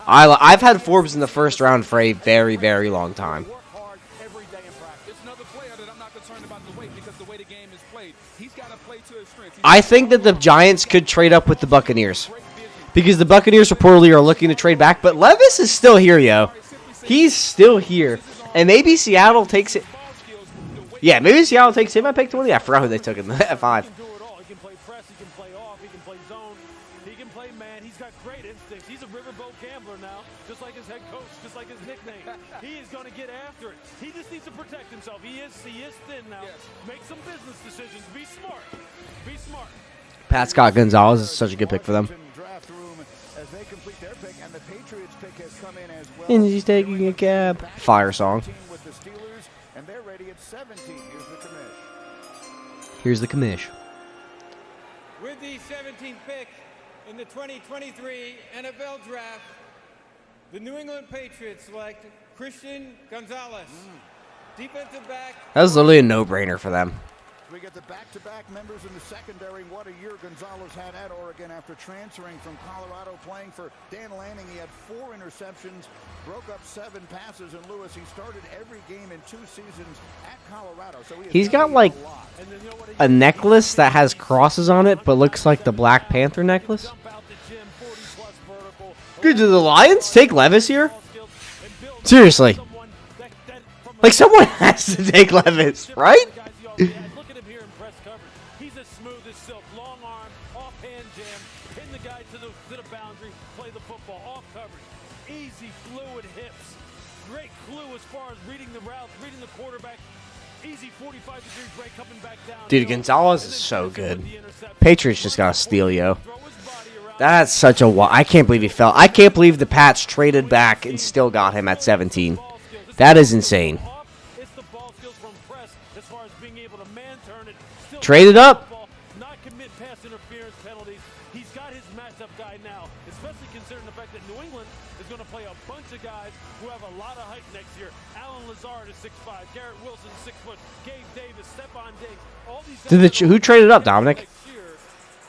I've had Forbes in the first round for a very, very long time. I think that the Giants could trade up with the Buccaneers because the Buccaneers reportedly are looking to trade back, but Levis is still here, yo. He's still here. And maybe Seattle takes it. Yeah, maybe Seattle takes him. I picked one. Yeah, I forgot who they took in at 5. Pat Scott Gonzalez is such a good pick for them. And he's taking a cab. Fire song. Here's the commish. With the 17th pick in the 2023 NFL Draft, the New England Patriots select Christian Gonzalez, defensive back. That was literally a no-brainer for them. We get the back-to-back members in the secondary. What a year Gonzalez had at Oregon after transferring from Colorado, playing for Dan Lanning. He had 4 interceptions, broke up 7 passes, and Lewis, he started every game in 2 seasons at Colorado. So he's got like a necklace that has crosses on it, but looks like the Black Panther necklace. Dude, do the Lions take Levis here? Seriously. Like someone has to take Levis, right? Look at him here in press coverage. He's as smooth as silk. Long arm, off-hand jam, pin the guy to the boundary, play the football, off coverage. Easy, fluid hips. Great clue as far as reading the route, reading the quarterback. Easy 45-degree break coming back down. Dude, Gonzalez is so good. Patriots just got to steal, yo. That's such a... I can't believe he fell. I can't believe the Pats traded back and still got him at 17. That is insane. Traded up. Not commit pass interference penalties. He's got his matchup guy now, especially considering the fact that New England is going to play a bunch of guys who have a lot of height next year. Alan Lazard is 6'5", Garrett Wilson is 6 foot, Gabe Davis, Stephon Diggs. All these guys Who traded up, Dominic?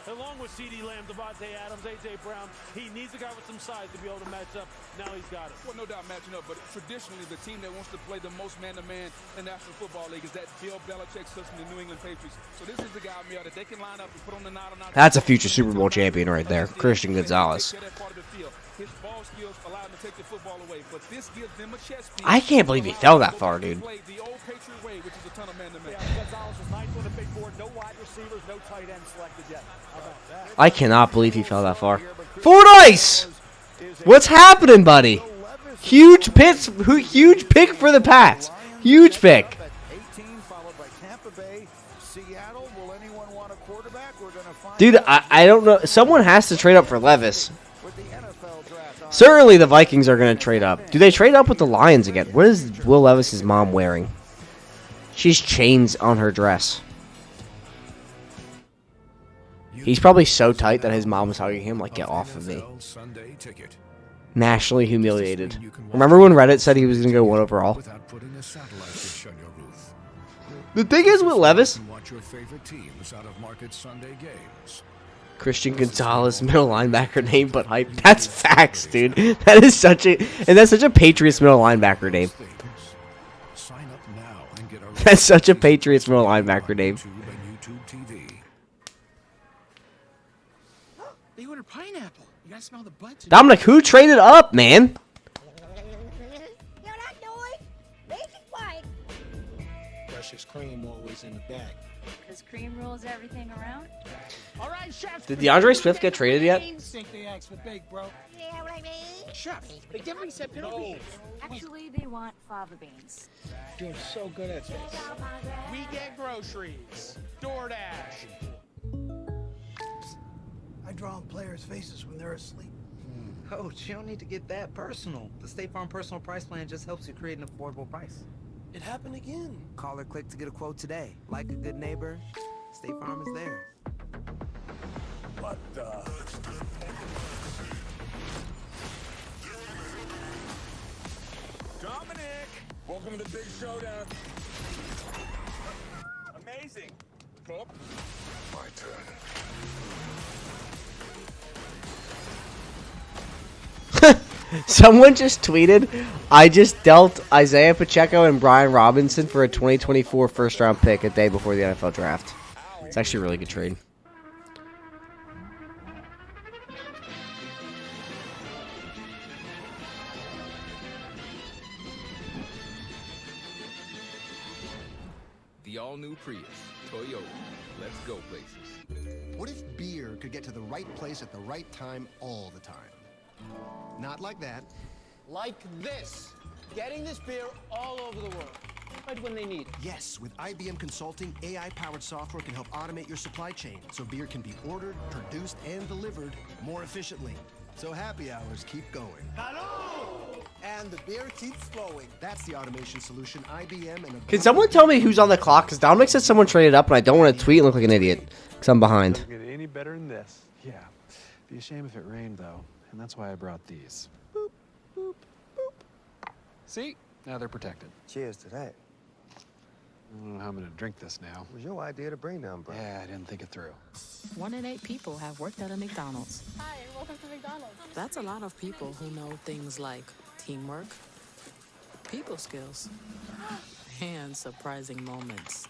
Along with CeeDee Lamb, Devontae Adams, A.J. Brown, He needs a guy with some size to be able to match up. Now he's got it. Well, no doubt matching up, but traditionally the team that wants to play the most man-to-man in the National Football League is that Bill Belichick system, the New England Patriots. So this is the guy, Mel, that they can line up and put on the nod. That's a future Super Bowl champion right there, Christian Gonzalez. His ball skills allow him to take the football away, but this gives them a chess piece. I can't believe he fell that far, dude. The old Patriot way, which is a ton of man-to-man. Gonzalez is ninth on the big board. No wide receivers, no tight end selected yet. How about that? I cannot believe he fell that far. Fordyce! What's happening, buddy? Huge pick for the Pats. Huge pick. 18 followed by Tampa Bay, Seattle. Will anyone want a quarterback? We're going to find Dude, I don't know. Someone has to trade up for Levis. Certainly the Vikings are going to trade up. Do they trade up with the Lions again? What is Will Levis's mom wearing? She's chains on her dress. He's probably so tight that his mom was hugging him like, get off of me. Nationally humiliated. Remember when Reddit said he was going to go 1 overall? The thing is with Levis, Christian Gonzalez, middle linebacker name, but hype. That's facts, dude. That is such a Patriots middle linebacker name. That's such a Patriots middle linebacker name. They ordered pineapple. You gotta smell the butt. Dominic, who traded up, man? Precious cream always in the back. Does cream rules everything around? All right, chef. Did DeAndre Swift get traded yet? Think they asked for big, bro. Yeah, what I mean. Chef, they definitely said pinto beans. Actually, they want fava beans. Doing so good at this. We get groceries. DoorDash. I draw on players' faces when they're asleep. Coach, you don't need to get that personal. The State Farm Personal Price Plan just helps you create an affordable price. It happened again. Call or click to get a quote today. Like a good neighbor, State Farm is there. What the? Dominic! Welcome to the big showdown. Amazing. Bob? My turn. Someone just tweeted, I just dealt Isaiah Pacheco and Brian Robinson for a 2024 first-round pick a day before the NFL draft. It's actually a really good trade. The all-new Prius, Toyota. Let's go places. What if beer could get to the right place at the right time all the time? Not like that. Like this. Getting this beer all over the world. Right when they need it. Yes, with IBM Consulting, AI-powered software can help automate your supply chain so beer can be ordered, produced, and delivered more efficiently. So happy hours keep going. Hello! And the beer keeps flowing. That's the automation solution IBM and Can someone tell me who's on the clock? Because Dominic said someone traded up, and I don't want to tweet and look like an idiot because I'm behind. Doesn't get any better than this. Yeah. Be a shame if it rained, though. And that's why I brought these. Boop, boop, boop. See? Now they're protected. Cheers to that. I don't know how I'm going to drink this now. It was your idea to bring them, bro. Yeah, I didn't think it through. 1 in 8 people have worked at a McDonald's. Hi, and welcome to McDonald's. That's a lot of people who know things like teamwork, people skills, and surprising moments.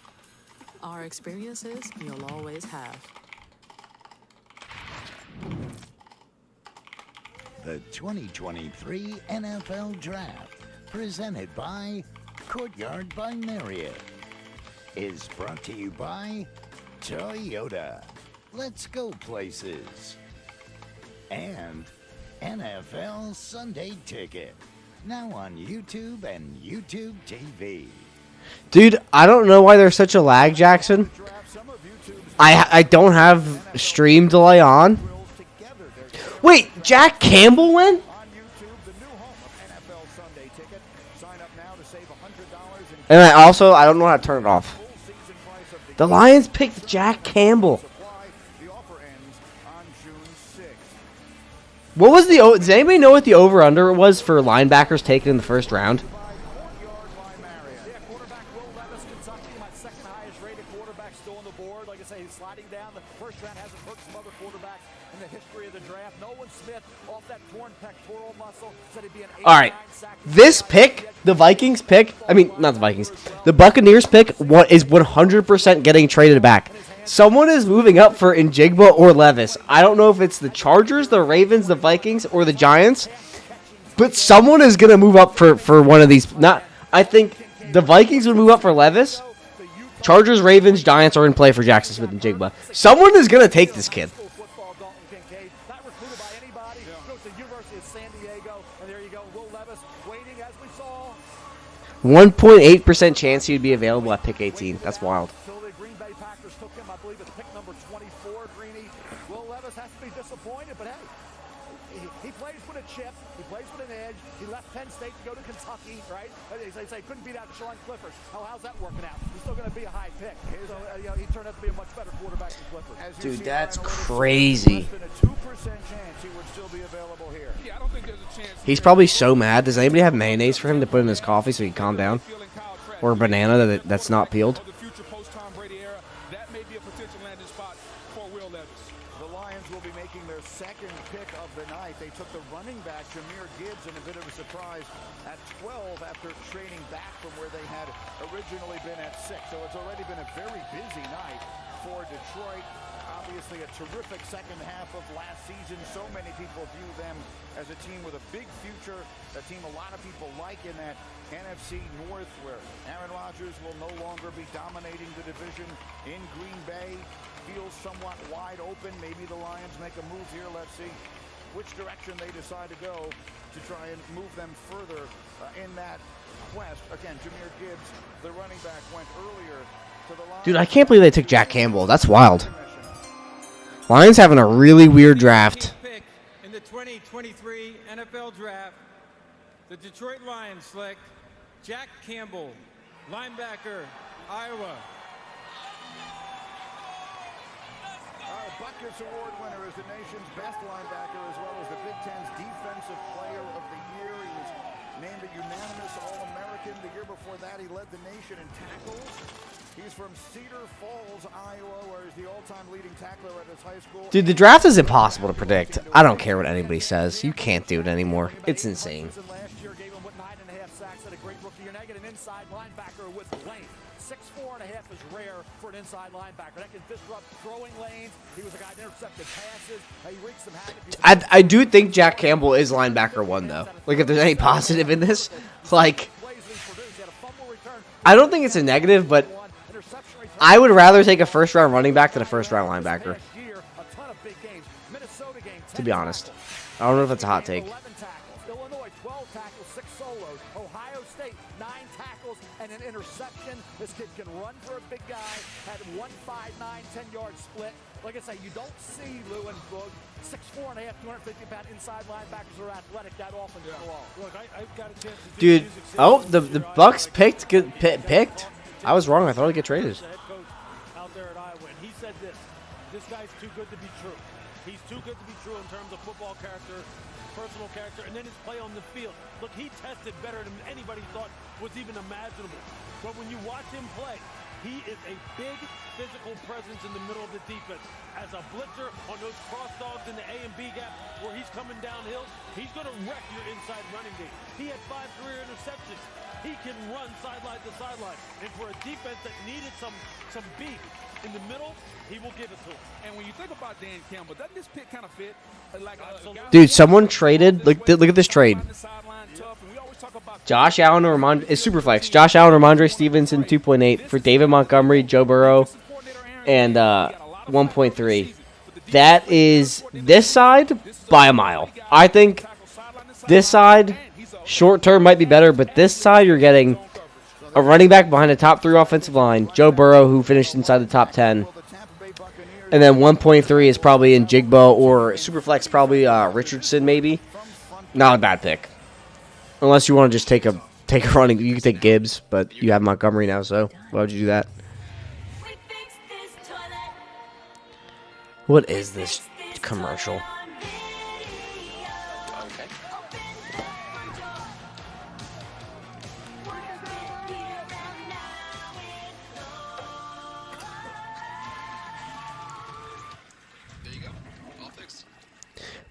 Our experiences you'll always have. The 2023 NFL Draft, presented by Courtyard by Marriott, is brought to you by Toyota. Let's go places. And NFL Sunday Ticket, now on YouTube and YouTube TV. Dude, I don't know why there's such a lag, Jackson. I don't have stream delay on. Wait, Jack Campbell went? And I don't know how to turn it off. The Lions picked Jack Campbell. What was the... Does anybody know what the over-under was for linebackers taken in the first round? still on the board. Like I say, he's sliding down. The first round hasn't hurt some other quarterbacks in the history of the draft. Nolan Smith, off that torn pectoral muscle, said he'd be an 89 All right, this pick, the Vikings pick, I mean, not the Vikings, the Buccaneers pick is 100% getting traded back. Someone is moving up for Njigba or Levis. I don't know if it's the Chargers, the Ravens, the Vikings, or the Giants, but someone is going to move up for one of these. I think the Vikings would move up for Levis. Chargers, Ravens, Giants are in play for Jackson Smith-Njigba. Someone is going to take this kid. 1.8% chance he'd be available at pick 18. That's wild. The Green Bay Packers took him, I believe, at pick number 24. Greeny. Will Levis has to be disappointed, but hey, he plays with a chip. He plays with an edge. He left Penn State to go to Kentucky, right? They say couldn't beat out Sean Clifford. How's that working out? He's still going to be a high pick. So, he turned out to be a much better quarterback than Clifford. Dude, that's crazy. Less than a 2% chance he would still be available here. Yeah, I don't think there's a chance. He's probably so mad. Does anybody have mayonnaise for him to put in his coffee so he can calm down? Or a banana that's not peeled? The future post-Tom Brady era, that may be a potential landing spot for Will Levis. The Lions will be making their second pick of the night. They took the running back, Jahmyr Gibbs, in a bit of a surprise at 12 after trading back from where they had originally been at 6. So it's already been a very busy night for Detroit. Obviously a terrific second half of last season. So many people view them as a team with a big future, a team a lot of people like in that NFC North, where Aaron Rodgers will no longer be dominating the division in Green Bay. Feels somewhat wide open. Maybe the Lions make a move here. Let's see which direction they decide to go to try and move them further in that quest. Again, Jahmyr Gibbs, the running back, went earlier to the Lions. Dude, I can't believe they took Jack Campbell. That's wild. Lions having a really weird draft. In the 2023 NFL Draft, the Detroit Lions select Jack Campbell, linebacker, Iowa. Butkus Award winner is the nation's best linebacker, as well as the Big Ten's Defensive Player of the Year. He was named a unanimous All-American. The year before that, he led the nation in tackles. He's from Cedar Falls, Iowa, where he's the all-time leading tackler at his high school. Dude, the draft is impossible to predict. I don't care what anybody says. You can't do it anymore. It's insane. Last year gave him 9.5 sacks at a great rookie year. Now get an inside linebacker with length. 6'4.5" is rare for an inside linebacker. That can disrupt throwing lanes. He was a guy that intercepted passes. He wreaked some havoc. I do think Jack Campbell is linebacker 1, though. Like, if there's any positive in this, like, I don't think it's a negative, but I would rather take a first-round running back than a first-round linebacker. To be honest. I don't know if it's a hot take. 11 tackles. Illinois, 12 tackles, 6 solos. Ohio State, 9 tackles and an interception. This kid can run for a big guy. Had 1.59, 10-yard split. Like I say, you don't see Lewin 6'4.5", 250-pound inside linebackers are athletic that often. Look, I've got a chance to Dude, oh, the Bucks picked. I was wrong. I thought he'd get traded. Out there at Iowa, and he said this guy's too good to be true. He's too good to be true in terms of football character, personal character, and then his play on the field. Look, he tested better than anybody thought was even imaginable. But when you watch him play, he is a big physical presence in the middle of the defense. As a blitzer on those cross dogs in the A and B gap where he's coming downhill, he's going to wreck your inside running game. He had 5 career interceptions. He can run sideline to sideline. And for a defense that needed some beef in the middle, he will give it to him. And when you think about Dan Campbell, doesn't this pick kind of fit? Like Dude, someone traded. Look at this trade. Josh Allen or is Superflex. Josh Allen or Ramondre Stevenson 2.8 for David Montgomery, Joe Burrow, and 1.3. That is this side by a mile. I think this side short term might be better, but this side you're getting a running back behind the top 3 offensive line, Joe Burrow, who finished inside the top 10. And then 1.3 is probably Njigba or Superflex, probably Richardson maybe. Not a bad pick. Unless you want to just take a running. You can take Gibbs, but you have Montgomery now, so why would you do that? What is this commercial?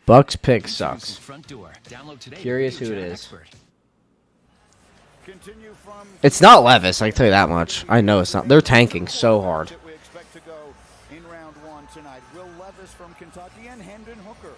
Bucks pick sucks. Front door. Download today. Curious who it is. Expert. Continue from It's not Levis, I can tell you that much. I know it's not. They're tanking so hard. we expect to go in round one tonight. Will Levis from Kentucky and Hendon Hooker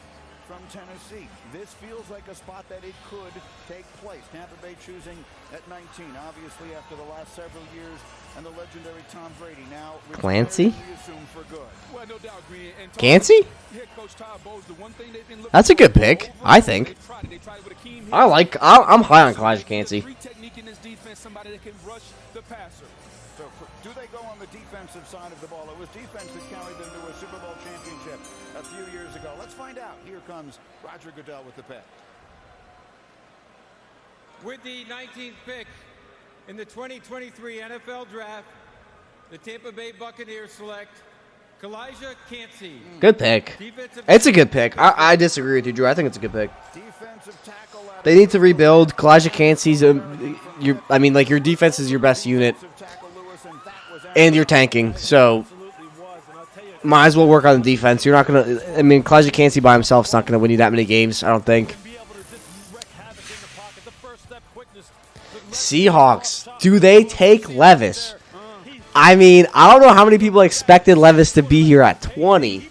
from Tennessee. This feels like a spot that it could take place. Tampa Bay choosing at 19, obviously after the last several years, and the legendary Tom Brady now Clancy? we assume for good. Well, no doubt, Green. And Clancy? head coach Todd Bowles, the one thing they've been looking That's a good pick, I think. They tried with Akeem I'm high on Kalijah Cansey. Free technique in this defense, somebody that can rush the passer. So do they go on the defensive side of the ball? It was defense that carried them to a Super Bowl championship a few years ago. Let's find out. Here comes Roger Goodell with the pick. With the 19th pick in the 2023 NFL Draft, the Tampa Bay Buccaneers select Kalijah Cansey. Good pick. It's a good pick. I disagree with you, Drew. I think it's a good pick. They need to rebuild. Kalijah Cansey's your defense is your best unit, and you're tanking. So might as well work on the defense. You're not gonna. I mean, Kalijah Cansey by himself is not gonna win you that many games. I don't think. Seahawks. Do they take Levis? I mean, I don't know how many people expected Levis to be here at 20.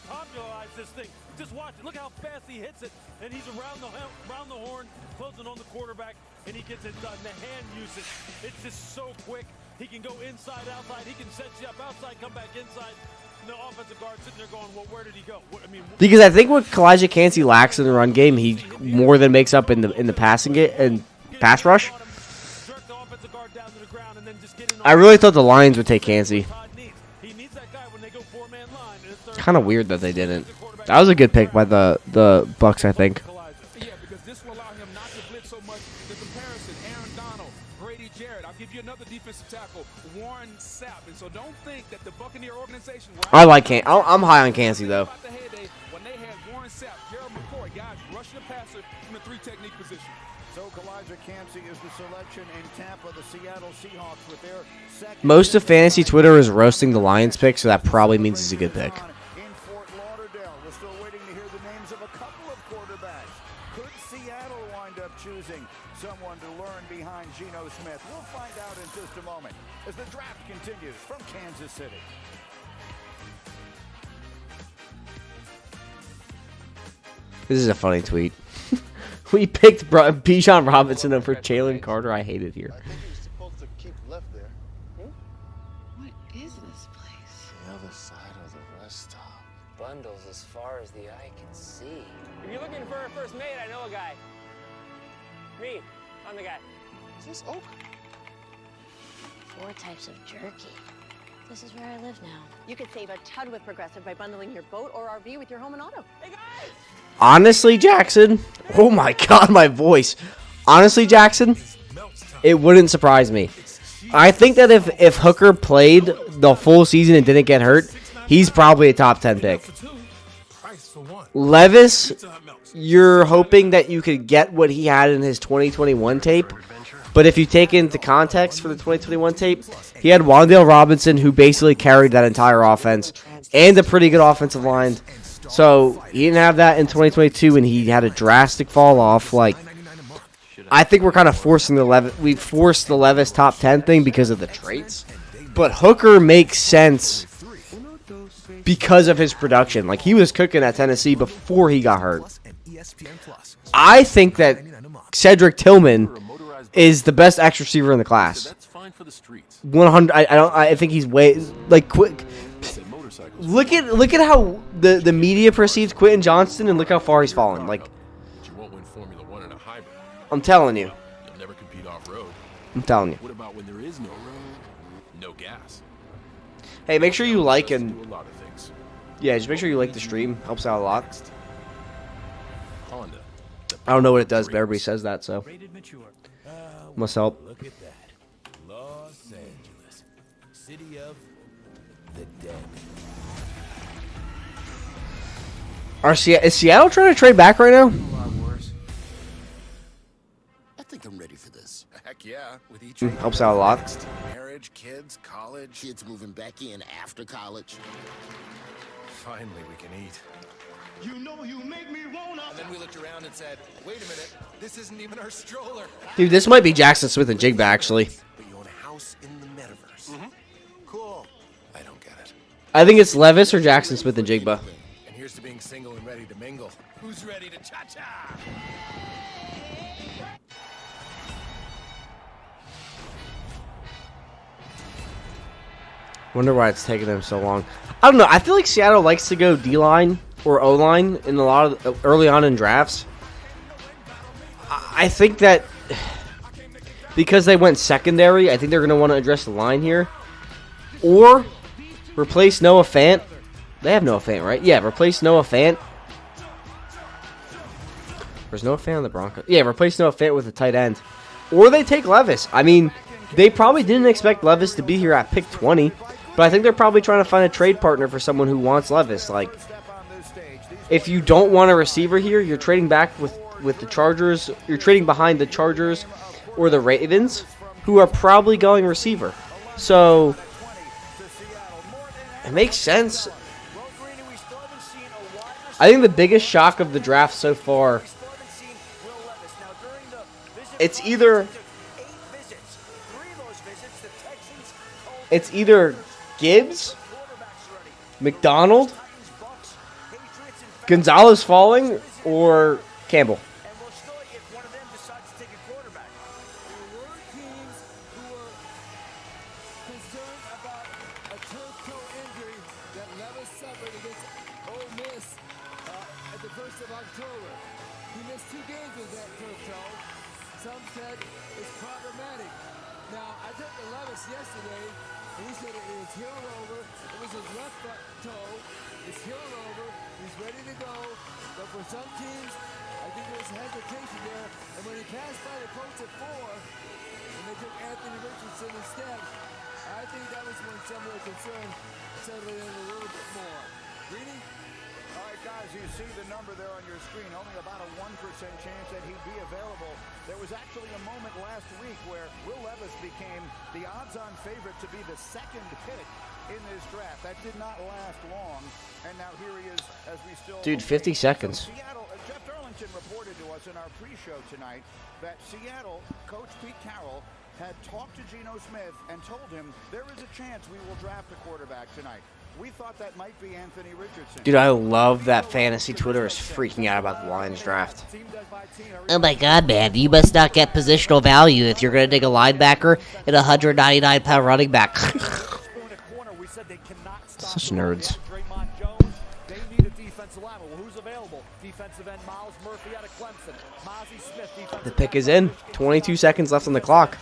Just watch it. Look how fast he hits it. And he's around the horn, closing on the quarterback, and he gets it done. The hand usage, it's just so quick. He can go inside, outside. He can set you up outside, come back inside. And the offensive guard sitting there going, well, where did he go? Because I think what Kalijah Cansey lacks in the run game, he more than makes up in the passing game and pass rush. I really thought the Lions would take Cansey. Kind of weird that they didn't. That was a good pick by the Bucks, I think. Yeah, because this will allow him not to blitz so much. The comparison, Aaron Donald, Brady Jarrett. I'll give you another defensive tackle, Warren Sapp. And so don't think that the Buccaneer organization... I like Cansey. I'm high on Cansey, though. When they had Warren Sapp, Gerald McCoy, guys rushing the passer from the three-technique position. So Kalijah Cansey is the selection in Tampa, the Seattle Seahawks with their second... Most of fantasy Twitter is roasting the Lions pick, so that probably means he's a good pick. In Fort Lauderdale, we're still waiting to hear the names of a couple of quarterbacks. Could Seattle wind up choosing someone to learn behind Geno Smith? We'll find out in just a moment as the draft continues from Kansas City. This is a funny tweet. We picked Bijan Robinson over Jalen Carter. I hate it here. I think you're supposed to keep left there. What is this place? The other side of the rest stop. Bundles as far as the eye can see. If you're looking for a first mate, I know a guy. Me, I'm the guy. Is this Oak? 4 types of jerky. This is where I live now. You could save a ton with Progressive by bundling your boat or RV with your home and auto. Hey guys! Honestly, Jackson. Oh my God, my voice. Honestly, Jackson, it wouldn't surprise me. I think that if Hooker played the full season and didn't get hurt, he's probably a top 10 pick. Levis, you're hoping that you could get what he had in his 2021 tape. But if you take into context for the 2021 tape, he had Wan'Dale Robinson, who basically carried that entire offense, and a pretty good offensive line. So he didn't have that in 2022, and he had a drastic fall off. Like, I think we're kind of forcing we forced the Levis top 10 thing because of the traits. But Hooker makes sense because of his production. Like, he was cooking at Tennessee before he got hurt. I think that Cedric Tillman is the best X receiver in the class. 100. I think he's way quick. Look at how the media perceives Quentin Johnston, and look how far he's fallen. Like, you won't win Formula 1 in a hybrid. I'm telling you. You'll never compete off-road. I'm telling you. What about when there is no road? No gas. Hey, make sure you like and Do a lot of things. yeah, just make sure you like the stream. Helps out a lot. Honda. I don't know what it does, but everybody says that, so must help. Look at that. Los Angeles, city of the dead. Is Seattle trying to trade back right now? I think I'm ready for this. Heck yeah. With each Helps out a lot. marriage, kids, college. Kids moving back in after college. Finally, we can eat. You know you make me wanna. And then we looked around and said, wait a minute, this isn't even our stroller. Dude, this might be Jackson Smith and Jigba, actually. But you own a house in the metaverse. Cool. I don't get it. I think it's Levis or Jackson Smith and Jigba. And here's to being single and ready to mingle. Who's ready to cha-cha? Wonder why it's taking them so long. I don't know. I feel like Seattle likes to go D-line or O-line in a lot of early on in drafts. I think that because they went secondary, I think they're going to want to address the line here. Or replace Noah Fant. They have Noah Fant, right? Yeah, replace Noah Fant. Where's Noah Fant on the Broncos? Yeah, replace Noah Fant with a tight end. Or they take Levis. I mean, they probably didn't expect Levis to be here at pick 20. But I think they're probably trying to find a trade partner for someone who wants Levis. Like, if you don't want a receiver here, you're trading back with the Chargers. You're trading behind the Chargers or the Ravens, who are probably going receiver. So, it makes sense. I think the biggest shock of the draft so far, it's either Gibbs, McDonald, Gonzalez falling, or Campbell. Dude, 50 seconds. Jeff Darlington reported to us in our pre-show tonight that Seattle coach Pete Carroll had talked to Geno Smith and told him there is a chance we will draft a quarterback tonight. We thought that might be Anthony Richardson. Dude, I love that fantasy Twitter is freaking out about the Lions draft. Oh my god, man, you must not get positional value if you're going to take a linebacker and a 199-pound running back. Such nerds. The pick is in. 22 seconds left on the clock.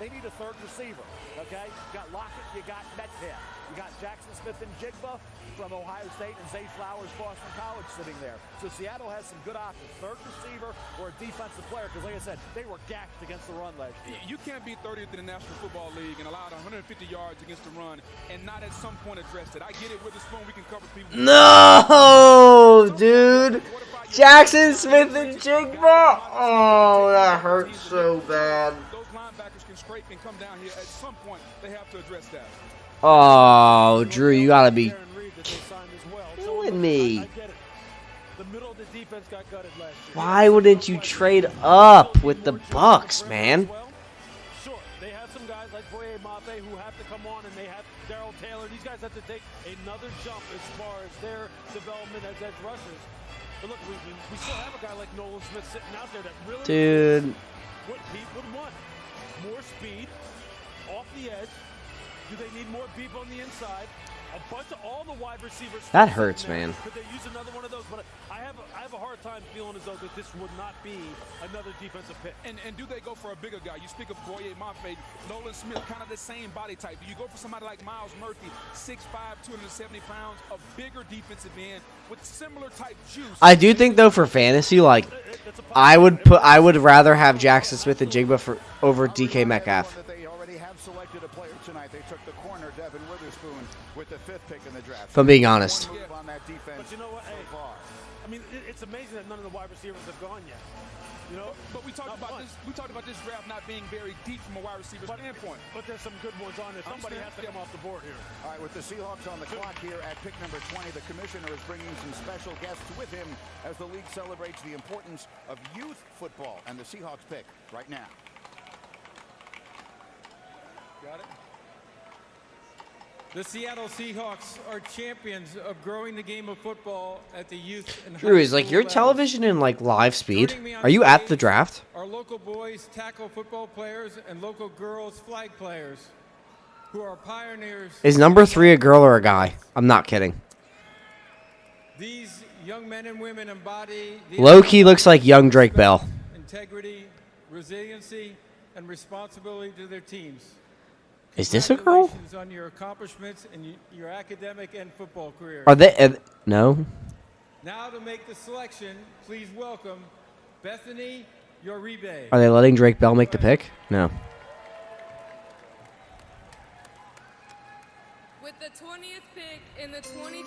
They need a third receiver, okay? You got Lockett, you got Metcalf. You got Jackson Smith and Jigba from Ohio State and Zay Flowers, Boston College sitting there. So Seattle has some good options. Third receiver or a defensive player, because like I said, they were gacked against the run last year. You can't be 30th in the National Football League and allowed 150 yards against the run and not at some point address it. I get it with the spoon, we can cover people. No, dude. Jackson Smith and Jigba. Oh, that hurts so bad. Those linebackers can scrape and come down here. At some point, they have to address that. Oh, Drew, you gotta be killing me. Why wouldn't you trade up with the Bucks, man? Sure, they have some guys like Boye Mafe who have to come on, and they have Darrell Taylor. These guys have to take another jump as far as their development as edge rushers. But look, we still have a guy like Nolan Smith sitting out there that really Dude. What Pete would want. More speed off the edge. Do they need more beef on the inside? A bunch of all the wide receivers. That hurts, man. Could they use another one of those? But I have a hard time feeling as though that this would not be another defensive pick. And do they go for a bigger guy? You speak of Boye Mafe, Nolan Smith, kind of the same body type. Do you go for somebody like Miles Murphy, 6'5", 270 pounds, a bigger defensive end with similar type juice? I do think though for fantasy, like I would rather have Jackson Smith and Jigba over DK Metcalf. They already have selected a player tonight. They took the corner, Devin Witherspoon. Witherspoon with the 5th pick in the draft. If I'm being honest. On that defense But you know what? Hey, so far. I mean, it's amazing that none of the wide receivers have gone yet. You know, But we talked about this. We talked about this draft not being very deep from a wide receiver standpoint. but there's some good ones on there. Somebody has to come off the board here. All right, with the Seahawks on the clock here at pick number 20, the commissioner is bringing some special guests with him as the league celebrates the importance of youth football and the Seahawks pick right now. Got it. The Seattle Seahawks are champions of growing the game of football at the youth and high Drew, is like school your levels. television in like live speed? Are you at the draft? Our local boys tackle football players and local girls flag players who are pioneers. Is number 3 a girl or a guy? I'm not kidding. These young men and women embody the Low key looks like young Drake Bell. integrity, resiliency, and responsibility to their teams. Is this a girl? Congratulations on your accomplishments in your academic and football career. Are they? No. Now to make the selection, please welcome Bethany Uribe. Are they letting Drake Bell make the pick? No. With the 20th pick in the 2023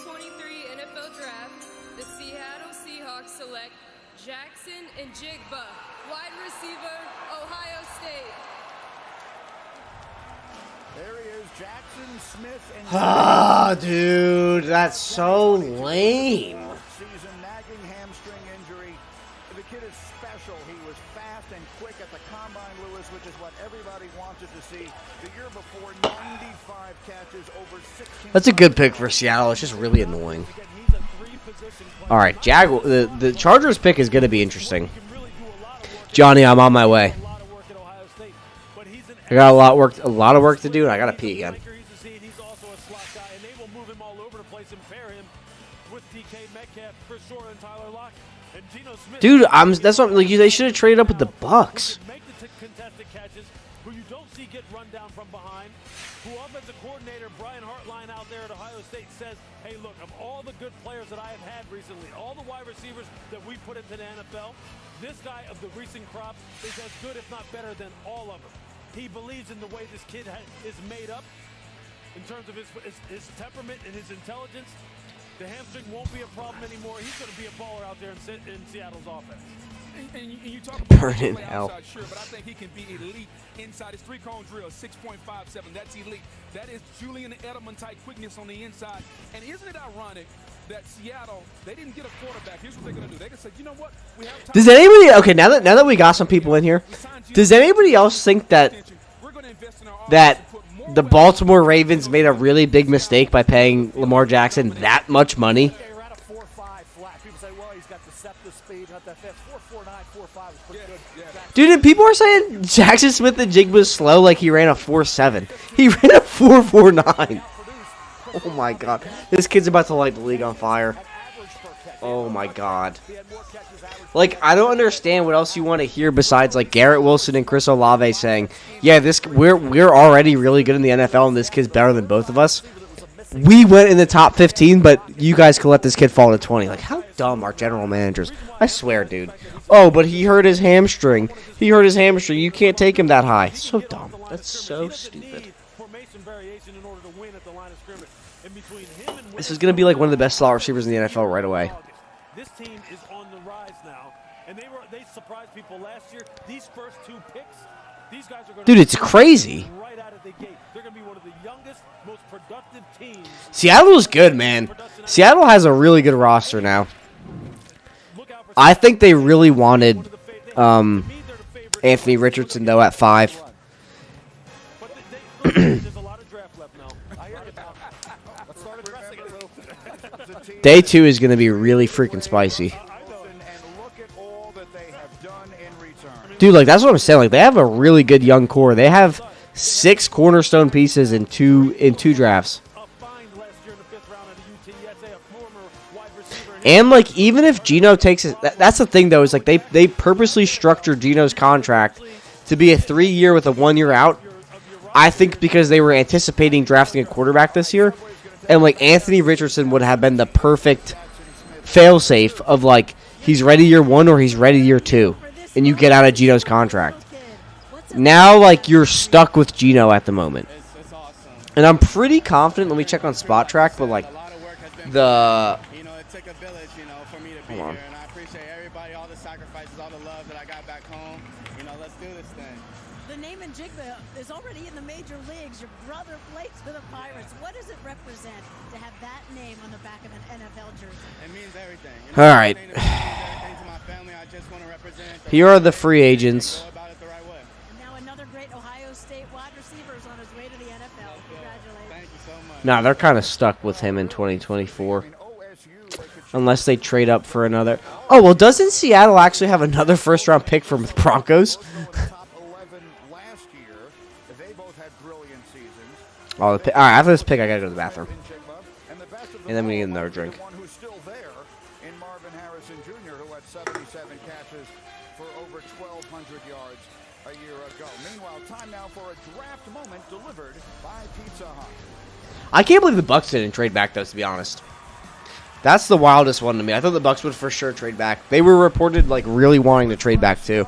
NFL Draft, the Seattle Seahawks select Jackson Njigba, wide receiver, Ohio State. There he is, Jackson Smith. And Ah, dude, that's so lame. season nagging hamstring injury. The kid is special. He was fast and quick at the combine, Lewis, which is what everybody wanted to see. The year before, 95 catches, over 16. That's a good pick for Seattle. It's just really annoying. All right, the Chargers pick is going to be interesting. Johnny, I'm on my way. I got a lot of work to do, and I got to pee again. He's also a slot guy, and they will move him all over the place and pair him with DK Metcalf, Chris Shore, and Tyler Lockett. And Geno Smith. Dude, that's what like they should have traded up with the Bucks. Make the contested catches, who you don't see get run down from behind. Who offensive coordinator Brian Hartline out there at Ohio State says, hey, look, of all the good players that I have had recently, all the wide receivers that we put into the NFL, this guy of the recent crop is as good, if not better, than all of them. He believes in the way this kid is made up in terms of his temperament and his intelligence. The hamstring won't be a problem anymore. He's going to be a baller out there in Seattle's offense. And you talk about Burn in hell. outside, sure, but I think he can be elite inside his 3-cone drill, 6.57. That's elite. That is Julian Edelman type quickness on the inside. And isn't it ironic that Seattle, they didn't get a quarterback? Here's what they're going to do. They're going to say, you know what? We have time. Does anybody? Okay, now that we got some people in here, does anybody else think that the Baltimore Ravens made a really big mistake by paying Lamar Jackson that much money? They ran a 4.5 flat. People say, well, he's got deceptive speed, not that fast. 4.49, 4.5 is pretty good. Dude, and people are saying Jackson Smith and Jig was slow like he ran a 4.7. He ran a 4.49. Oh my god. This kid's about to light the league on fire. Oh my god. Like, I don't understand what else you want to hear besides like Garrett Wilson and Chris Olave saying, yeah, we're already really good in the NFL and this kid's better than both of us. We went in the top 15, but you guys could let this kid fall to 20. Like, how dumb are general managers? I swear, dude. Oh, but he hurt his hamstring. You can't take him that high. So dumb. That's so stupid. This is going to be like one of the best slot receivers in the NFL right away. This team is on the rise now, and they surprised people last year. These first 2 picks, these guys are going to Dude, it's crazy. right out of the gate. They're going to be one of the youngest, most productive teams. Seattle is good, man. Seattle has a really good roster now. I think they really wanted Anthony Richardson, though, at 5. Day 2 is going to be really freaking spicy. Dude, like, that's what I'm saying. Like, they have a really good young core. They have 6 cornerstone pieces in two drafts. And, like, even if Geno takes it, that's the thing, though, is, like, they purposely structured Geno's contract to be a 3-year with a 1-year out. I think because they were anticipating drafting a quarterback this year. And, like, Anthony Richardson would have been the perfect fail-safe of, like, he's ready year 1 or he's ready year 2. And you get out of Geno's contract. Now, like, you're stuck with Geno at the moment. And I'm pretty confident. Let me check on Spot Track, but like the. You know, it took a village, you know, for me to be Hold on. here, and I appreciate everybody, all the sacrifices, all the love that I got back home. You know, let's do this thing. The name Njigba is already in the major leagues. Your brother plays for the Pirates. What does it represent to have that name on the back of an NFL jersey? It means everything. All right. It means everything to my family. I just want to represent. Here are the free agents. Go about it the right way. And now another great Ohio State wide receiver is on his way to the NFL. Congratulations. Thank you so much. Nah, they're kind of stuck with him in 2024. Unless they trade up for another. Oh, well, doesn't Seattle actually have another first-round pick from the Broncos? Oh, all right, after this pick, I got to go to the bathroom. And then we need another drink. Who's still there in Marvin Harrison Jr., who had 77 catches for over 1,200 yards a year ago. Meanwhile, time now for a draft moment delivered by Pizza Hut. I can't believe the Bucks didn't trade back, though, to be honest. That's the wildest one to me. I thought the Bucks would for sure trade back. They were reported like really wanting to trade back too.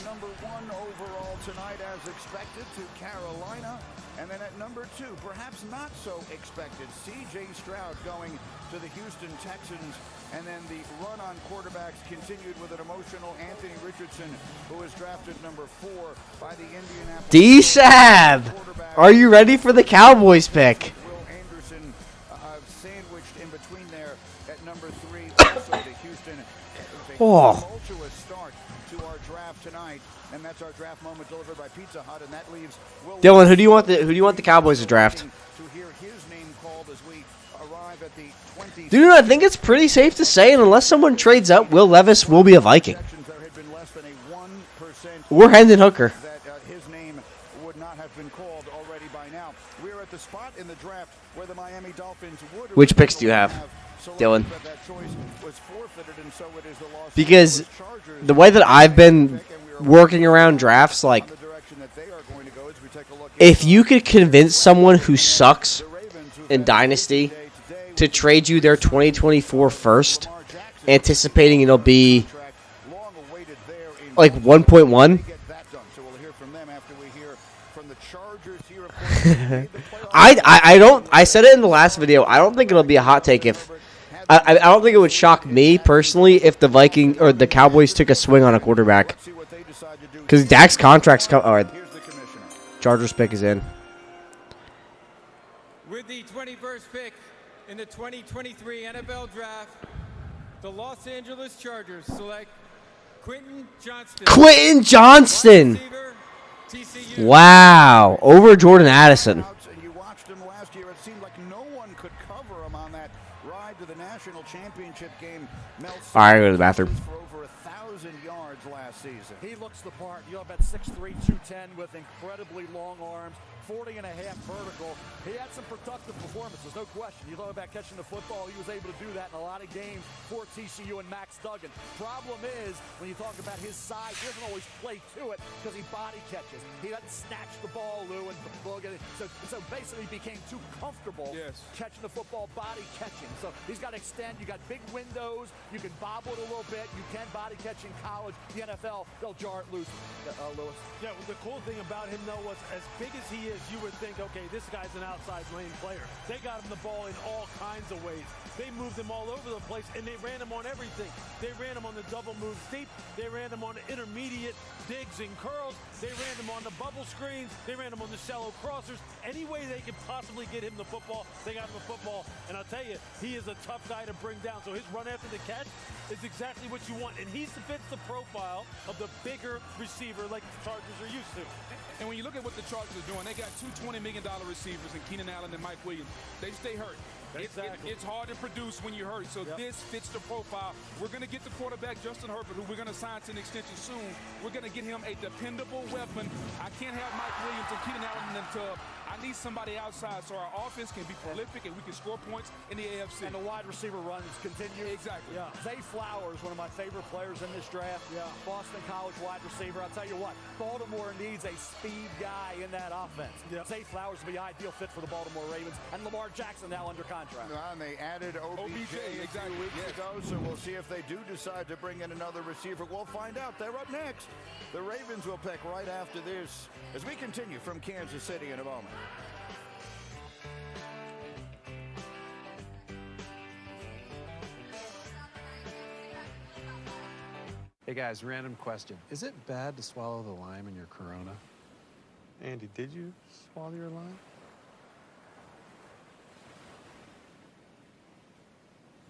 Number 1 overall tonight as expected to Carolina. And then at number 2, perhaps not so expected, C.J. Stroud going to the Houston Texans. And then the run on quarterbacks continued with an emotional Anthony Richardson, who was drafted number 4 by the Indianapolis. D-Shab! Are you ready for the Cowboys pick? Will Anderson sandwiched in between there at number 3, also to Houston. Oh. Tumultuous start to our draft tonight, and that's our draft moment delivered by Pizza Hut, and that leaves Will Dylan, who do you want the Cowboys to draft? to hear his name called as we arrive at the 20. Dude, I think it's pretty safe to say, and unless someone trades up, Will Levis will be a Viking. There had been less than a 1% Or Hendon Hooker. that his name would not have been called already by now. We're at the spot in the draft where the Miami Dolphins would. Which picks do you have, Dylan? But that choice was forfeited, and so it is the Los Because Angeles Chargers. the way that I've been working around drafts, like, The direction that they are going to go as we take a look if you could convince someone who sucks in Dynasty to trade you their 2024 first, anticipating it'll be like 1.1. I said it in the last video. I don't think it'll be a hot take if I don't think it would shock me personally if the Viking or the Cowboys took a swing on a quarterback. Because Dak's contract's come. All right, Chargers pick is in. With the 21st pick in the 2023 NFL Draft, the Los Angeles Chargers select Quentin Johnston. Quentin Johnston. Wow, over Jordan Addison. And you watched him last year. It seemed like no one could cover him on that ride to the national championship game. All right, go to the bathroom. For over 1,000 yards last season. He looks the part. You know, about 6'3", 210 with incredibly long arms, 40.5 vertical. He had some productive performances, no question. You talk about catching the football, he was able to do that in a lot of games for TCU and Max Duggan. Problem is, when you talk about his size, he doesn't always play to it because he body catches. He doesn't snatch the ball, Lou, and look at it. So basically he became too comfortable catching the football, body catching. So he's got to extend. You got big windows. You can bobble it a little bit. You can body catch in college. The NFL, they'll jar it loose. Lewis. Yeah, well, the cool thing about him, though, was as big as he is, you would think, okay, this guy's an outside lane player. They got him the ball in all kinds of ways. They moved him all over the place, and they ran him on everything. They ran him on the double move deep. They ran him on the intermediate digs and curls. They ran him on the bubble screens. They ran him on the shallow crossers. Any way they could possibly get him the football, they got him the football. And I'll tell you, he is a tough guy to bring down. So his run after the catch is exactly what you want. And he fits the profile of the bigger receiver like the Chargers are used to. And when you look at what the Chargers are doing, they got two $20 million receivers in Keenan Allen and Mike Williams. They stay hurt. It's hard to produce when you're hurt, so this fits the profile. We're going to get the quarterback, Justin Herbert, who we're going to sign to an extension soon. We're going to get him a dependable weapon. I can't have Mike Williams and Keenan Allen in the tub. I need somebody outside so our offense can be prolific and we can score points in the AFC. And the wide receiver runs continue. Exactly. Yeah. Zay Flowers, one of my favorite players in this draft. Yeah. Boston College wide receiver. I'll tell you what, Baltimore needs a speed guy in that offense. Yep. Zay Flowers would be an ideal fit for the Baltimore Ravens. And Lamar Jackson now under contract. And they added OBJ a few weeks ago, so we'll see if they do decide to bring in another receiver. We'll find out. They're up next. The Ravens will pick right after this as we continue from Kansas City in a moment. Hey guys, random question. Is it bad to swallow the lime in your Corona? Andy, did you swallow your lime?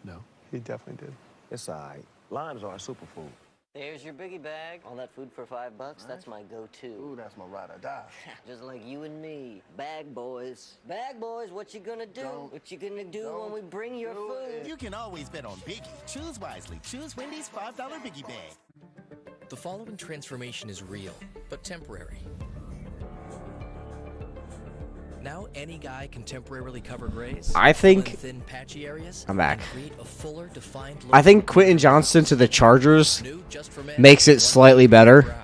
No. He definitely did. It's all right. Limes are a superfood. There's your biggie bag. All that food for $5. That's my go-to. Ooh, that's my ride or die. Just like you and me. Bag boys. Bag boys, what you gonna do? What you gonna do when we bring your food? You can always bet on Biggie. Choose wisely. Choose Wendy's $5 Biggie Bag. The following transformation is real, but temporary. Now any guy can temporarily cover grays. I think fill in thin, patchy areas, I'm back. and create a fuller, defined look. I think Quentin Johnston to the Chargers makes it slightly better.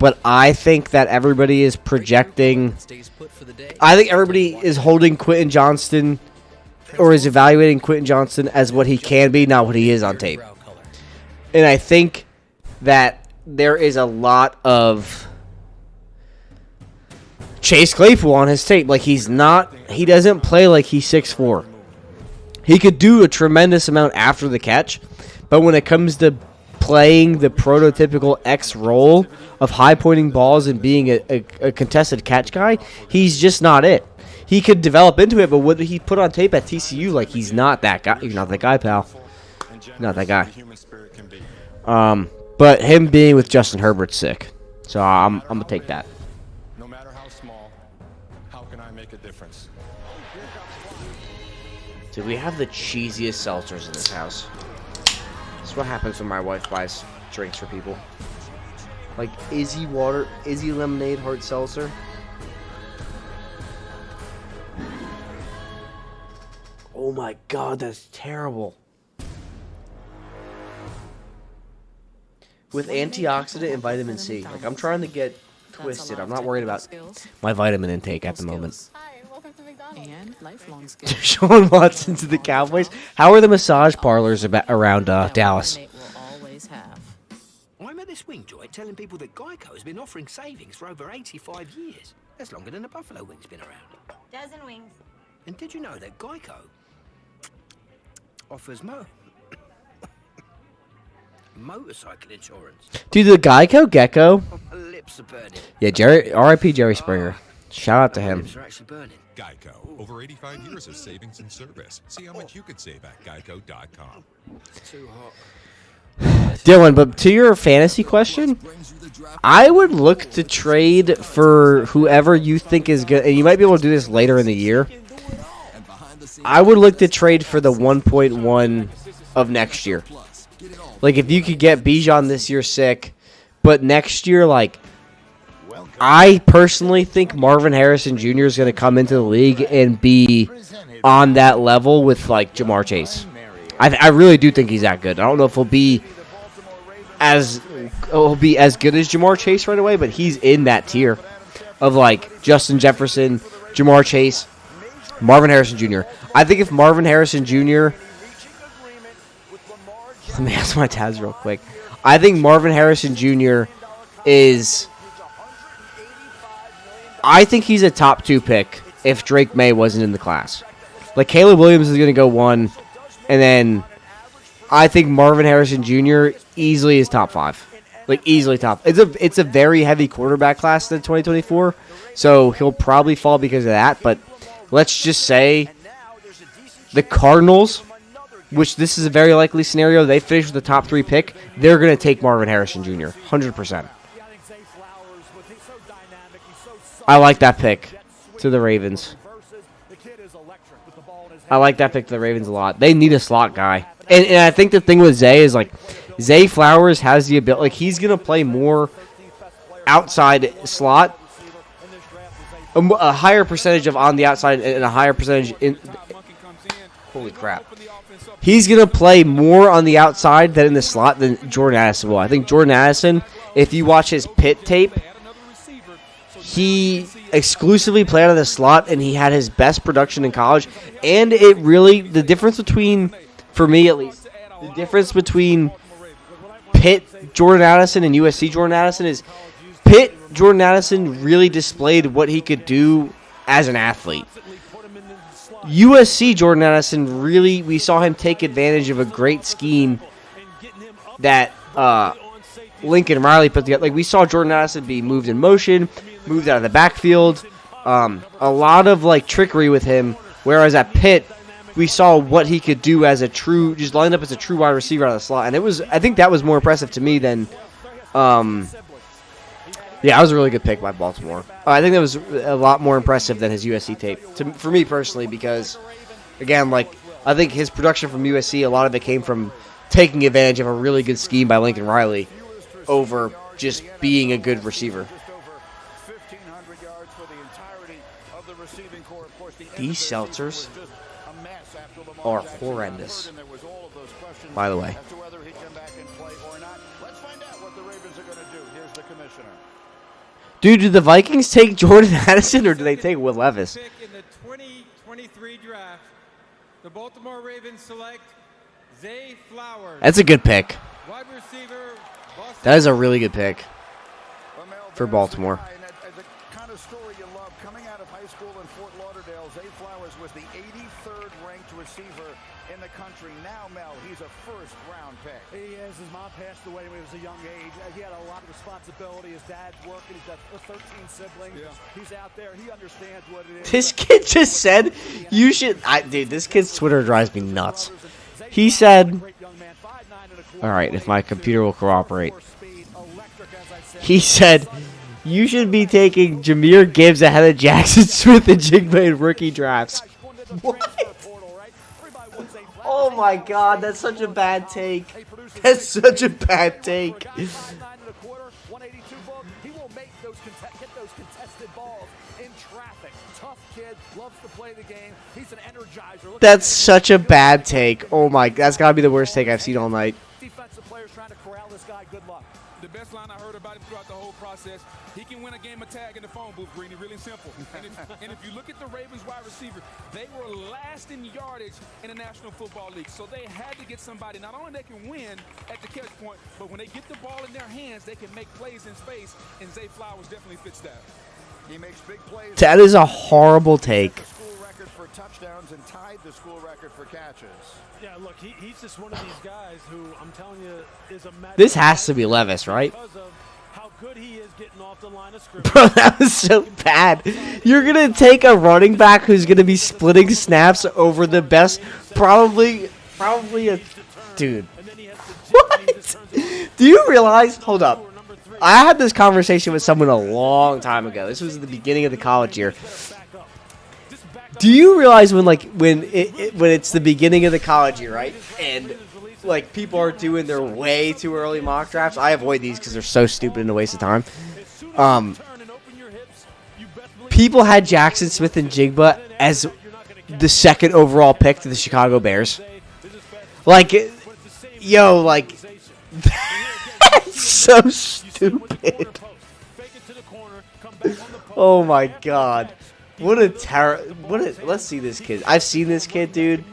But I think that everybody is projecting. I think everybody is holding Quentin Johnston or is evaluating Quentin Johnston as what he can be, not what he is on tape. And I think that there is a lot of Chase Claypool on his tape. Like, he doesn't play like he's 6'4". He could do a tremendous amount after the catch, but when it comes to playing the prototypical X role of high-pointing balls and being a contested catch guy, he's just not it. He could develop into it, but what he put on tape at TCU, like, he's not that guy. You're not that guy, pal. Not that guy. But him being with Justin Herbert's sick. So I'm going to take that. No matter how small, how can I make a difference? Dude, we have the cheesiest seltzers in this house. This is what happens when my wife buys drinks for people. Like Izzy water, Izzy lemonade hard seltzer. Oh my god, that's terrible. With antioxidant and vitamin C. Like, I'm trying to get twisted. I'm not worried about my vitamin intake at the moment. And lifelong skills. Deshaun Watson to the Cowboys. How are the massage parlors around Dallas? I'm at this wing joint telling people that Geico has been offering savings for over 85 years. That's longer than the Buffalo Wing's been around. Dozen wings. And did you know that Geico offers motorcycle insurance? Dude, the Geico Gecko. My lips are burning. Yeah, R.I.P. Jerry Springer. Shout out to him. Lips are actually burning. Geico, over 85 years of savings and service. See how much you could save at geico.com. It's too hot. Dylan, but to your fantasy question, I would look to trade for whoever you think is good, and you might be able to do this later in the year. I would look to trade for the 1.1 of next year. Like, if you could get Bijan this year, sick, but next year, like, I personally think Marvin Harrison Jr. is going to come into the league and be on that level with, like, Jamar Chase. I really do think he's that good. I don't know if he'll be as good as Jamar Chase right away, but he's in that tier of, like, Justin Jefferson, Jamar Chase, Marvin Harrison Jr. I think if Marvin Harrison Jr. Let me ask my tabs real quick. I think Marvin Harrison Jr. is... I think he's a top 2 pick if Drake May wasn't in the class. Like, Caleb Williams is going to go 1, and then I think Marvin Harrison Jr. easily is top 5. Like, easily top. It's a very heavy quarterback class in 2024, so he'll probably fall because of that. But let's just say the Cardinals, which this is a very likely scenario, they finish with the top 3 pick, they're going to take Marvin Harrison Jr. 100%. I like that pick to the Ravens. I like that pick to the Ravens a lot. They need a slot guy. And I think the thing with Zay is, like, Zay Flowers has the ability. Like, he's going to play more outside slot. A higher percentage of on the outside and a higher percentage in... Holy crap. He's going to play more on the outside than in the slot than Jordan Addison will. I think Jordan Addison, if you watch his Pitt tape, he exclusively played out of the slot, and he had his best production in college. And it really, the difference between, for me at least, the difference between Pitt Jordan Addison and USC Jordan Addison is Pitt Jordan Addison really displayed what he could do as an athlete. USC Jordan Addison really, we saw him take advantage of a great scheme that Lincoln Riley put together. Like, we saw Jordan Addison be moved in motion, moved out of the backfield. A lot of, like, trickery with him. Whereas at Pitt, we saw what he could do as a true, just lined up as a true wide receiver out of the slot. And I think that was more impressive to me than, yeah, that was a really good pick by Baltimore. I think that was a lot more impressive than his USC tape, for me personally, because, again, like, I think his production from USC, a lot of it came from taking advantage of a really good scheme by Lincoln Riley over just being a good receiver. These seltzers are horrendous, by the way. Dude, did the Vikings take Jordan Addison or did they take Will Levis? In the 2023 draft, the Baltimore Ravens select Zay Flowers. That's a good pick. Wide receiver, That is a really good pick for Baltimore. The kind of story you love coming out of high school in Fort Lauderdale. Zay Flowers was the 83rd ranked receiver in the country. Now, Mel, he's a first-round pick. He is. His mom passed away when he was a young age. He had a lot of responsibility. His dad's working. He's got 13 siblings. Yeah. He's out there. He understands what it is. This kid just said you should. Dude, this kid's Twitter drives me nuts. He said, all right, if my computer will cooperate. He said, you should be taking Jahmyr Gibbs ahead of Jackson Smith and Jigba in rookie drafts. What? Oh my God, that's such a bad take. That's such a bad take. He will make those get those contested balls in traffic. Tough kid, loves to play the game. He's an energizer. That's such a bad take. Oh my, that's got to be the worst take I've seen all night. Defensive players trying to corral this guy. Good luck. The best line I heard about him throughout the whole process, he can win a game of tag in the phone booth, Greeny, really simple. And if you look at the Ravens wide receiver, they were last in yardage in the National Football League. So they had to get somebody, not only they can win at the catch point, but when they get the ball in their hands, they can make plays in space, and Zay Flowers definitely fits that. He makes big plays. That is a horrible take. School record for touchdowns and tied the school record for catches. Yeah, look, he's just one of these guys who I'm telling you is a match. This has to be Levis, right? Because of how good he is getting off the line of scrimmage. Bro, that was so bad. You're going to take a running back who's going to be splitting snaps over the best, probably a... Dude. What? Do you realize... Hold up. I had this conversation with someone a long time ago. This was at the beginning of the college year. Do you realize when it's the beginning of the college year, right? And like people are doing their way too early mock drafts. I avoid these because they're so stupid and a waste of time. People had Jackson Smith and Jigba as the second overall pick to the Chicago Bears. Like, yo, like that's so stupid. Oh my God. What a let's see this kid. I've seen this kid, dude.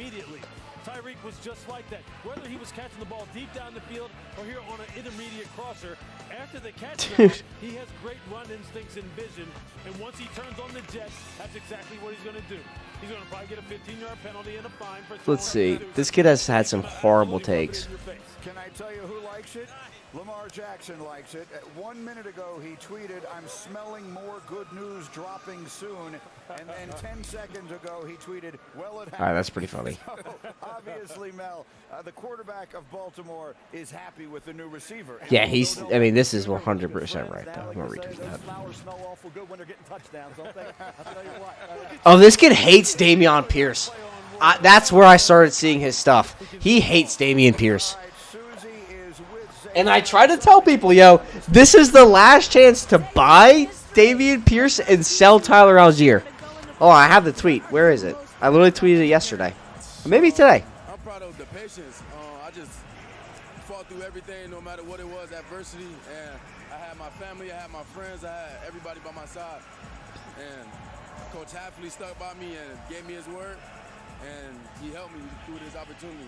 Tyreek was just like that. Whether he was catching the ball deep down the field or here on an intermediate crosser, after the catch, he has great run instincts and vision. And once he turns on the jet, that's exactly what he's going to do. He's going to probably get a 15-yard penalty and a fine for. Let's see. This kid has had some horrible takes. Can I tell you who likes it? Lamar Jackson likes it. 1 minute ago, he tweeted, "I'm smelling more good news dropping soon." And then 10 seconds ago, he tweeted, "Well, it happened." All right, that's pretty funny. So, obviously, Mel, the quarterback of Baltimore is happy with the new receiver. Yeah, he's. I mean, this is 100% right, though. I'm gonna retweet that. Flowers smell awful good when they're getting touchdowns, don't they? I'll tell you what. Oh, this kid hates Dameon Pierce. That's where I started seeing his stuff. He hates Dameon Pierce. And I try to tell people, yo, this is the last chance to buy Dameon Pierce and sell Tyler Algier. Oh, I have the tweet. Where is it? I literally tweeted it yesterday. Or maybe today. I'm proud of the patience. I just fought through everything, no matter what it was, adversity. And I had my family, I had my friends, I had everybody by my side. And Coach Hafley stuck by me and gave me his word. And he helped me through this opportunity.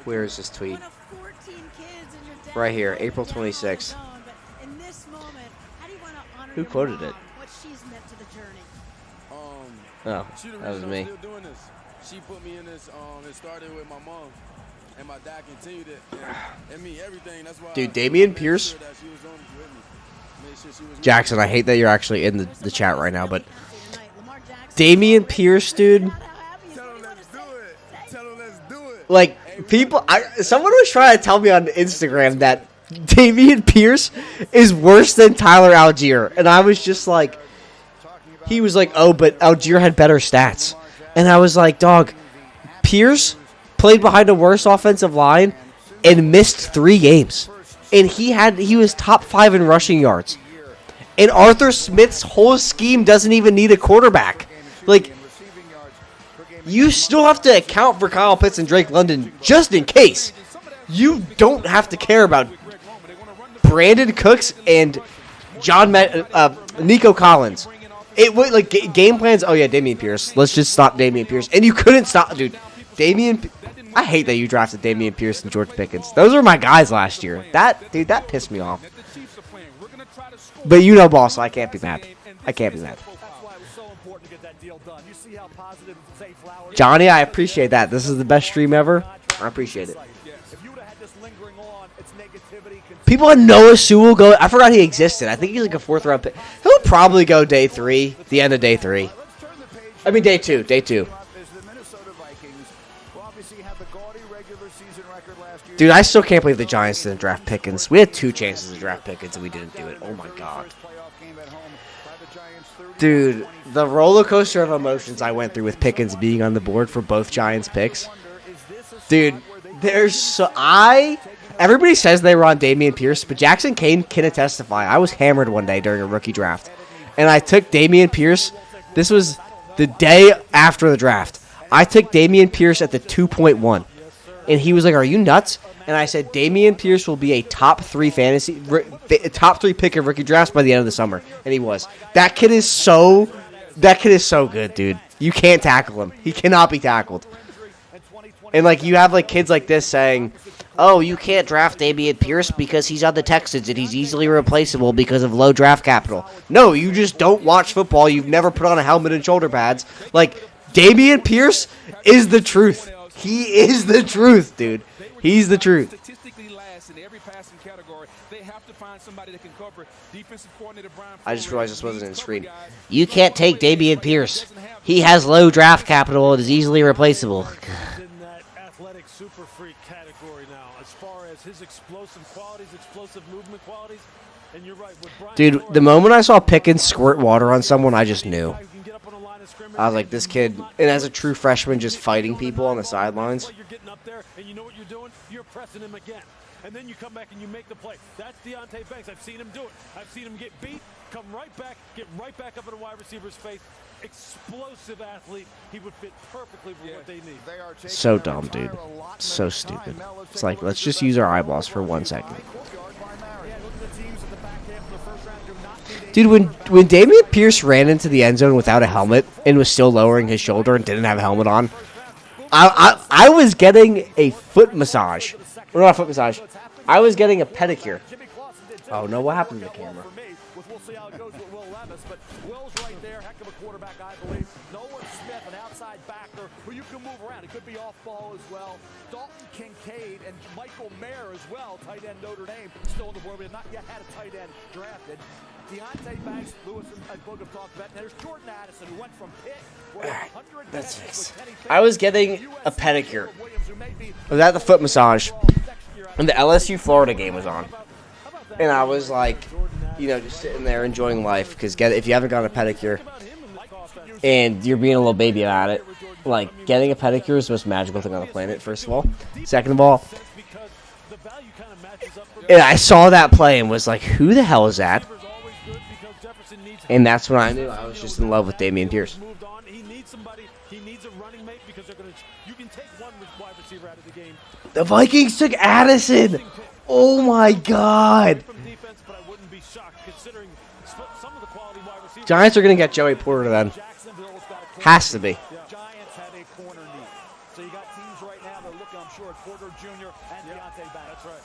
Where is this tweet? Right here, April 26th. Who quoted it? Oh, that was me. She put me in this. It started with my mom. and my dad continued it. And me, everything. That's why. Dude, Dameon Pierce. Jackson, I hate that you're actually in the chat right now, but Dameon Pierce, dude. Like, people, someone was trying to tell me on Instagram that Dameon Pierce is worse than Tyler Algier, and I was just like, he was like, oh, but Algier had better stats, and I was like, dog, Pierce played behind a worse offensive line and missed 3 games, and he was top 5 in rushing yards, and Arthur Smith's whole scheme doesn't even need a quarterback. Like, you still have to account for Kyle Pitts and Drake London just in case. You don't have to care about Brandon Cooks and Nico Collins. It would like game plans. Oh yeah, Dameon Pierce. Let's just stop Dameon Pierce. And you couldn't stop, dude. I hate that you drafted Dameon Pierce and George Pickens. Those were my guys last year. That pissed me off. But you know, boss, so I can't be mad. I can't be mad. Johnny, I appreciate that. This is the best stream ever. I appreciate it. People had Noah Sewell go. I forgot he existed. I think he's like a 4th round pick. He'll probably go day 3, the end of day 3. I mean day 2. Dude, I still can't believe the Giants didn't draft Pickens. We had 2 chances to draft Pickens and we didn't do it. Oh my god. Dude, the roller coaster of emotions I went through with Pickens being on the board for both Giants picks. Dude, everybody says they were on Dameon Pierce, but Jackson Kane can testify. I was hammered one day during a rookie draft, and I took Dameon Pierce. This was the day after the draft. I took Dameon Pierce at the 2.1, and he was like, "Are you nuts?" And I said, Dameon Pierce will be a top 3 pick of rookie drafts by the end of the summer, and he was. That kid is so good, dude. You can't tackle him. He cannot be tackled. And like you have like kids like this saying, "Oh, you can't draft Dameon Pierce because he's on the Texans and he's easily replaceable because of low draft capital." No, you just don't watch football. You've never put on a helmet and shoulder pads. Like Dameon Pierce is the truth. He is the truth, dude. He's the truth. I just realized this wasn't in screen. You can't take Dameon Pierce. He has low draft capital and is easily replaceable. In that athletic super freak category now, as far as his explosive qualities, explosive movement qualities, and you're right. Dude, the moment I saw Pickens squirt water on someone, I just knew. I was like, this kid, and as a true freshman, just fighting people on the sidelines. You're getting up there, and you know what you're doing? You're pressing him again. And then you come back and you make the play. That's Deonte Banks. I've seen him do it. I've seen him get beat, come right back, get right back up in a wide receiver's face. Explosive athlete. He would fit perfectly for what they need. So dumb, dude. So stupid. It's like, let's just use our eyeballs for 1 second. Dude, when Dameon Pierce ran into the end zone without a helmet and was still lowering his shoulder and didn't have a helmet on, I was getting a foot massage. Or not a foot massage. I was getting a pedicure. Oh no, what happened to the camera? We'll see how it goes with Will Levis, but Will's right there, heck of a quarterback, I believe. Nolan Smith, an outside backer who you can move around. He could be off ball as well. Dalton Kincaid and Michael Mayer as well, tight end Notre Dame, still on the board. We have not yet had a tight end drafted. Deonte Banks, Lewis, and Boog have talked about. There's Jordan Addison, who went from Pitt. That's fixed. I was getting a pedicure. I was at the foot massage, and the LSU Florida game was on. And I was like, just sitting there enjoying life. Because if you haven't gotten a pedicure and you're being a little baby about it, like, getting a pedicure is the most magical thing on the planet, first of all. Second of all, and I saw that play and was like, who the hell is that? And that's when I knew I was just in love with Dameon Pierce. He needs a running mate because you can take one wide receiver out of the game. The Vikings took Addison. Oh my God. Giants are going to get Joey Porter then. Has to be. Giants have a corner need. So you got teams right now that are looking, I'm sure, at Porter Jr. and Deonte Banks. That's right.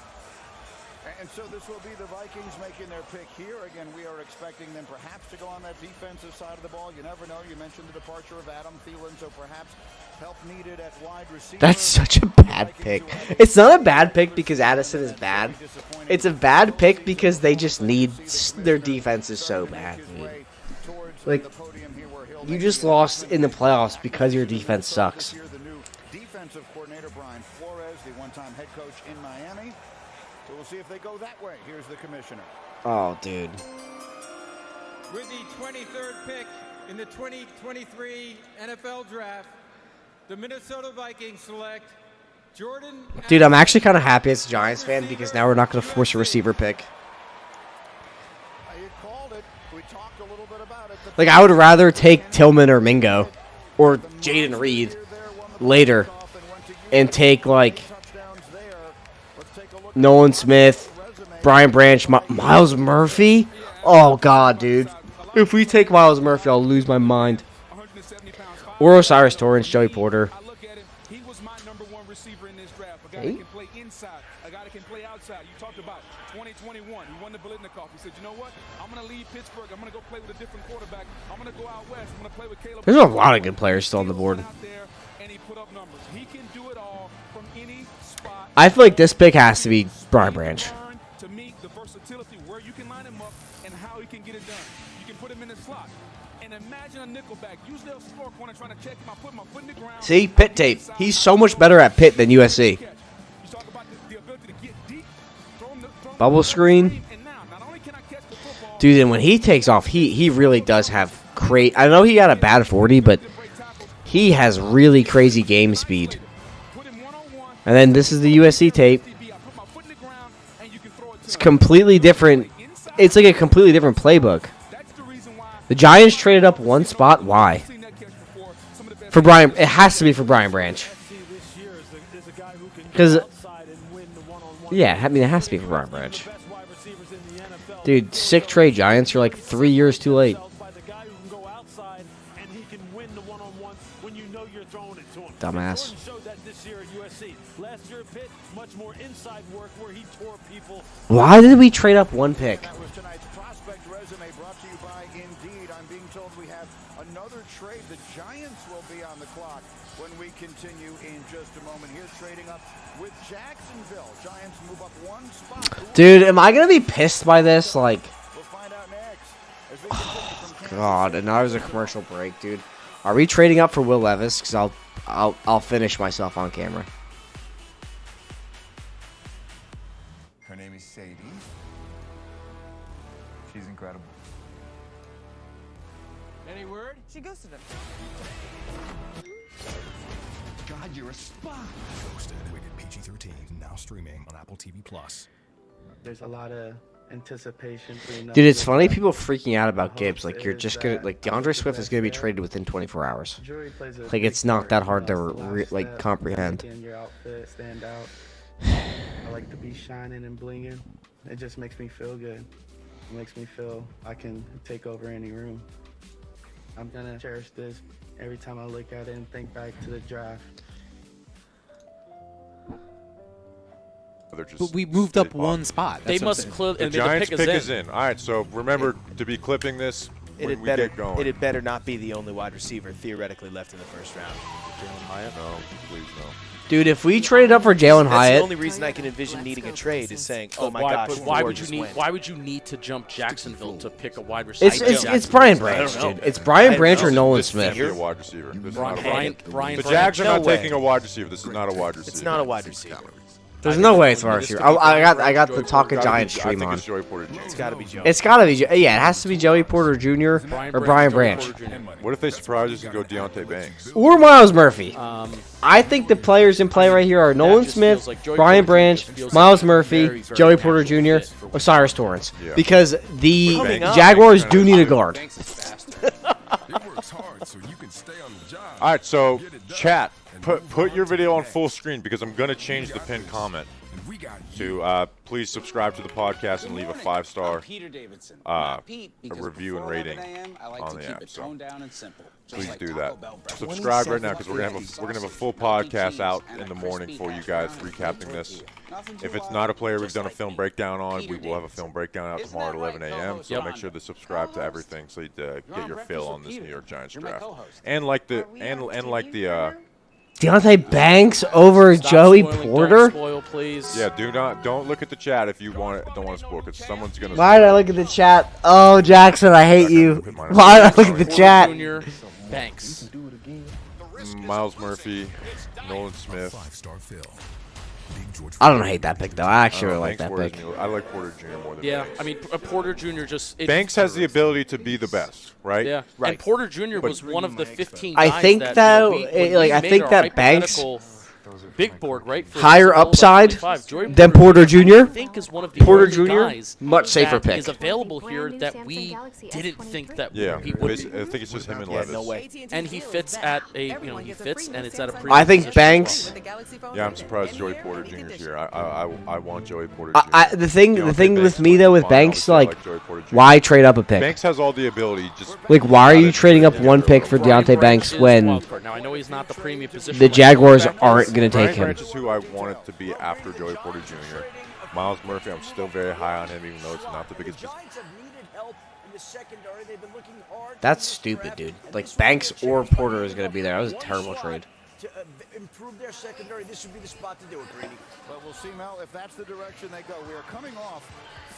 And so this will be the Vikings making their pick here. Again, we are expecting them perhaps to go on that defensive side of the ball. You never know. You mentioned the departure of Adam Thielen, so perhaps help needed at wide receiver. That's such a bad pick. It's not a bad pick because Addison is bad. It's a bad pick because they just need their defense is so bad. Dude. Like, you just lost in the playoffs because your defense sucks. Defensive coordinator Brian Flores, the one-time head coach in Miami. So we'll see if they go that way. Here's the commissioner. Oh, dude. With the 23rd pick in the 2023 NFL Draft, the Minnesota Vikings select Jordan. Dude, I'm actually kind of happy as a Giants fan because now we're not going to force a receiver pick. You called it. We talked a little bit about it. Like, I would rather take Tillman or Mingo or Jaden Reed later and take, like, Nolan Smith, Brian Branch, Miles Murphy. Oh, God, dude. If we take Miles Murphy, I'll lose my mind. Or Osiris Torrance, Joey Porter. He was my number one receiver in this draft. A guy that can play inside, a guy that can play outside. You talked about 2021. He won the Biletnikoff. He said, you know what? I'm going to leave Pittsburgh. I'm going to go play with a different quarterback. I'm going to go out west. I'm going to play with Caleb. There's a lot of good players still on the board. And he put up numbers. He can do it all from any spot. I feel like this pick has to be Brian Branch. To me, the versatility, where you can line him up and how he can get it done. You can put him in the slot. And imagine a nickelback. Usually a floor corner trying to check him. I put my foot in the ground. See, Pitt tape. He's so much better at Pitt than USC. Bubble screen. Dude, and when he takes off, he really does have great. I know he got a bad 40, but he has really crazy game speed. And then this is the USC tape. It's completely different. It's like a completely different playbook. The Giants traded up one spot. Why? For Brian, it has to be for Brian Branch. Because, yeah, I mean, it has to be for Brian Branch. Dude, sick trade, Giants. You're like 3 years too late. Dumbass. Why did we trade up one pick? That was tonight's prospect resume brought to you by Indeed. I'm being told we have another trade. The Giants will be on the clock when we continue in just a moment. Here's trading up with Jacksonville. Giants move up one spot. Dude, am I going to be pissed by this? Like, oh, God, and now there's a commercial break, dude. Are we trading up for Will Levis? Because I'll finish myself on camera. Her name is Sadie. She's incredible. Any word? She ghosted him. God, you're a spy. Ghosted. Rated PG-13. Now streaming on Apple TV+. There's a lot of anticipation. Dude, it's funny people freaking out about Gibbs. Like, you're just gonna, like, DeAndre Swift is gonna be traded within 24 hours. Like, it's not that hard to comprehend. Your outfit stand out. I like to be shining and blinging. It just makes me feel good. It makes me feel I can take over any room. I'm gonna cherish this every time I look at it and think back to the draft. But we moved up one spot. They must The Giants pick is in. All right, so remember to be clipping this when we get going. It had better not be the only wide receiver theoretically left in the first round. Jalen Hyatt? No, please no. Dude, if we traded up for Jalen Hyatt, that's the only reason I can envision needing a trade is saying, "Oh my gosh, why would you need to jump Jacksonville to pick a wide receiver?" It's Brian Branch, dude. It's Brian Branch or Nolan Smith. This can't be a wide receiver. This Brian the Jags are not taking a wide receiver. This is not a wide receiver. It's not a wide receiver. There's no way it's wide receiver. I got the Talking Giants stream on. It's Joey Porter Jr. It's got to be Joey. It's got to be. Yeah, it has to be Joey Porter Jr. or Brian Branch. What if they surprise us and go Deontay Banks? Or Miles Murphy. I think the players in play right here are Nolan Smith, Brian Branch, Miles Murphy, Joey Porter Jr., Osiris Torrance. Yeah. Because the Jaguars do need a guard. All right, so chat, put your video on full screen because I'm going to change the pinned comment to please subscribe to the podcast and leave a 5-star Peter Davidson. a review and rating on the app. So. Down and simple. please do that. Subscribe right now because we're gonna have a full podcast out in the morning for you guys recapping this. If it's not a player we've done a film breakdown on, we will have a film breakdown out tomorrow at 11 a.m. So make sure to subscribe to everything so you get your fill on this New York Giants draft. And like the Deontay Banks over Joey Porter? Spoil, please. Yeah, don't look at the chat if you don't want to spoil because someone's gonna. Why did I look at the chat? Oh, Jackson, I hate you. Why did I look at the chat? Junior, Banks. Miles Murphy, Nolan Smith. I don't hate that pick though. I actually really like that pick. I like Porter Jr. more than Banks. I mean Porter Jr. Banks has the ability to be the best, right? Yeah, right. And Porter Jr. was one of the 15 guys I think that, I think that Banks big board, right? Higher upside than Porter Jr. I think is one of the Porter only Jr. guys much safer that pick. is available here that we didn't think that he would be. I think it's just him and Levis. No way. And he fits at he fits and it's at a I think Banks. Yeah, I'm surprised Joey Porter Jr. is here. I want Joey Porter Jr. The thing with me though with Banks, like, why trade up a pick? Banks has all the ability. Just like, why are you trading up one pick for Deontay Banks when now I know he's not the premium position. the Jaguars aren't going to take him? Branch is who I wanted to be after Joey Porter Jr. Miles Murphy, I'm still very high on him, even though it's not the biggest. That's stupid, dude. Like, Banks or Porter is going to be there. That was a terrible trade. To improve their secondary, this would be the spot to do it, Greeny. But we'll see, Mel, if that's the direction they go. We are coming off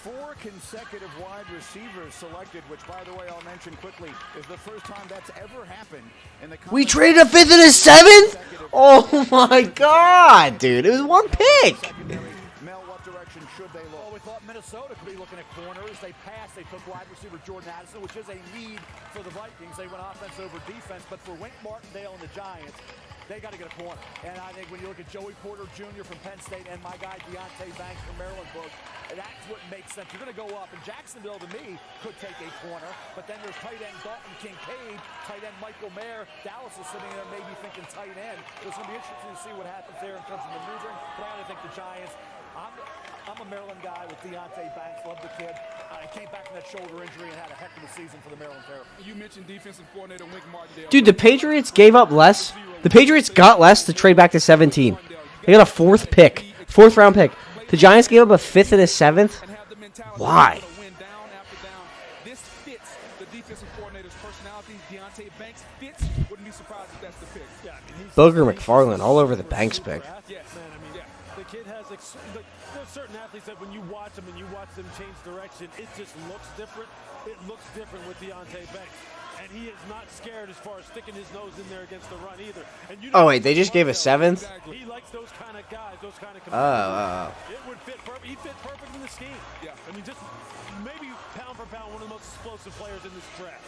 4 consecutive wide receivers selected, which, by the way, I'll mention quickly, is the first time that's ever happened in the. We traded a 5th and a 7th? Oh my God, dude! It was one pick. Mel, what direction should they look? Well, we thought Minnesota could be looking at corners. They passed. They took wide receiver Jordan Addison, which is a need for the Vikings. They went offense over defense, but for Wink Martindale and the Giants, they got to get a corner. And I think when you look at Joey Porter Jr. from Penn State and my guy Deontay Banks from Maryland, that's what makes sense. You're going to go up, and Jacksonville, to me, could take a corner. But then there's tight end Dalton Kincaid, tight end Michael Mayer. Dallas is sitting there maybe thinking tight end. It's going to be interesting to see what happens there in terms of maneuvering. But I really think the Giants, I'm a Maryland guy with Deontay Banks. Love the kid. He came back from that shoulder injury and had a heck of a season for the Maryland Terrapins. You mentioned defensive coordinator Wink Martindale. Dude, the Patriots gave up less. The Patriots got less to trade back to 17. They got a 4th pick, 4th round pick. The Giants gave up a 5th and a 7th. Why? This fits the defensive coordinator's personality. Deontay Banks fits. Wouldn't be surprised if that's the pick. Yeah, I mean, Booger McFarland all over the Banks pick. Yes, man. I mean, the kid has. There's certain athletes that when you watch them and you watch them change direction, it just looks different. It looks different with Deontay Banks. And he is not scared as far as sticking his nose in there against the run either. And you know, oh, wait, they just gave a 7th? He likes those kind of guys, those kind of commanders. Oh. It would fit perfect. He fit perfect in the scheme. Yeah. I mean, just maybe pound for pound, one of the most explosive players in this draft.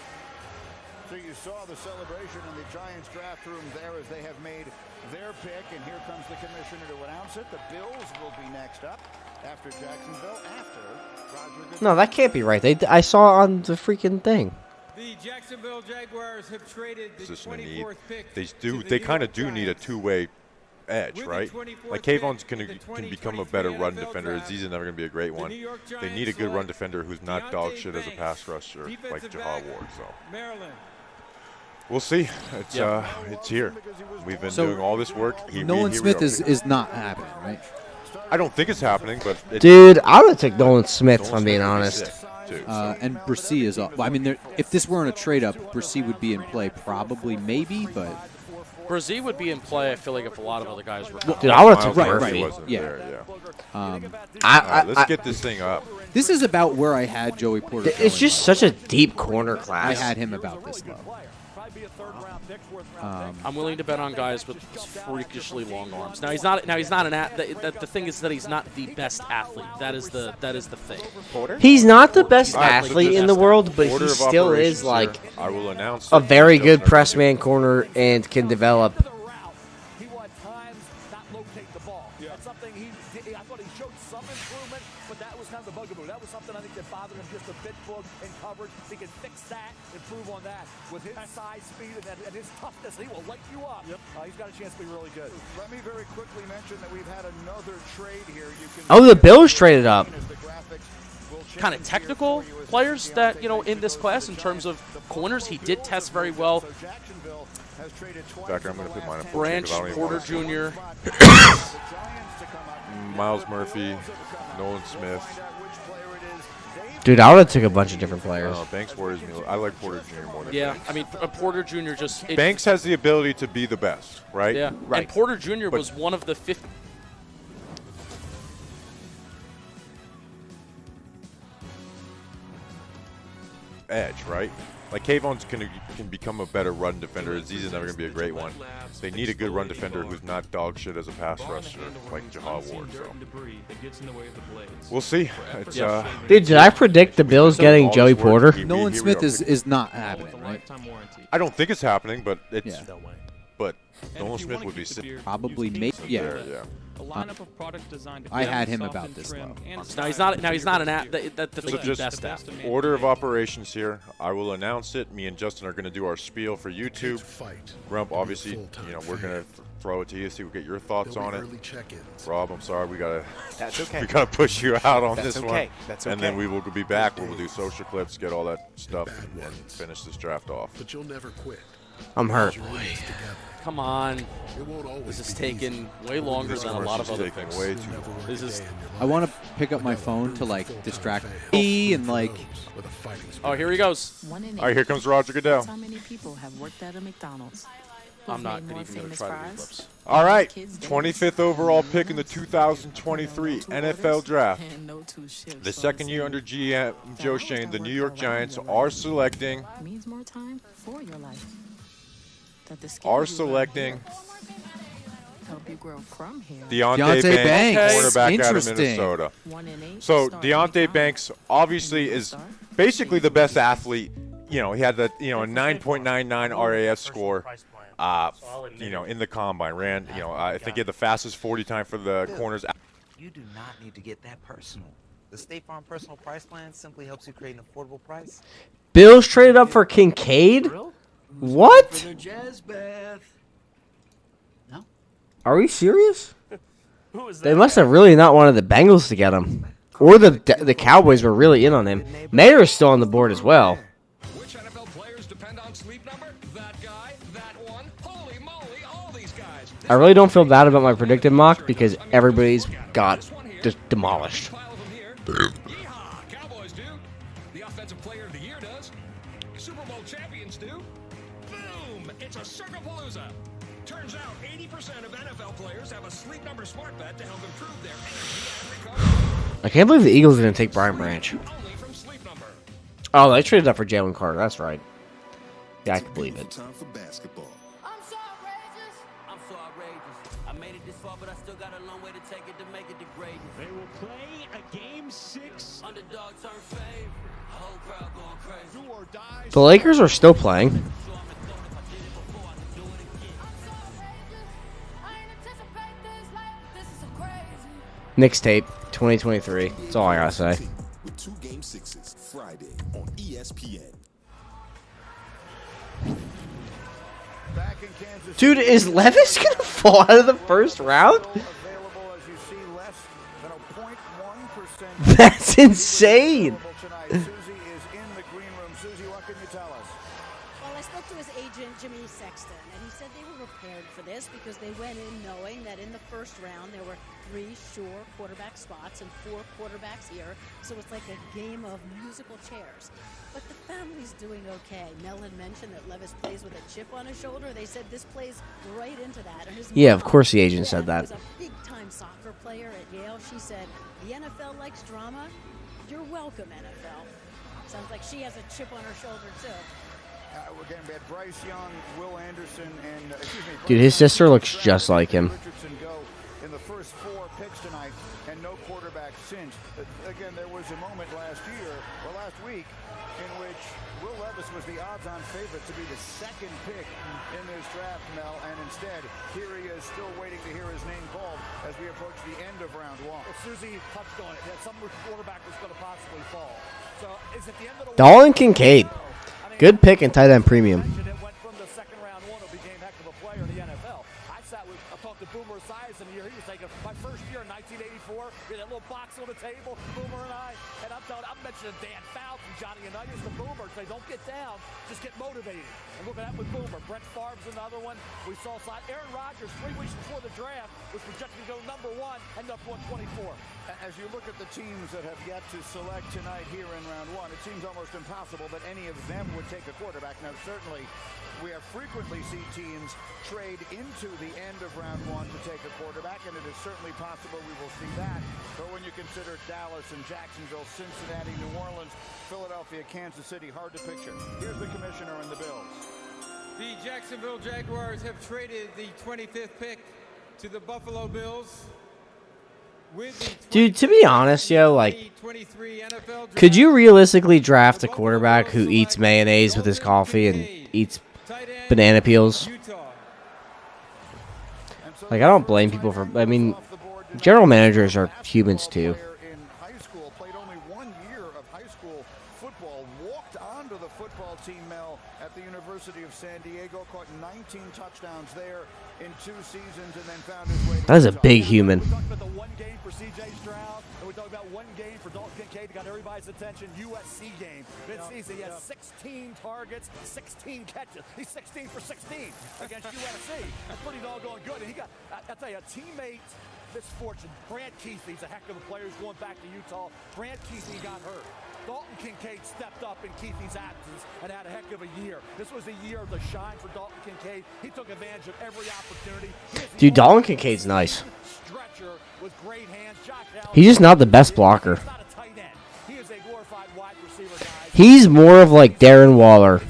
So you saw the celebration in the Giants draft room there as they have made their pick, and here comes the commissioner to announce it. The Bills will be next up after Jacksonville, after Roger Goodell. No, that can't be right. I saw on the freaking thing. The Jacksonville Jaguars have traded the 24th pick. They kind of do need a two-way edge, right? Like Kayvon's can become a better run defender. Aziz never going to be a great one. They need a good run defender who's not dog shit as a pass rusher like Jahar Ward. So we'll see. It's here. We've been doing all this work. Nolan Smith is not happening, right? I don't think it's happening, but dude, I would take Nolan Smith if I'm being honest. And Bresee is up. I mean, if this weren't a trade-up, Bresee would be in play, probably, maybe, but Bresee would be in play. I feel like if a lot of other guys were. Dude, I would take Murphy. Let's get this thing up. This is about where I had Joey Porter. It's just such a deep corner class. I had him about this low. I'm willing to bet on guys with freakishly long arms. Now he's not an the thing is that he's not the best athlete. That is the thing. Porter? He's not the best athlete in the world, but he still is like I will announce a very good press man corner and can develop. He will at times not locate the ball. That's something I thought he showed some improvement, but that was kind of the bugaboo. That was something I think that bothered him just a bit in coverage. He can fix that, improve on that. With his size, speed, and his toughness, he will light you up. Yep. He's got a chance to be really good. Let me very quickly mention that we've had another trade here. Oh, the Bills traded up. Kind of technical. players that, you know, in this class in terms of corners, he did test very well. Backer, I'm going to put mine at Branch, 14, 'cause I don't even Porter wanna see Jr. Miles Murphy, Nolan Smith. Dude, I would have took a bunch of different players. Banks worries me. I like Porter Jr. more than Yeah, Banks. I mean, Porter Jr. just... Banks has the ability to be the best, right? Yeah, Right. and Porter Jr. But was one of the 50... edge, right? Like Kayvon's can become a better run defender. Aziz is never going to be a great one. They need a good run defender who's not dog shit as a pass rusher, like Jahad Ward. So we'll see. It's, Dude, did I predict the Bills getting Joey Porter? Nolan Smith is not happening, right? I don't think it's happening, but it's. But Nolan Smith would be probably yeah. A lineup of product designed to I had him about this low. Now he's not an app that's So the just best app. order of operations here. I will announce it. Me and Justin are going to do our spiel for YouTube. Rump, obviously, you know, we're going to throw it to you, see we get your thoughts on it. Rob, I'm sorry, we gotta push you out on this one. And then we will be back. We'll do social clips, get all that stuff, and finish this draft off. But you'll never quit. I'm hurt. Come on. This is taking way longer than a lot of other things. Way too This is. I want to pick up my phone to like distract me and like. Oh, here he goes. All right, here comes Roger Goodell. How many people have worked at a McDonald's? I'm not even going to try to do clips. All right, 25th overall pick in the 2023 NFL Draft. The second year under GM Joe Schoen, the New York Giants are selecting. Means more time for your life. Help you grow from here. Deontay Banks, quarterback out of Interesting. Minnesota. So Deontay Banks obviously is basically the best athlete. You know, he had the a 9.99 RAS score. You know, in the combine, ran. You know, I think he had the fastest 40 time for the corners. You do not need to get that personal. The State Farm Personal Price Plan simply helps you create an affordable price. Bills traded up for Kincaid? What? No. Are we serious? They must have really not wanted the Bengals to get him. Or the Cowboys were really in on him. Mayer is still on the board as well. Which NFL players depend on sleep number? That guy, that one. Holy moly, all these guys. I really don't feel bad about my predicted mock because everybody's got just demolished. Yeehaw, Cowboys do. The Offensive Player of the Year does. Super Bowl champions do. Boom! It's a Circapalooza. Turns out 80% of NFL players have a Sleep Number smart bet to help improve their energy and recovery. I can't believe the Eagles didn't take Brian Branch. Oh, they traded up for Jalen Carter. That's right. Yeah, I can believe it. Time for basketball. I'm so outrageous. I made it this far, but I still got a long way to take it to make it to greatness. They will play a game 6. Underdog turn favorite. Whole crowd going crazy. Do or die. The Lakers are still playing. Knicks tape, 2023. That's all I gotta say. With 2 Game 6s Friday on ESPN. Dude, is Levis gonna fall out of the first round? That's insane. Well, I spoke to his agent, Jimmy Sexton, and he said they were prepared for this because they went in knowing that in the first round there were 3 sure quarterback spots and 4 quarterbacks here, so it's like a game of musical chairs. But the family's doing okay. Mel had mentioned that Levis plays with a chip on his shoulder. They said this plays right into that. And his Yeah, mom, of course the agent said that. was a big-time soccer player at Yale. She said, the NFL likes drama. You're welcome, NFL. Sounds like she has a chip on her shoulder, too. Again, we had Bryce Young, Will Anderson, and Dude, his sister looks just like him. Richardson go in the first 4 picks tonight, and no quarterback since. Again, there was a moment last week, in which Will Levis was the odds-on favorite to be the 2nd pick in this draft, Mel, and instead, here he is still waiting to hear his name called as we approach the end of round 1. Well, Susie touched on it. That some quarterback was going to possibly fall. So is it the end of the Dalton Kincaid. Good pick and tight end premium. went from the second round one who became heck of a player in the NFL. I talked to Boomer Esiason here. He was thinking, my first year in 1984, before. We had that little box on the table, Boomer and I. And I'm mentioning Dan Fouts and Johnny Unitas to Boomer. Say, don't get down, just get motivated. And look at that with Boomer. Brett Favre's another one. We saw slide. Aaron Rodgers, 3 weeks before the draft, was projected to go number 1, ended up going 24. As you look at the teams that have yet to select tonight here in round 1, it seems almost impossible that any of them would take a quarterback. Now, certainly, we have frequently seen teams trade into the end of round 1 to take a quarterback, and it is certainly possible we will see that. But when you consider Dallas and Jacksonville, Cincinnati, New Orleans, Philadelphia, Kansas City, hard to picture. Here's the commissioner and the Bills. The Jacksonville Jaguars have traded the 25th pick to the Buffalo Bills. Dude, to be honest, yo, like, could you realistically draft a quarterback who eats mayonnaise with his coffee and eats banana peels? Like, I don't blame people for, I mean, general managers are humans too. In high school, played only 1 year of high school football, walked onto the football team, Mel, at the University of San Diego, caught 19 touchdowns there in 2 seasons, and then found his way to That is a big human. We talked about the 1 game for C.J. Stroud, and we talked about 1 game for Dalton Kincaid. Got everybody's attention. USC game. Mid-season, he has 16 targets, 16 catches. He's 16 for 16 against USC. That's pretty doggone good. And he got, I tell you, a teammate misfortune. Brant Keithley's a heck of a player who's going back to Utah. Brant Keithley got hurt. Dalton Kincaid stepped up in Keithley's absence and had a heck of a year. This was the year of the shine for Dalton Kincaid. He took advantage of every opportunity. Dude, Dalton Kincaid's nice. Stretcher with great hands. Josh Allen. He's just not the best blocker. He's not a tight end. He is a glorified wide receiver, guys. He's more of like Darren Waller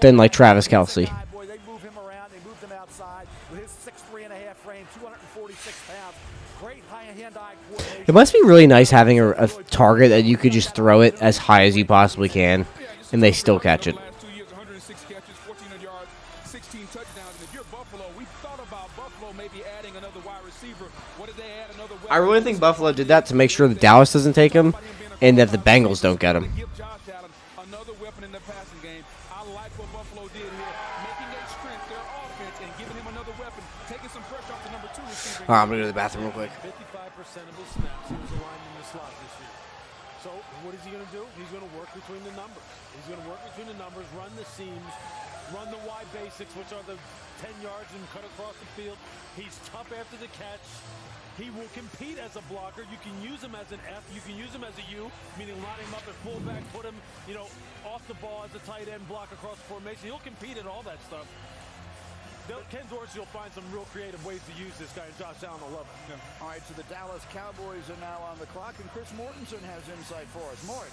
than like Travis Kelce. Boy, they move him around. They moved him outside with his 6'3.5" frame, 246 pounds. Great hand-eye coordination. It must be really nice having a target that you could just throw it as high as you possibly can, and they still catch it. Last 2 years, 106 catches, 1,400 yards, 16 touchdowns. And if you're Buffalo, we thought about Buffalo maybe adding another wide receiver. What did they add? Another weapon? I really think Buffalo did that to make sure that Dallas doesn't take him and that the Bengals don't get him. Give Josh Allen another weapon in the passing game. I like what Buffalo did here, making a strength their offense and giving him another weapon, taking some pressure off the number 2 receiver. All right, I'm going to go to the bathroom real quick. 55% of his snaps, he was aligned in the slot this year. So what is he going to do? He's going to work between the numbers. He's going to work between the numbers, run the seams, run the wide basics, which are the 10 yards and cut across the field. He's tough after the catch. He will compete as a blocker. You can use him as an F. You can use him as a U, meaning line him up at fullback, put him, off the ball as a tight end, block across the formation. He'll compete in all that stuff. Ken Dorsey will find some real creative ways to use this guy, and Josh Allen will love it. Yeah. All right, so the Dallas Cowboys are now on the clock, and Chris Mortensen has insight for us. Mort.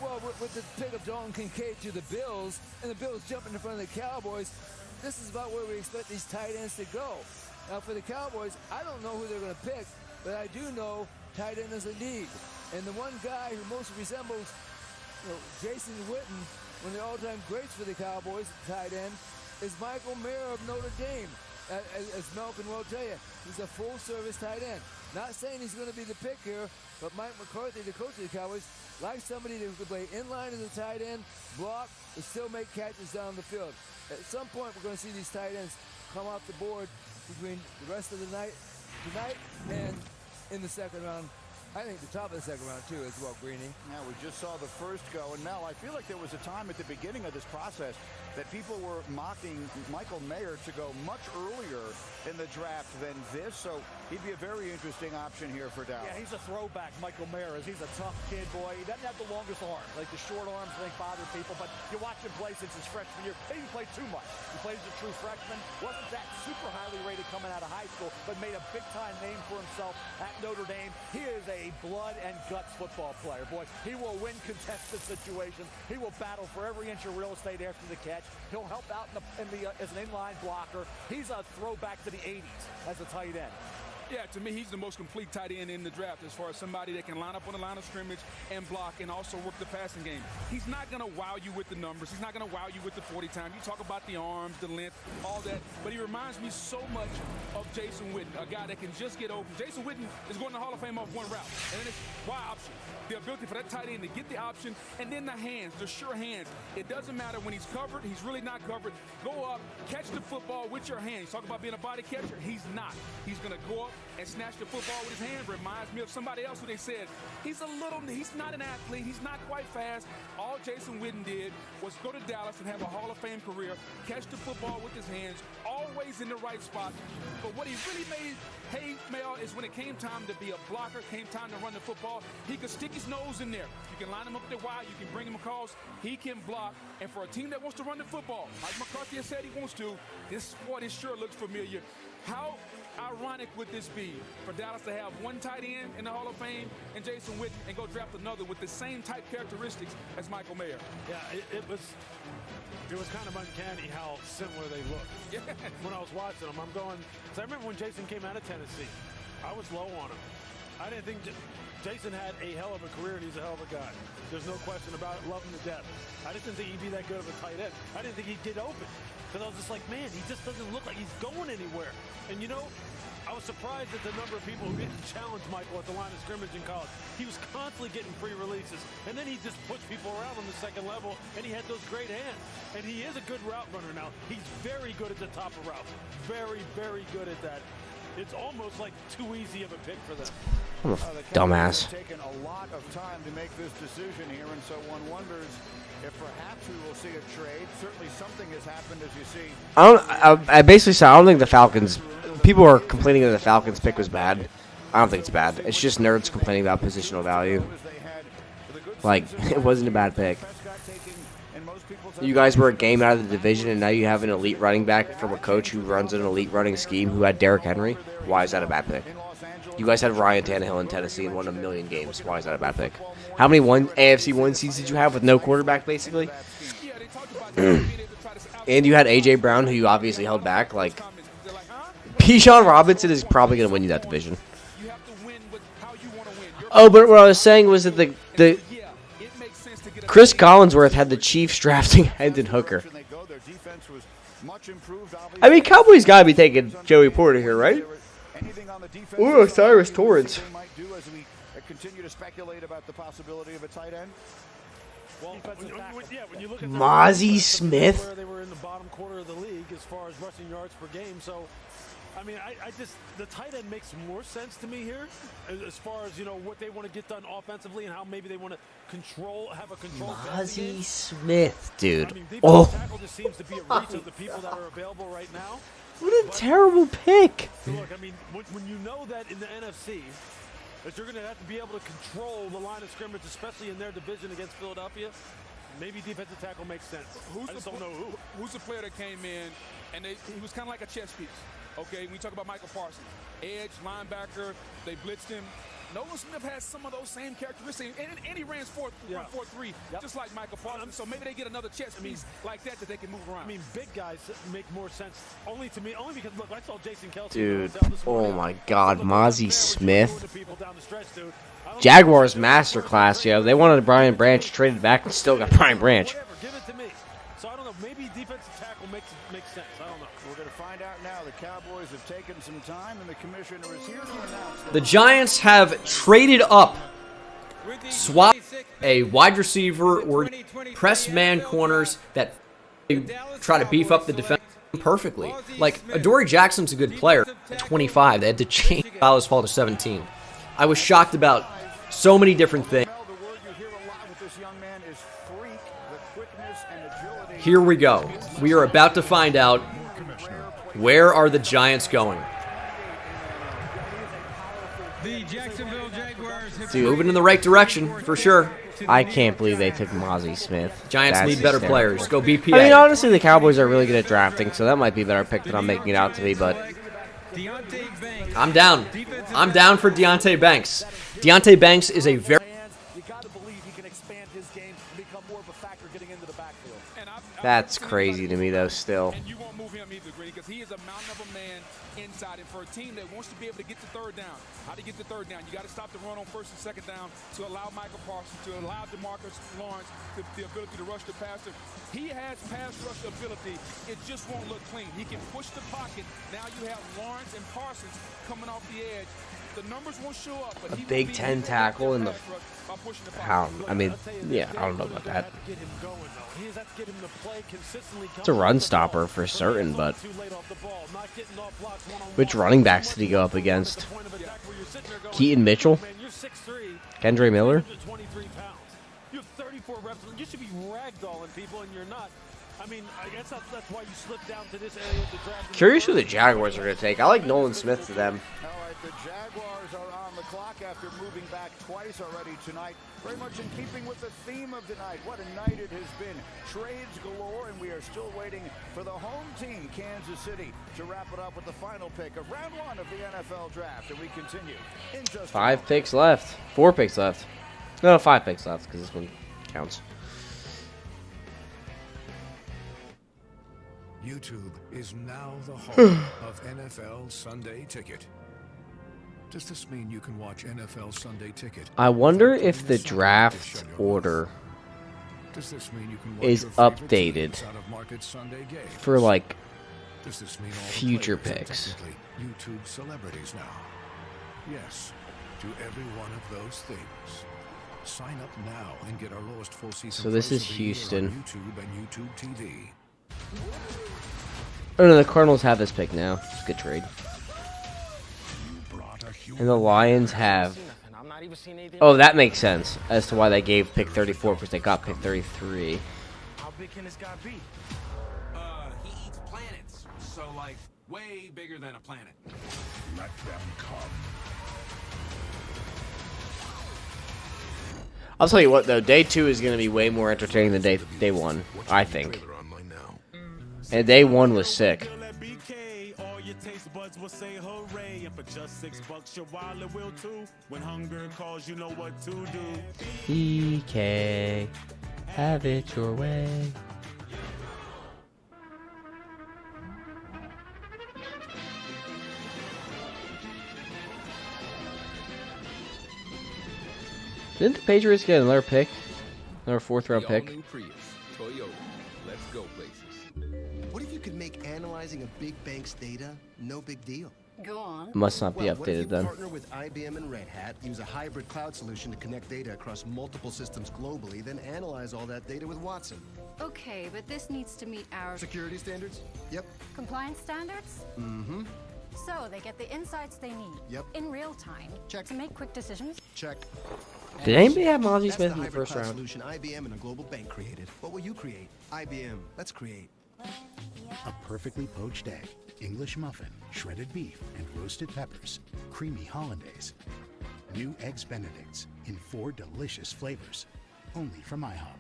Well, with the pick of Dalton Kincaid to the Bills, and the Bills jumping in front of the Cowboys, this is about where we expect these tight ends to go. Now, for the Cowboys, I don't know who they're going to pick, but I do know tight end is a need. And the one guy who most resembles Jason Witten, one of the all-time greats for the Cowboys, tight end, is Michael Mayer of Notre Dame. As Mel can well tell you, he's a full-service tight end. Not saying he's going to be the pick here, but Mike McCarthy, the coach of the Cowboys, likes somebody who can play inline as a tight end, block, but still make catches down the field. At some point, we're going to see these tight ends come off the board between the rest of the night, tonight, and in the second round. I think the top of the second round, too, as well, Greeny. Yeah, we just saw the first go. And, Mel, I feel like there was a time at the beginning of this process that people were mocking Michael Mayer to go much earlier in the draft than this. So he'd be a very interesting option here for Dallas. Yeah, he's a throwback, Michael Mayer. He's a tough kid, boy. He doesn't have the longest arms. Like the short arms, I think, bother people. But you watch him play since his freshman year. He didn't play too much. He plays as a true freshman. Wasn't that super highly rated coming out of high school, but made a big-time name for himself at Notre Dame. He is a blood and guts football player, boy. He will win contested situations. He will battle for every inch of real estate after the catch. He'll help out as an inline blocker. He's a throwback to the 80s as a tight end. Yeah, to me, he's the most complete tight end in the draft as far as somebody that can line up on the line of scrimmage and block and also work the passing game. He's not going to wow you with the numbers. He's not going to wow you with the 40 time. You talk about the arms, the length, all that. But he reminds me so much of Jason Witten, a guy that can just get open. Jason Witten is going to the Hall of Fame off one route. And then it's wide option. The ability for that tight end to get the option, and then the hands, the sure hands. It doesn't matter when he's covered. He's really not covered. Go up, catch the football with your hands. Talk about being a body catcher. He's not. He's going to go up, and snatch the football with his hand reminds me of somebody else who they said, he's not an athlete, he's not quite fast. All Jason Witten did was go to Dallas and have a Hall of Fame career, catch the football with his hands, always in the right spot. But what he really made hay mail is when it came time to be a blocker, came time to run the football, he could stick his nose in there. You can line him up there wide, you can bring him across, he can block. And for a team that wants to run the football, like McCarthy has said he wants to, this sure looks familiar. How ironic would this be for Dallas to have one tight end in the Hall of Fame and Jason Witten and go draft another with the same type characteristics as Michael Mayer? Yeah, it was kind of uncanny how similar they looked. Yeah. When I was watching them, I'm going, because I remember when Jason came out of Tennessee, I was low on him. I didn't think Jason had a hell of a career, and he's a hell of a guy. There's no question about it. Love him to death. I just didn't think he'd be that good of a tight end. I didn't think he'd get open. Because I was just like, man, he just doesn't look like he's going anywhere. And you know, I was surprised at the number of people who didn't challenge Michael at the line of scrimmage in college. He was constantly getting free releases. And then he just pushed people around on the second level, and he had those great hands. And he is a good route runner now. He's very good at the top of routes. Very, very good at that. It's almost like too easy of a pick for them. I'm a dumbass. Taken a lot of time to make this decision here, and so one wonders if perhaps we will see a trade. Certainly something has happened, as you see. I basically said I don't think the Falcons. People are complaining that the Falcons pick was bad. I don't think it's bad. It's just nerds complaining about positional value. Like, it wasn't a bad pick. You guys were a game out of the division, and now you have an elite running back from a coach who runs an elite running scheme who had Derrick Henry. Why is that a bad pick? You guys had Ryan Tannehill in Tennessee and won 1,000,000 games. Why is that a bad pick? How many AFC 1 seeds did you have with no quarterback, basically? And you had A.J. Brown, who you obviously held back. Like, Bijan Robinson is probably going to win you that division. Oh, but what I was saying was that the Chris Collinsworth had the Chiefs drafting Hendon Hooker. I mean, Cowboys got to be taking Joey Porter here, right? Ooh, Cyrus Torrance. Continue to speculate about the possibility of a tight end. Well, when you look at Mozzie Smith. They were in the bottom quarter of the league as far as rushing yards per game. So, I mean, I just the tight end makes more sense to me here as far as, you know, what they want to get done offensively and how maybe they want to have a control. Mozzie Smith, dude. I mean, oh, just seems to be a reach of the people that are available right now. What a terrible pick. So look, I mean, when you know that in the NFC, that you're going to have to be able to control the line of scrimmage, especially in their division against Philadelphia, maybe defensive tackle makes sense. I just don't know who. Who's the player that came in, and he was kind of like a chess piece. Okay, when you talk about Michael Parsons, edge, linebacker, they blitzed him. Nolan Smith has some of those same characteristics, and he ran 4.3, just like Michael Parsons. So maybe they get another chess piece like that they can move around. I mean, big guys make more sense only to me, only because, look, I saw Jason Kelce. Dude, oh my God, Mozzie Smith. Jaguars masterclass, yo. They wanted Brian Branch, traded back, and still got Brian Branch. Give it to me. So I don't know, maybe defensive tackle makes sense. I don't know. We're going to find out now. The Cowboys have taken some time, and the commissioner is here to announce the Giants have traded up, swapped a wide receiver or press man corners that try to beef up the defense perfectly. Like, Adoree Jackson's a good player. At 25, they had to change Dallas fall to 17. I was shocked about so many different things. Here we go. We are about to find out, where are the Giants going? The Jacksonville Jaguars have moving in the right direction, for sure. I can't believe they took Mozzie Smith. Giants need better players. Go BPA. I mean, honestly, the Cowboys are really good at drafting, so that might be a better pick than I'm making it out to be, but I'm down. I'm down for Deonte Banks. Deonte Banks is a very... That's crazy to me, though, still. And you won't move him either, Grady, because he is a mountain of a man inside. And for a team that wants to be able to get the third down, how to get the third down? You got to stop the run on first and second down to allow Michael Parsons, to allow DeMarcus Lawrence the ability to rush the passer. He has pass rush ability. It just won't look clean. He can push the pocket. Now you have Lawrence and Parsons coming off the edge. The numbers won't show up, but A Big Ten tackle in the. How? I mean, yeah, I don't know about that. It's a run stopper for certain, but which running backs did he go up against? Keaton Mitchell? Kendre Miller? You have 34 reps. You should be ragdolling people, and you're not. I mean, I guess that's why you slipped down to this area of the draft. Curious who the Jaguars are going to take. I like Nolan Smith to them. All right, the Jaguars are on the clock after moving back twice already tonight. Very much in keeping with the theme of tonight. What a night it has been. Trades galore, and we are still waiting for the home team, Kansas City, to wrap it up with the final pick of round 1 of the NFL draft. And we continue in just 5 picks left. 4 picks left. No, 5 picks left because this one counts. YouTube is now the home of NFL Sunday Ticket. Does this mean you can watch NFL Sunday Ticket? I wonder if the draft order is updated for like future picks. YouTube celebrities now. Yes, to every one of those things. Sign up now and get our lowest full season. So this is price of the year Houston. on YouTube and YouTube TV. Oh no, the Cardinals have this pick now. It's a good trade. And the Lions have. Oh, that makes sense as to why they gave pick 34 because they got pick 33. How big can this guy be? He eats planets, so like way bigger than a planet. Let them come. I'll tell you what though, day 2 is going to be way more entertaining than day 1, I think. And day 1 was sick. Will say hooray, and for just $6 your wallet will too. When hunger calls, you know what to do. EK, have it your way. Didn't the Patriots get another pick? Another 4th round pick? Toyota. Let's go places. What if you could make analyzing a big bank's data no big deal? Go on. Must not be Well, what if you updated then. partner with IBM and Red Hat, use a hybrid cloud solution to connect data across multiple systems globally, then analyze all that data with Watson? Okay, but this needs to meet our Security standards? Yep. compliance standards. Mm-hmm. So they get the insights they need Yep. in real time to make quick decisions. Check. Did anybody have Mozzie That's Smith in the hybrid first cloud round? solution IBM and a global bank created. What will you create? IBM. Let's create. A perfectly poached egg, English muffin, shredded beef, and roasted peppers, creamy hollandaise. New Eggs Benedicts in 4 delicious flavors, only from IHOP.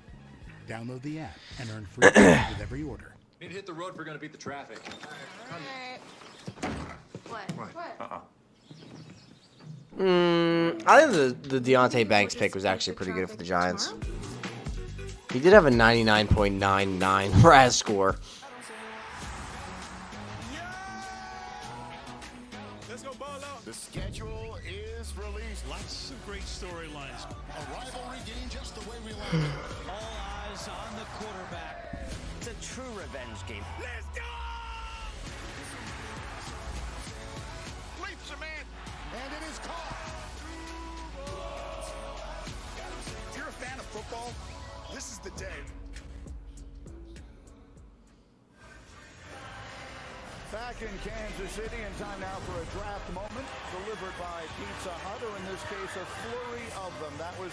Download the app and earn free food with every order. Need to hit the road if we're gonna beat the traffic. What? I think the Deontay Banks pick was actually pretty good for the Giants. He did have a 99.99 RAS score. The schedule is released. Lots of great storylines. A rivalry game just the way we like it. All eyes on the quarterback. It's a true revenge game. Let's go! Leaps a man, and it is caught. If you're a fan of football, this is the day. Back in Kansas City, in time now for a draft moment delivered by Pizza Hut, or in this case, a flurry of them. That was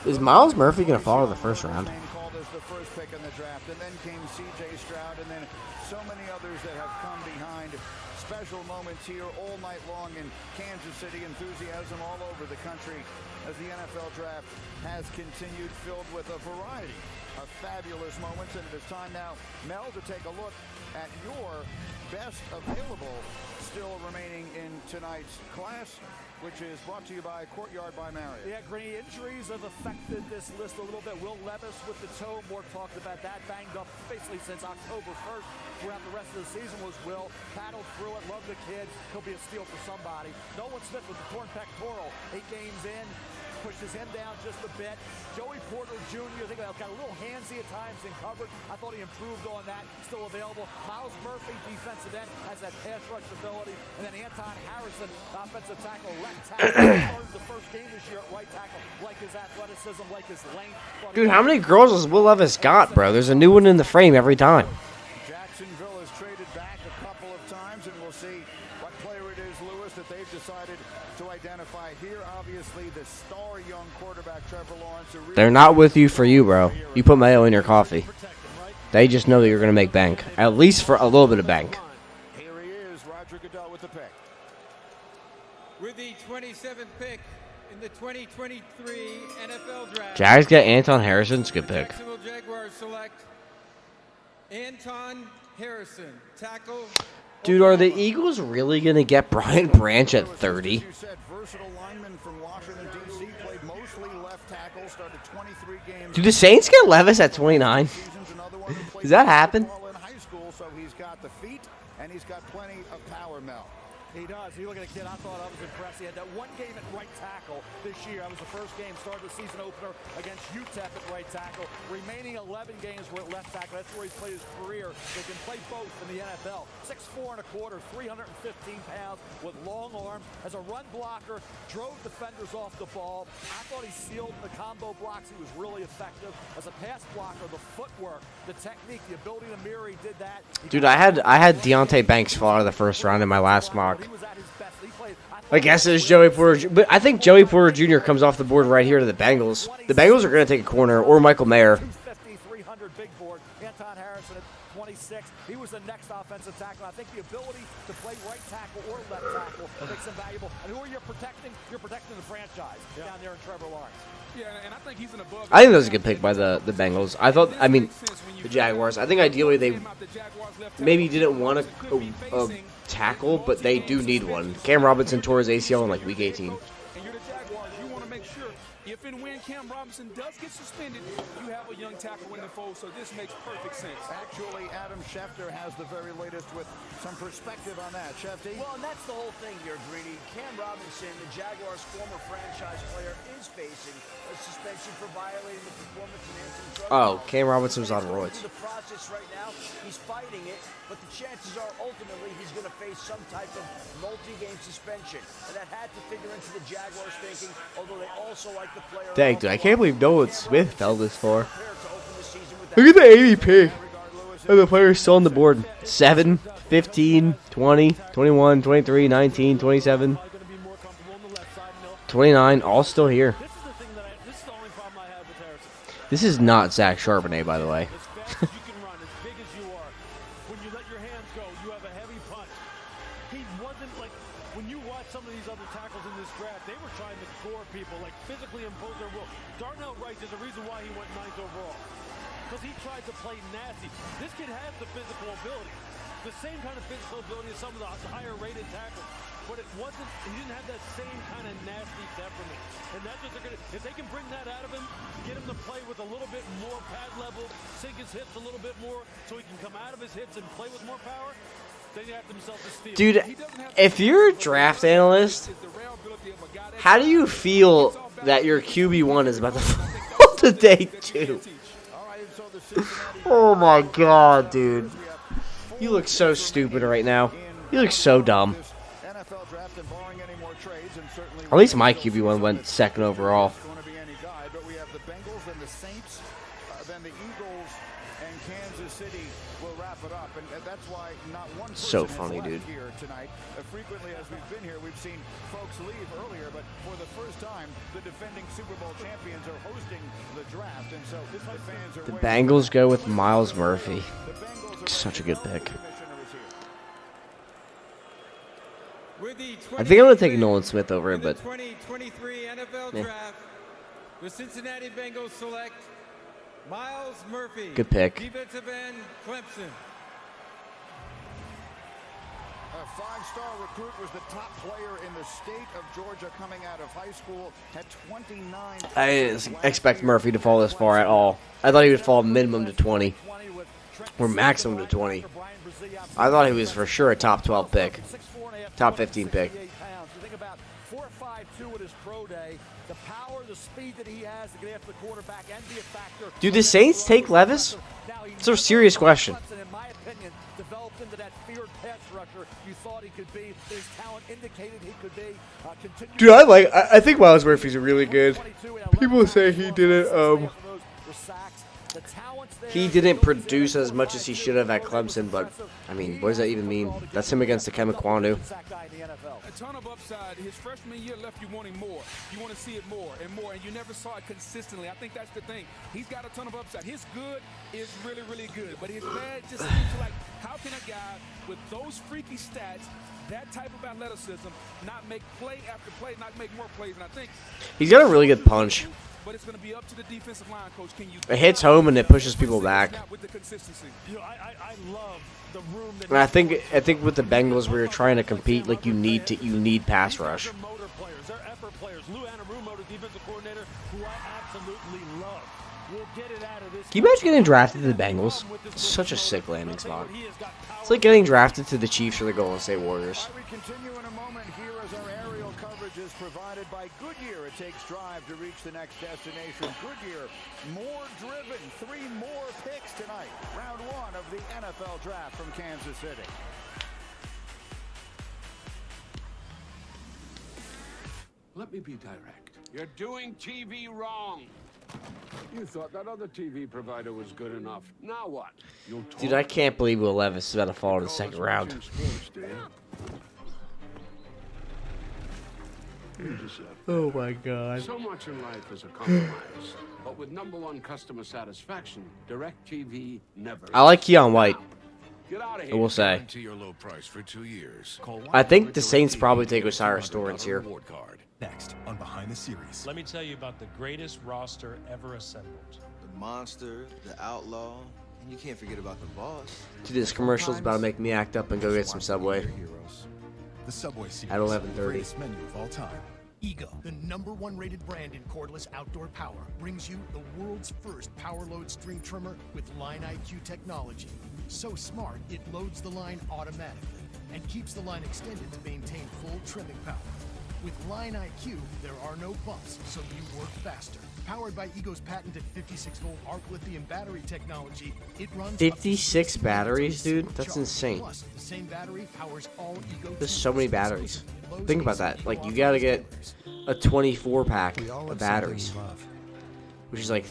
Is Miles Murphy going to fall in the first round? called as the first pick in the draft, and then came C.J. Stroud, and then so many others that have come behind. Special moments here all night long in Kansas City. Enthusiasm all over the country as the NFL draft has continued, filled with a variety of fabulous moments. And it is time now, Mel, to take a look at your best available still remaining in tonight's class, which is brought to you by Courtyard by Marriott. Yeah, Granny, injuries have affected this list a little bit. Will Levis with the toe, more talked about that, banged up basically since October 1st. Throughout the rest of the season was Will. Paddled through it, loved the kid. He'll be a steal for somebody. Nolan Smith with the torn pectoral, 8 games in. pushes him down just a bit. Joey Porter Jr., I think got a little handsy at times in coverage. I thought he improved on that. Still available. Miles Murphy, defensive end, has that pass rush ability. And then Anton Harrison, offensive tackle, left tackle. Started the first game this year at right tackle. Like his athleticism, like his length. Dude, how many girls has Will Levis got, bro? There's a new one in the frame every time. Jacksonville has traded back a couple of times, and we'll see what player it is, Lewis, that they've decided to identify here. Obviously, the star young quarterback, Trevor Lawrence. They're not with you for you, bro. You put mayo in your coffee. They just know that you're going to make bank. At least for a little bit of bank. Here he is, Roger Goodell with the pick. With the 27th pick in the 2023 NFL Draft. Jags get Anton Harrison. It's a good pick. Jacksonville Jaguars select Anton Harrison, tackle. Dude, are the Eagles really going to get Brian Branch at 30? Versatile lineman from Washington, D.C., played mostly left tackle, started 23 games. Do the Saints get Levis at 29? Does that happen? In high school, so he's got the feet and he's got plenty of power, Mel. He does. You look at a kid, I thought I was impressed. He had that one game at right tackle this year. That was the first game, started the season opener against UTEP at right tackle. Remaining 11 games were at left tackle. That's where he's played his career. They can play both in the NFL. 6'4" and a quarter, 315 pounds with long arms. As a run blocker, drove defenders off the ball. I thought he sealed the combo blocks. He was really effective. As a pass blocker, the footwork, the technique, the ability to mirror, he did that. Dude, I had Deontay Banks fall out of the first round in my last mock. I guess it's Joey Porter, but I think Joey Porter Jr. comes off the board right here to the Bengals. The Bengals are going to take a corner, or Michael Mayer. 300 big board. Anton Harrison at 26. He was the next offensive tackle. I think the ability to play right tackle or left tackle makes him valuable. And who are you protecting? You're protecting the franchise down there in Trevor Lawrence. Yeah, and I think he's an above. I think that was a good pick by the Bengals. I mean, the Jaguars. I think ideally they maybe didn't want a tackle, but they do need one. Cam Robinson tore his ACL in like week 18. And you're the Jaguars. You want to make sure if and when Cam Robinson does get suspended, you have a young tackle in the fold, so this makes perfect sense. Actually, Adam Schefter has the very latest with some perspective on that. Schefter? Well, and that's the whole thing here, Greeny. Cam Robinson, the Jaguars' former franchise player, is facing a suspension for violating the performance-enhancing drug law. Cam Robinson was on roids. The process right now, he's fighting it, but the chances are ultimately he's going to face some type of multi-game suspension, and that had to figure into the Jaguars' thinking, although they also like the player. Dang, dude, I can't believe Nolan Smith fell this far. Look at the ADP. And the players still on the board. 7, 15, 20, 21, 23, 19, 27, 29, all still here. This is not Zach Charbonnet, by the way. This kid has the physical ability, the same kind of physical ability as some of the higher rated tackles, but he didn't have that same kind of nasty temperament. And that's what they're going to, if they can bring that out of him, get him to play with a little bit more pad level, sink his hips a little bit more so he can come out of his hits and play with more power, then you have themselves to steal. Dude, if you're a draft analyst, how do you feel that your QB1 is about to fall to day 2? Oh my god, dude. You look so stupid right now. You look so dumb. At least my QB1 went second overall. So funny, dude. Frequently as we've been here, we've seen folks leave earlier, but for the first time, the defending Super Bowl champions are hosting the draft, and so the fans are. The Bengals go with Miles Murphy. Such a good pick. I think I'm going to take Nolan Smith over it, but 2023 NFL Draft, the Cincinnati Bengals select Miles Murphy. Good pick. Defensive end, Clemson. A 5-star recruit, was the top player in the state of Georgia coming out of high school, had 29. I didn't expect Murphy to fall this far at all. I thought he would fall minimum to 20 or maximum to 20. I thought he was for sure a top 12 pick, top 15 pick. 22 at his pro day. The power, the speed that he has to get after the quarterback and be a factor. Do the Saints take Levis? It's a serious question. In my opinion, developed into that feared pass rusher you thought he could be. His talent indicated he could be. Dude, I think Miles Murphy's really good. People say he didn't produce as much as he should have at Clemson, but I mean, what does that even mean? That's him against the Kemikwandu. A ton of upside. His freshman year left you wanting more. You want to see it more and more, and you never saw it consistently. I think that's the thing. He's got a ton of upside. His good is really, really good, but his bad just seems like, how can a guy with those freaky stats, that type of athleticism, not make play after play, not make more plays? And I think he's got a really good punch. But it's going to be up to the defensive line coach. Can you it hits home and it pushes people back. with the consistency? You know, I love the room that And I think with the Bengals, we were trying to compete. Like you need pass rush. They're motor players, they're effort players. Lou Anarumo, the defensive coordinator, who I absolutely love. We'll get it out of this. Can you imagine getting drafted to the Bengals? It's such a sick landing spot. It's like getting drafted to the Chiefs or the Golden State Warriors. We continue in a moment here as our aerial coverage is provided by Goodyear. It takes drive to reach the next destination. Goodyear, more driven, 3 more picks tonight. Round 1 of the NFL Draft from Kansas City. Let me be direct. You're doing TV wrong. You thought that other TV provider was good enough. Now what? Dude, I can't believe Will Levis is about to fall in the second round. Oh my God. So much in life is a compromise. But with #1 customer satisfaction, DirecTV never. I like Keon White. Get out of I here. will say. Guarantee your low price for 2 years. I think the Saints probably take Osiris Torrance here. Next on Behind the Series. Let me tell you about the greatest roster ever assembled. The Monster, the Outlaw, and you can't forget about the Boss. Dude, this commercial's about to make me act up and go get some Subway. The Subway Series. At 11:30. Greatest menu of all time. Ego, the #1 rated brand in cordless outdoor power, brings you the world's first power load string trimmer with Line IQ technology. So smart, it loads the line automatically and keeps the line extended to maintain full trimming power. With Line IQ, there are no bumps, so you work faster. Powered by Ego's patented 56-volt arc lithium battery technology, it runs 56 batteries, dude? That's insane. Plus, the same battery powers all Ego. There's so many batteries. Think about that. Like, you gotta get a 24-pack of batteries, which is like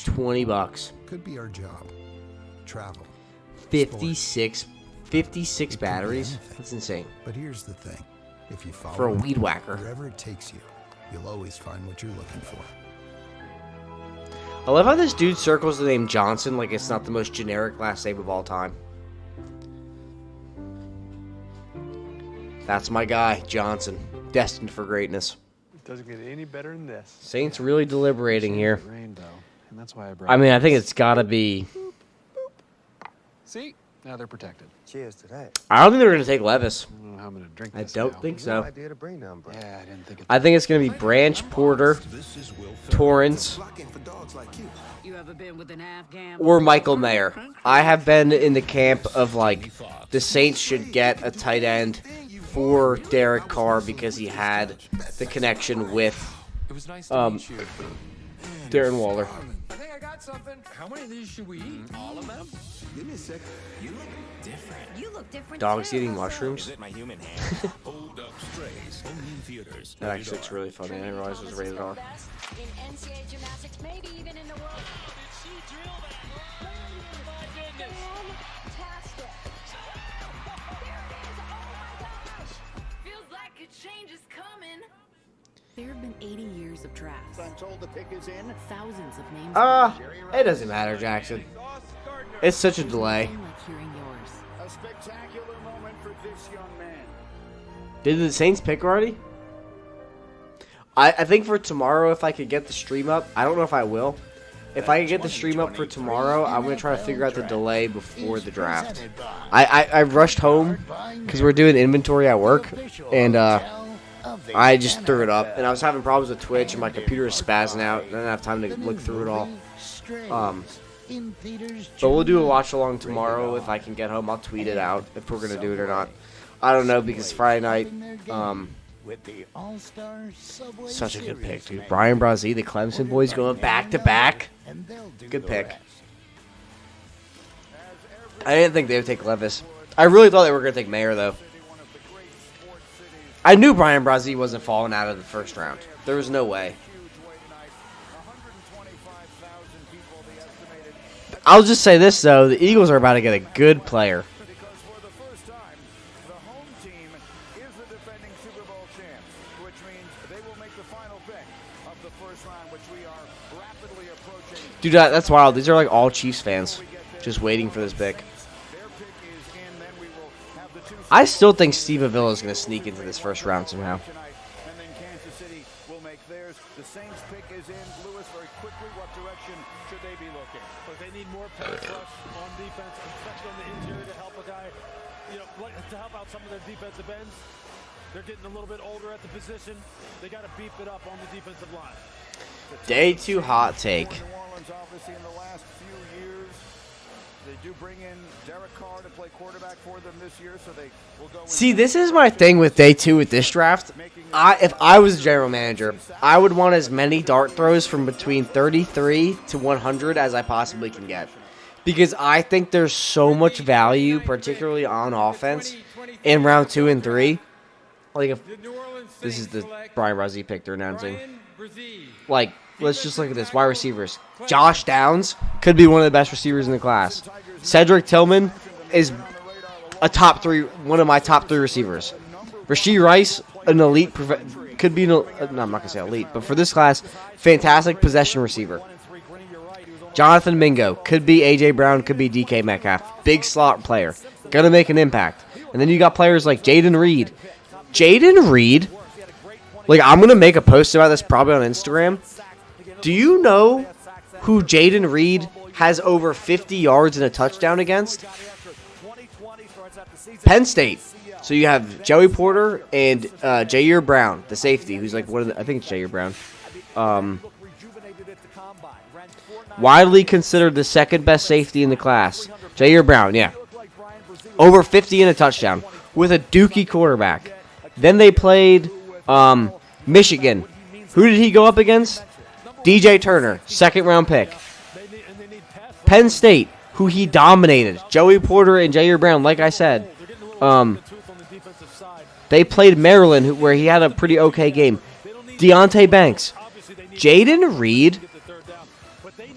$20. Could be our job. Travel. 56 batteries? That's insane. But here's the thing. If you follow For a weed whacker. wherever it takes you, you'll always find what you're looking for. I love how this dude circles the name Johnson like it's not the most generic last name of all time. That's my guy, Johnson. Destined for greatness. It doesn't get any better than this. Saints really deliberating here. Rainbow, and that's why I mean, I think it's gotta be... See? Now they're protected. Cheers to that. I don't think they're gonna take Levis. I don't know how I'm gonna drink I this don't now. think No so. idea to bring down, bro. Yeah, I didn't think I think it's gonna be Branch, Porter, Torrance, You ever been with an Afghan? or Michael Mayer. I have been in the camp of like the Saints should get a tight end for Derek Carr because he had the connection with Darren Waller. I think I got something. How many of these should we eat? All of them? Give me a sec. You look different. You look different. Dogs eating mushrooms. Is it my human hand? Hold up, strays. Only in theaters. That actually looks really funny. I didn't realize it was rated R. In NCAA gymnastics, maybe even in the world. Fantastic. There it is. Oh my gosh. Feels like a change is coming. There have been 80 years of drafts. I'm told the pick is in. Thousands of names. It doesn't matter, Jackson. It's such a delay. Like hearing yours. A spectacular moment for this young man. Did the Saints pick already? I think for tomorrow, if I could get the stream up, I don't know if I will. If I could get the stream up for tomorrow, I'm going to try to figure out the delay before the draft. I rushed home because we're doing inventory at work, and I just threw it up. And I was having problems with Twitch, and my computer is spazzing out. I didn't have time to look through it all. But we'll do a watch along tomorrow if I can get home. I'll tweet it out if we're going to do it or not. I don't know because Friday night, with the All-Star Subway Such a good Series pick, dude. menu. Brian Brazee, the Clemson boys going back to back. And they'll do Good the pick. rest. I didn't think they would take Levis. I really thought they were going to take Mayer, though. I knew Brian Brazee wasn't falling out of the first round. There was no way. I'll just say this, though. The Eagles are about to get a good player. Dude, that's wild. These are like all Chiefs fans just waiting for this pick. I still think Steve Avila is going to sneak into this first round somehow. And then Kansas City will make theirs. The Saints pick is in. Lewis, very quickly, what direction should they be looking? But they need more pass rush on defense, especially on the interior to help a guy, to help out some of their defensive ends. They're getting a little bit older at the position. They got to beef it up on the defensive line. Day 2 hot take. New Orleans, obviously, in the last few years, they do bring in Derek Carr to play quarterback for them this year, so they will go. See, this is my thing with day 2 with this draft. If I was a general manager, I would want as many dart throws from between 33 to 100 as I possibly can get. Because I think there's so much value, particularly on offense, in round 2 and 3. Like, if this is the Brian Brazee pick they're announcing. Like, let's just look at this. Wide receivers. Josh Downs could be one of the best receivers in the class. Cedric Tillman is one of my top 3 receivers. Rashee Rice, an elite, could be, no, I'm not going to say elite, but for this class, fantastic possession receiver. Jonathan Mingo, could be A.J. Brown, could be DK Metcalf. Big slot player. Going to make an impact. And then you got players like Jaden Reed. Jaden Reed, like, I'm going to make a post about this probably on Instagram. Do you know who Jaden Reed has over 50 yards and a touchdown against? Penn State. So you have Joey Porter and Jair Brown, the safety, who's like one of the, I think it's Jair Brown. Widely considered the second best safety in the class. Jair Brown, yeah. Over 50 and a touchdown with a dookie quarterback. Then they played Michigan. Who did he go up against? DJ Turner, second round pick. Penn State, who he dominated. Joey Porter and Jair Brown, like I said. They played Maryland, where he had a pretty okay game. Deontay Banks. Jaden Reed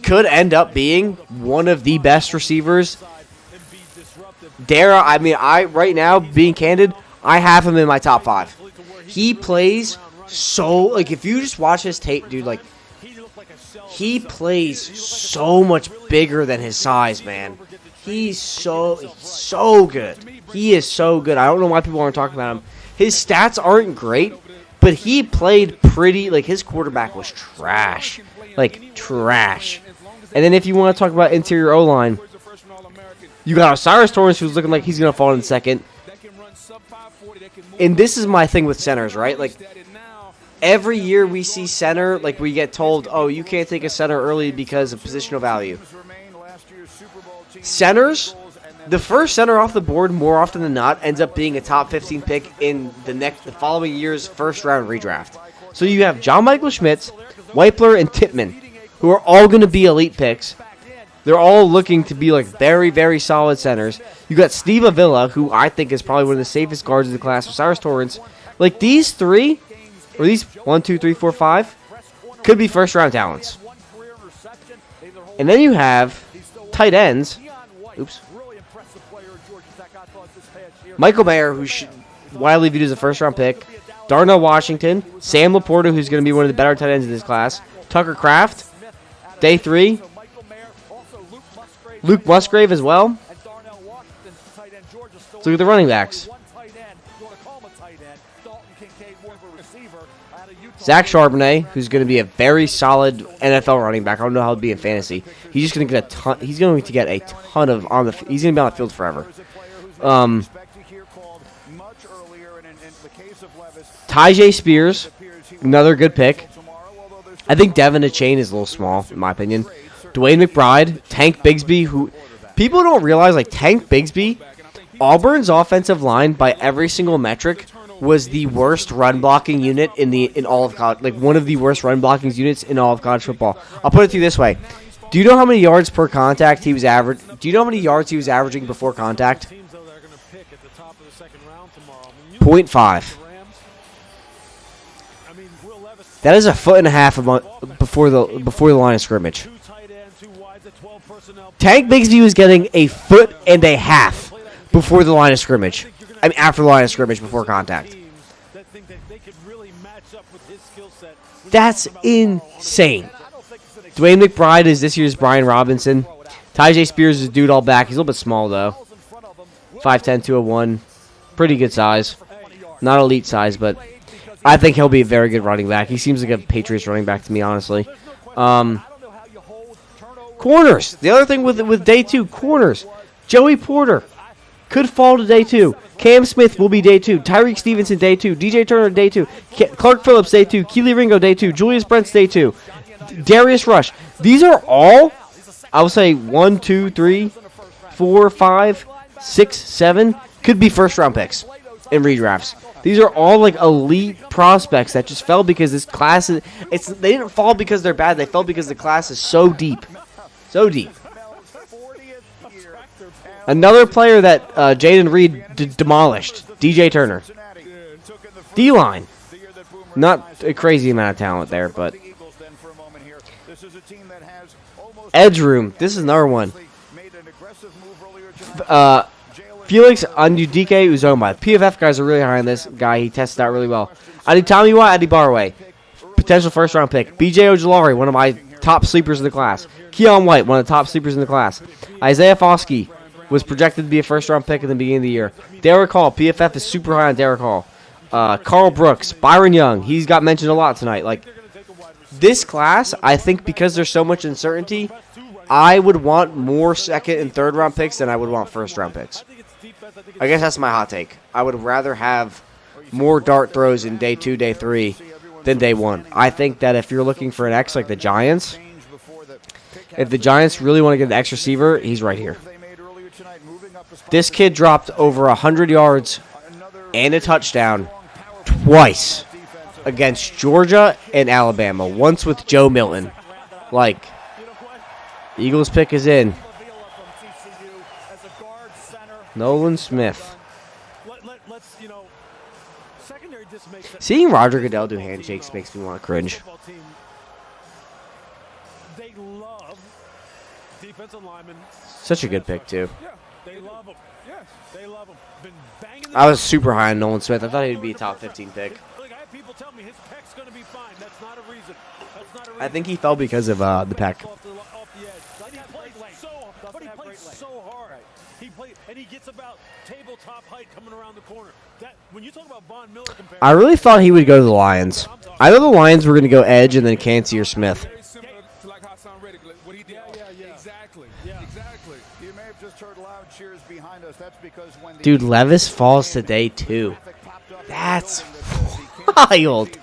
could end up being one of the best receivers. Right now, being candid, I have him in my top 5. He plays so, like, if you just watch his tape, dude, like, he plays so much bigger than his size, man. He's so good. He is so good. I don't know why people aren't talking about him. His stats aren't great, but he played pretty, like, his quarterback was trash. Like, trash. And then if you want to talk about interior O-line, you got Osiris Torrance, who's looking like he's going to fall in second. And this is my thing with centers, right? Like, every year we see center, like, we get told, oh, you can't take a center early because of positional value. Centers, the first center off the board more often than not ends up being a top 15 pick in the following year's first round redraft. So you have John Michael Schmitz, Weipler, and Tippmann, who are all going to be elite picks. They're all looking to be like very, very solid centers. You got Steve Avila, who I think is probably one of the safest guards in the class. Osiris Torrance. Like, these 3, or these 1, 2, 3, 4, 5, could be first round talents. And then you have tight ends. Oops. Michael Mayer, who's widely viewed as a first round pick. Darnell Washington. Sam Laporta, who's going to be one of the better tight ends in this class. Tucker Kraft. Day 3. Luke Musgrave as well. So look at the running backs. Zach Charbonnet, who's going to be a very solid NFL running back. I don't know how he'll be in fantasy. He's just going to get a ton. He's going to get a ton of He's going to be on the field forever. Tyjae Spears, another good pick. I think Devin Achane is a little small, in my opinion. Dwayne McBride, Tank Bigsby, who people don't realize, like, Tank Bigsby, Auburn's offensive line by every single metric was the worst run blocking unit in all of college, like one of the worst run blocking units in all of college football. I'll put it to you this way: do you know how many yards per contact he was average? Do you know how many yards he was averaging before contact? 0.5. That is a foot and a half before the line of scrimmage. Tank Bigsby was getting a foot and a half before the line of scrimmage. I mean, after the line of scrimmage, before contact. That's insane. Dwayne McBride is this year's Brian Robinson. Tyjae Spears is a dude all back. He's a little bit small, though. 5'10", 201. Pretty good size. Not elite size, but I think he'll be a very good running back. He seems like a Patriots running back to me, honestly. Corners. The other thing with day 2, corners. Joey Porter could fall to day 2. Cam Smith will be day 2. Tyreek Stevenson, day 2. DJ Turner, day 2. Clark Phillips, day 2. Keely Ringo, day 2. Julius Brents, day 2. Darius Rush. These are all, I would say, 1, 2, 3, 4, 5, 6, 7, could be first-round picks in redrafts. These are all like elite prospects that just fell because this class is. They didn't fall because they're bad. They fell because the class is so deep, so deep. Another player that Jaden Reed demolished, DJ Turner. D-line, not a crazy amount of talent there, but edge room. This is another one. Felix Anudike Uzoma. PFF guys are really high on this guy. He tested out really well. Adetomiwa Adibarwe, potential first-round pick. B.J. Ojolari, one of my top sleepers in the class. Keon White, one of the top sleepers in the class. Isaiah Foskey was projected to be a first-round pick at the beginning of the year. Derek Hall, PFF is super high on Derek Hall. Carl Brooks, Byron Young, he's got mentioned a lot tonight. Like, this class, I think because there's so much uncertainty, I would want more second and third round picks than I would want first round picks. I guess that's my hot take. I would rather have more dart throws in day 2, day 3 than day 1. I think that if you're looking for an X like the Giants, if the Giants really want to get an X receiver, he's right here. This kid dropped over 100 yards and a touchdown twice against Georgia and Alabama. Once with Joe Milton. Like, Eagles pick is in. Nolan Smith. Seeing Roger Goodell do handshakes makes me want to cringe. Such a good pick, too. I was super high on Nolan Smith. I thought he'd be a top 15 pick. I think he fell because of the pec. I really thought he would go to the Lions. I know the Lions were going to go edge and then Kancey or Smith. Dude, Levis falls to day 2. That's wild.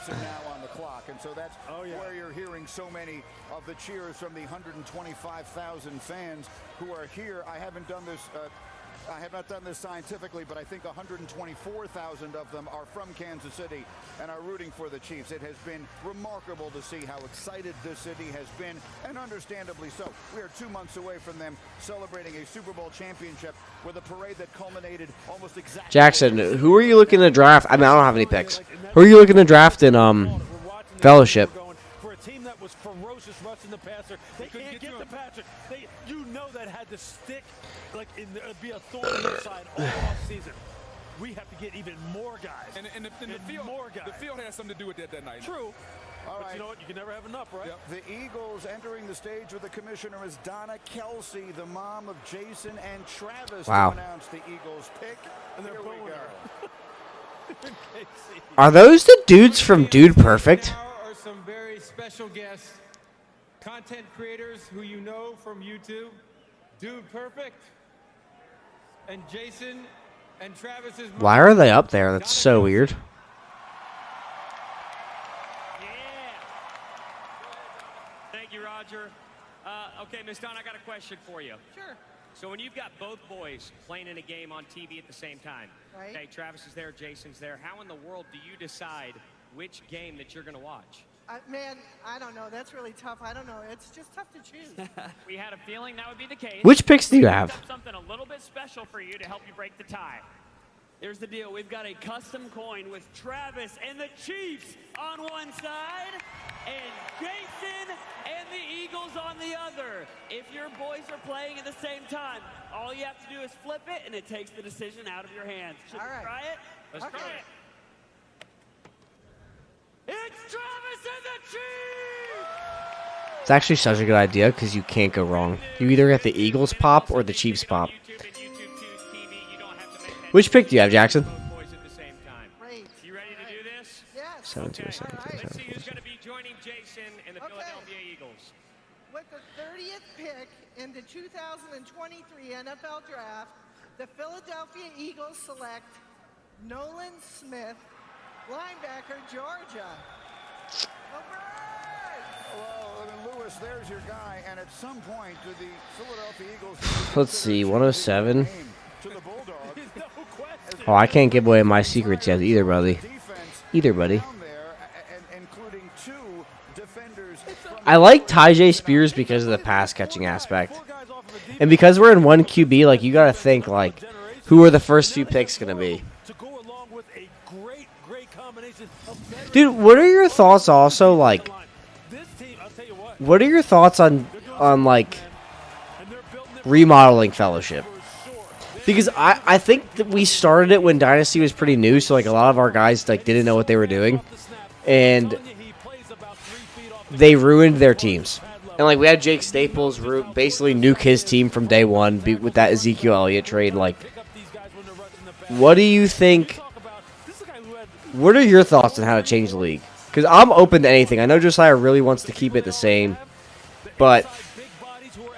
So many of the cheers from the 125,000 fans who are here. I have not done this scientifically, but I think 124,000 of them are from Kansas City and are rooting for the Chiefs. It has been remarkable to see how excited this city has been, and understandably so. We are 2 months away from them celebrating a Super Bowl championship with a parade that culminated almost exactly. Jackson, who are you looking to draft? I mean, I don't have any picks. Who are you looking to draft in Fellowship? To stick like be a thorn in the side all off season. We have to get even more guys. And the field has something to do with that night. True. All right. You know what? You can never have enough, right? Yep. The Eagles entering the stage with the commissioner is Donna Kelsey, the mom of Jason and Travis, to announce the Eagles pick. And there we go. Are those the dudes from Dude Perfect? Are some very special guests, content creators who you know from YouTube. Dude Perfect and Jason and Travis's. Why are they up there? That's so weird. Yeah. Thank you, Roger. Okay, Miss Dawn, I got a question for you. Sure. So when you've got both boys playing in a game on TV at the same time, Right. okay, Travis is there, Jason's there, how in the world do you decide which game that you're going to watch? Man, I don't know. That's really tough. I don't know. It's just tough to choose. We had a feeling that would be the case. Which picks do you have? Something a little bit special for you to help you break the tie. Here's the deal. We've got a custom coin with Travis and the Chiefs on one side and Jason and the Eagles on the other. If your boys are playing at the same time, all you have to do is flip it, and it takes the decision out of your hands. Should All we right. try it? Let's try it. It's Travis and the Chiefs! It's actually such a good idea because you can't go wrong. You either get the Eagles pop or the Chiefs pop. Which pick do you have, Jackson? Great. You ready to do this? Yes. 17 Let's see who's going to be joining Jason and the Philadelphia Eagles. With the 30th pick in the 2023 NFL Draft, the Philadelphia Eagles select Nolan Smith, linebacker, Georgia. Well, Lewis, there's your guy, and at some point, do the Philadelphia Eagles Let's see, 107. to the Bulldogs? Oh, I can't give away my secrets yet either, buddy. Either, buddy. Including two defenders. I like Tyjae Spears because of the pass catching aspect. And because we're in one QB, like, you got to think, like, who are the first few picks going to be? Dude, what are your thoughts also, like, what are your thoughts on like, remodeling Fellowship? Because I think that we started it when Dynasty was pretty new, so, like, a lot of our guys, like, didn't know what they were doing. And they ruined their teams. And, like, we had Jake Staples basically nuke his team from day one with that Ezekiel Elliott trade. Like, what do you think? What are your thoughts on how to change the league? Because I'm open to anything. I know Josiah really wants to keep it the same, but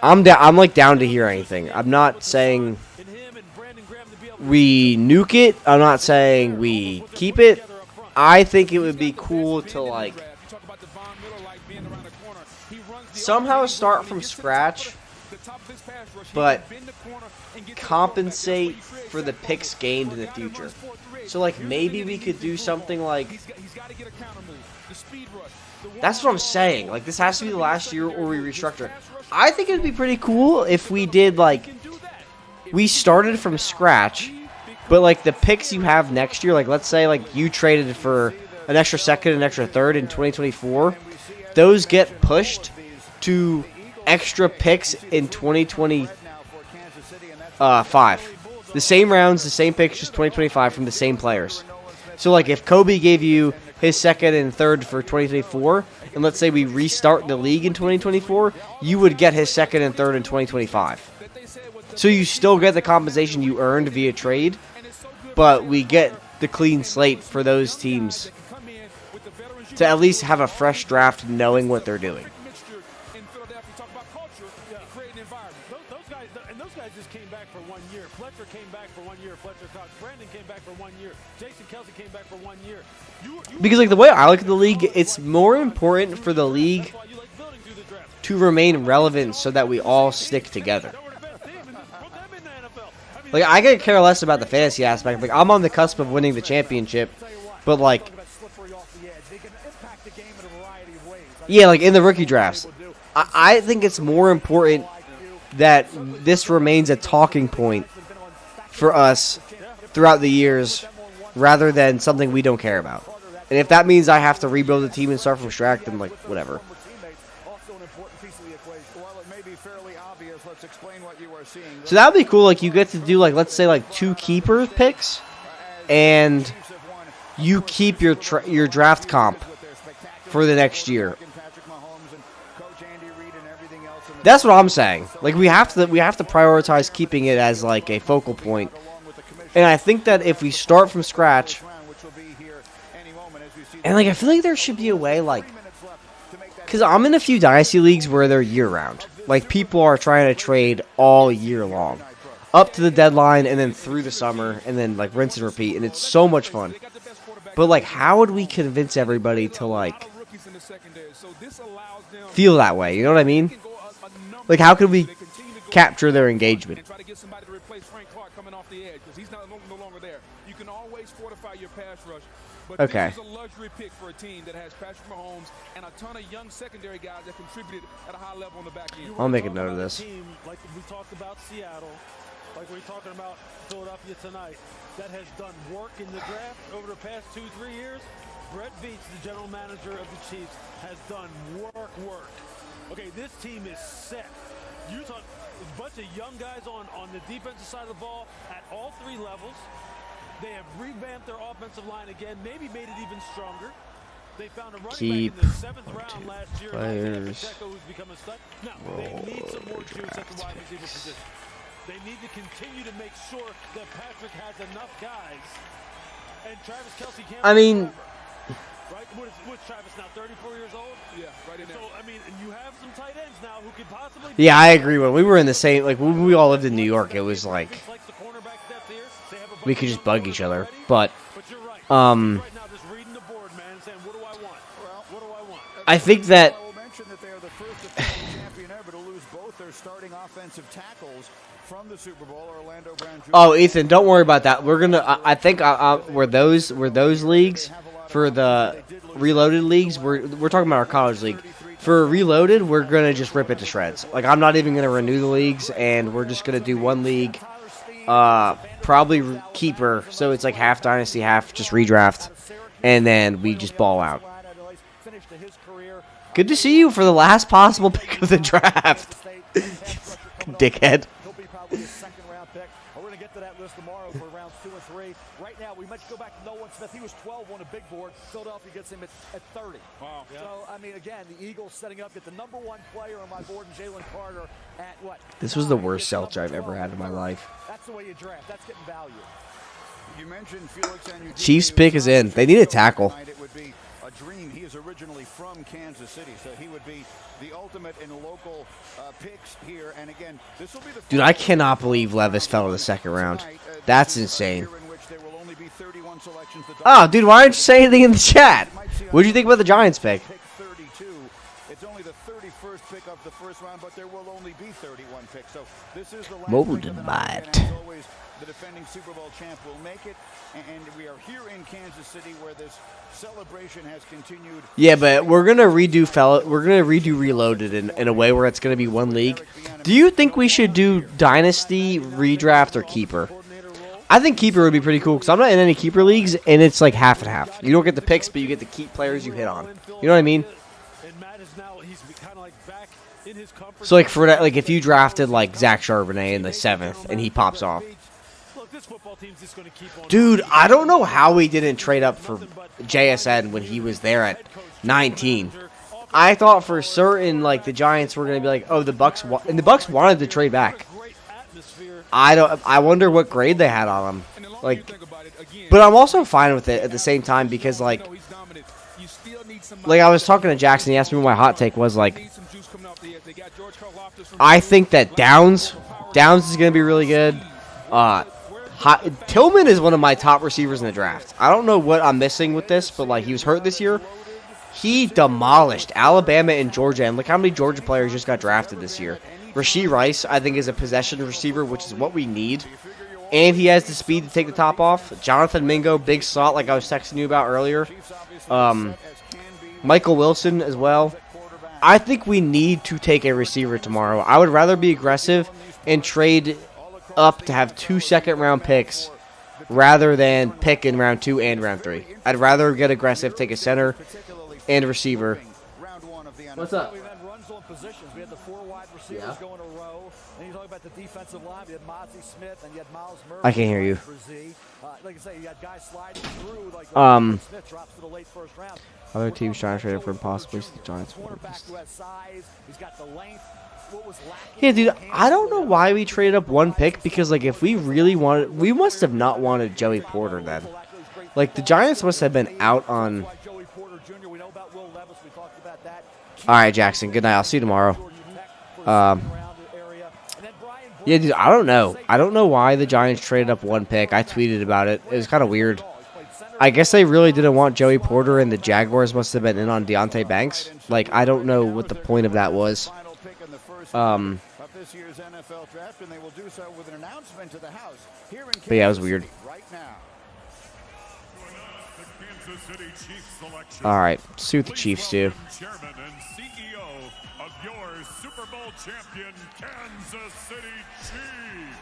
I'm like down to hear anything. I'm not saying we nuke it. I'm not saying we keep it. I think it would be cool to, like, somehow start from scratch, but compensate for the picks gained in the future. So, like, maybe we could do something like... That's what I'm saying. Like, this has to be the last year or we restructure. I think it would be pretty cool if we did, like... We started from scratch, but, like, the picks you have next year, like, let's say, like, you traded for an extra second, an extra third in 2024. Those get pushed to extra picks in 2025. The same rounds, the same picks, just 2025 from the same players. So, like, if Kobe gave you his second and third for 2024, and let's say we restart the league in 2024, you would get his second and third in 2025. So you still get the compensation you earned via trade, but we get the clean slate for those teams to at least have a fresh draft knowing what they're doing. Those guys just came back for 1 year. Fletcher came back for 1 year. Fletcher Cox. Brandon came back for 1 year. Jason Kelsey came back for 1 year. Because, like, the way I look at the league, it's more important for the league to remain relevant so that we all stick together. Like, I could care less about the fantasy aspect. Like, I'm on the cusp of winning the championship, but, like, yeah, like, in the rookie drafts, I think it's more important that this remains a talking point for us throughout the years rather than something we don't care about. And if that means I have to rebuild the team and start from scratch, then, like, whatever. So that would be cool. Like, you get to do, like, let's say, like, 2 keeper picks, and you keep your draft comp for the next year. That's what I'm saying. Like, we have to prioritize keeping it as, like, a focal point. And I think that if we start from scratch, and, like, I feel like there should be a way, like, because I'm in a few dynasty leagues where they're year-round. Like, people are trying to trade all year long, up to the deadline, and then through the summer, and then, like, rinse and repeat, and it's so much fun. But, like, how would we convince everybody to, like, feel that way? You know what I mean? Like, how could we capture their engagement. And try to get somebody to replace Frank Clark coming off the edge because he's no longer there. You can always fortify your pass rush. But Okay. this is a luxury pick for a team that has Patrick Mahomes and a ton of young secondary guys that contributed at a high level on the back end. I'll make a note of this. Team, like we talked about Seattle, like we're talking about Philadelphia tonight, that has done work in the draft over the past 2-3 years. Brett Veach, the general manager of the Chiefs, has done work. Okay, this team is set. You talk a bunch of young guys on the defensive side of the ball at all 3 levels. They have revamped their offensive line again, maybe made it even stronger. They found a running back in the 7th round last year, Pacheco, who's become a stud. Now, they need some more juice at the wide receiver position. They need to continue to make sure that Patrick has enough guys. And Travis Kelce can't. I mean, right? What's Travis now? 34 years old. Yeah, right in there. So I mean, and you have some tight ends now who could possibly. Yeah, I agree. When we were in the same, like when we all lived in New York, it was like we could just bug each other. But I think that. Starting offensive tackles from the Super Bowl, Orlando Brown Jr. Oh, Ethan, don't worry about that. We're gonna. I think were those leagues for the Reloaded leagues. We're talking about our college league. For Reloaded, we're gonna just rip it to shreds. Like I'm not even gonna renew the leagues, and we're just gonna do one league, probably keeper. So it's like half dynasty, half just redraft, and then we just ball out. Good to see you for the last possible pick of the draft. Dickhead. He'll be probably a second-round pick. We're going to get to that list tomorrow for rounds 2 and 3. Right now, we might go back to Nolan Smith. He was 12 on a big board. Philadelphia gets him at 30. Wow. So, I mean, again, the Eagles setting up, get the number 1 player on my board, and Jalen Carter at what? This was the worst Celtics I've ever had in my life. That's the way you draft. That's getting value. You mentioned Felix and Chiefs pick is in. They need a tackle. It would be a dream. He is originally from Kansas City, so he would be the ultimate in local picks here. And again, this will be the Dude, I cannot believe Levis fell in the second round. That's insane. Oh, dude, why aren't you saying anything in the chat? What did you think about the Giants pick? It's only the 31st pick of the first round, but there will only be 31 picks. So this is the last Molded pick of the by night, it. and as always, the defending Super Bowl champ will make it. And we are here in Kansas City where this celebration has continued. Yeah, but we're gonna redo Reloaded in a way where it's gonna be one league. Do you think we should do Dynasty, Redraft, or Keeper? I think Keeper would be pretty cool because I'm not in any Keeper leagues, and it's like half and half. You don't get the picks, but you get to keep players you hit on. You know what I mean? So like for that, like if you drafted like Zach Charbonnet in the 7th and he pops off. Dude, I don't know how we didn't trade up for JSN when he was there at 19. I thought for certain like the Giants were going to be like, oh, the Bucks and the Bucks wanted to trade back. I wonder what grade they had on him. Like, but I'm also fine with it at the same time because like I was talking to Jackson. He asked me what my hot take was. Like, I think that Downs is going to be really good. Tillman is one of my top receivers in the draft. I don't know what I'm missing with this, but like he was hurt this year. He demolished Alabama and Georgia, and look how many Georgia players just got drafted this year. Rashee Rice, I think, is a possession receiver, which is what we need. And he has the speed to take the top off. Jonathan Mingo, big slot, like I was texting you about earlier. Michael Wilson as well. I think we need to take a receiver tomorrow. I would rather be aggressive and trade up to have 2 second-round picks rather than pick in round 2 and round 3. I'd rather get aggressive, take a center and a receiver. What's up? We've had runs on positions. We had the 4 wide receivers go in a row. And you talk about the defensive line. We had Mozzie Smith and you had Miles Murphy. I can't hear you. Like I say, you had guys sliding through. Like Smith drops to the late first round. Other teams trying to trade for possibly the Giants. He's got the length. Yeah, dude, I don't know why we traded up 1 pick because, like, if we really wanted, we must have not wanted Joey Porter then. Like, the Giants must have been out on. All right, Jackson. Good night. I'll see you tomorrow. Yeah, dude, I don't know. I don't know why the Giants traded up 1 pick. I tweeted about it. It was kind of weird. I guess they really didn't want Joey Porter, and the Jaguars must have been in on Deonte Banks. Like, I don't know what the point of that was. this year's NFL draft, and they will do so with an announcement to the House here in Kansas But yeah, it was weird. City right now. All right, see what the Chiefs do. Chairman and CEO of your Super Bowl champion Kansas City Chiefs.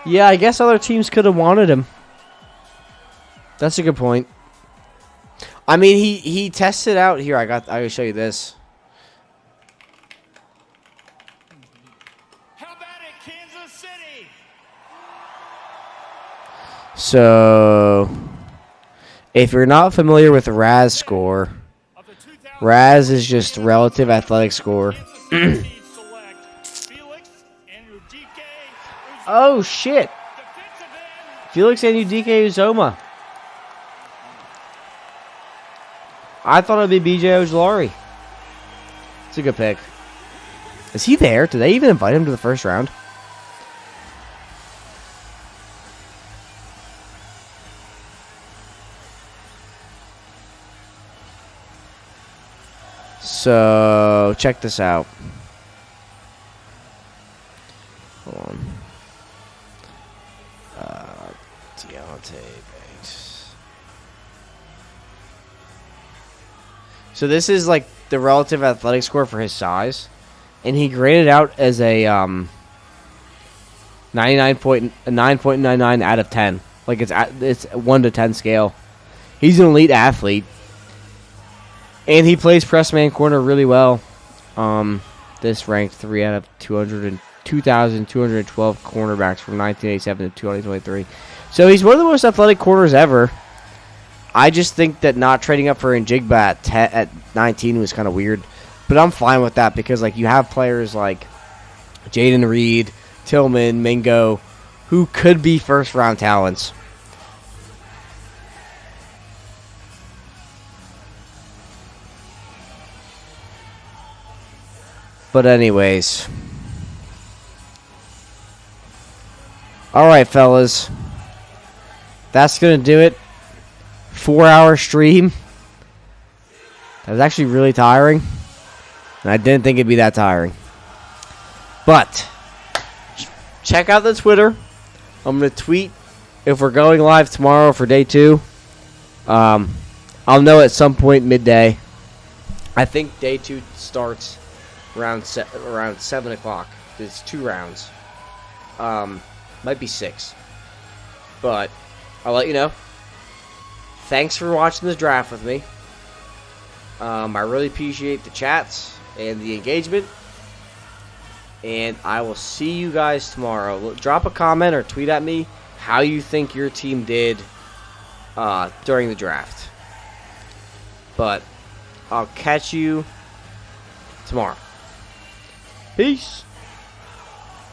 Yeah, I guess other teams could have wanted him. That's a good point. I mean, he tested out here. I will show you this. How about it, Kansas City? So, if you're not familiar with RAS score, RAS is just relative athletic score. Oh shit! Felix Anudike Uzoma. I thought it'd be BJ Ojulari. It's a good pick. Is he there? Did they even invite him to the first round? So, check this out. Hold on. Deontay Banks. So this is like the relative athletic score for his size, and he graded out as a 9.99 out of 10. Like it's 1 to 10 scale. He's an elite athlete, and he plays press man corner really well. This ranked 3 out of 2,212 cornerbacks from 1987 to 2023. So he's one of the most athletic corners ever. I just think that not trading up for Njigba at 19 was kind of weird. But I'm fine with that because like you have players like Jaden Reed, Tillman, Mingo, who could be first-round talents. But anyways. All right, fellas. That's going to do it. 4-hour stream. That was actually really tiring. And I didn't think it'd be that tiring. But check out the Twitter. I'm going to tweet if we're going live tomorrow for day 2. I'll know at some point midday. I think day 2 starts around 7 o'clock. It's 2 rounds. Might be 6. But I'll let you know. Thanks for watching this draft with me. I really appreciate the chats and the engagement. And I will see you guys tomorrow. Drop a comment or tweet at me how you think your team did during the draft. But I'll catch you tomorrow. Peace.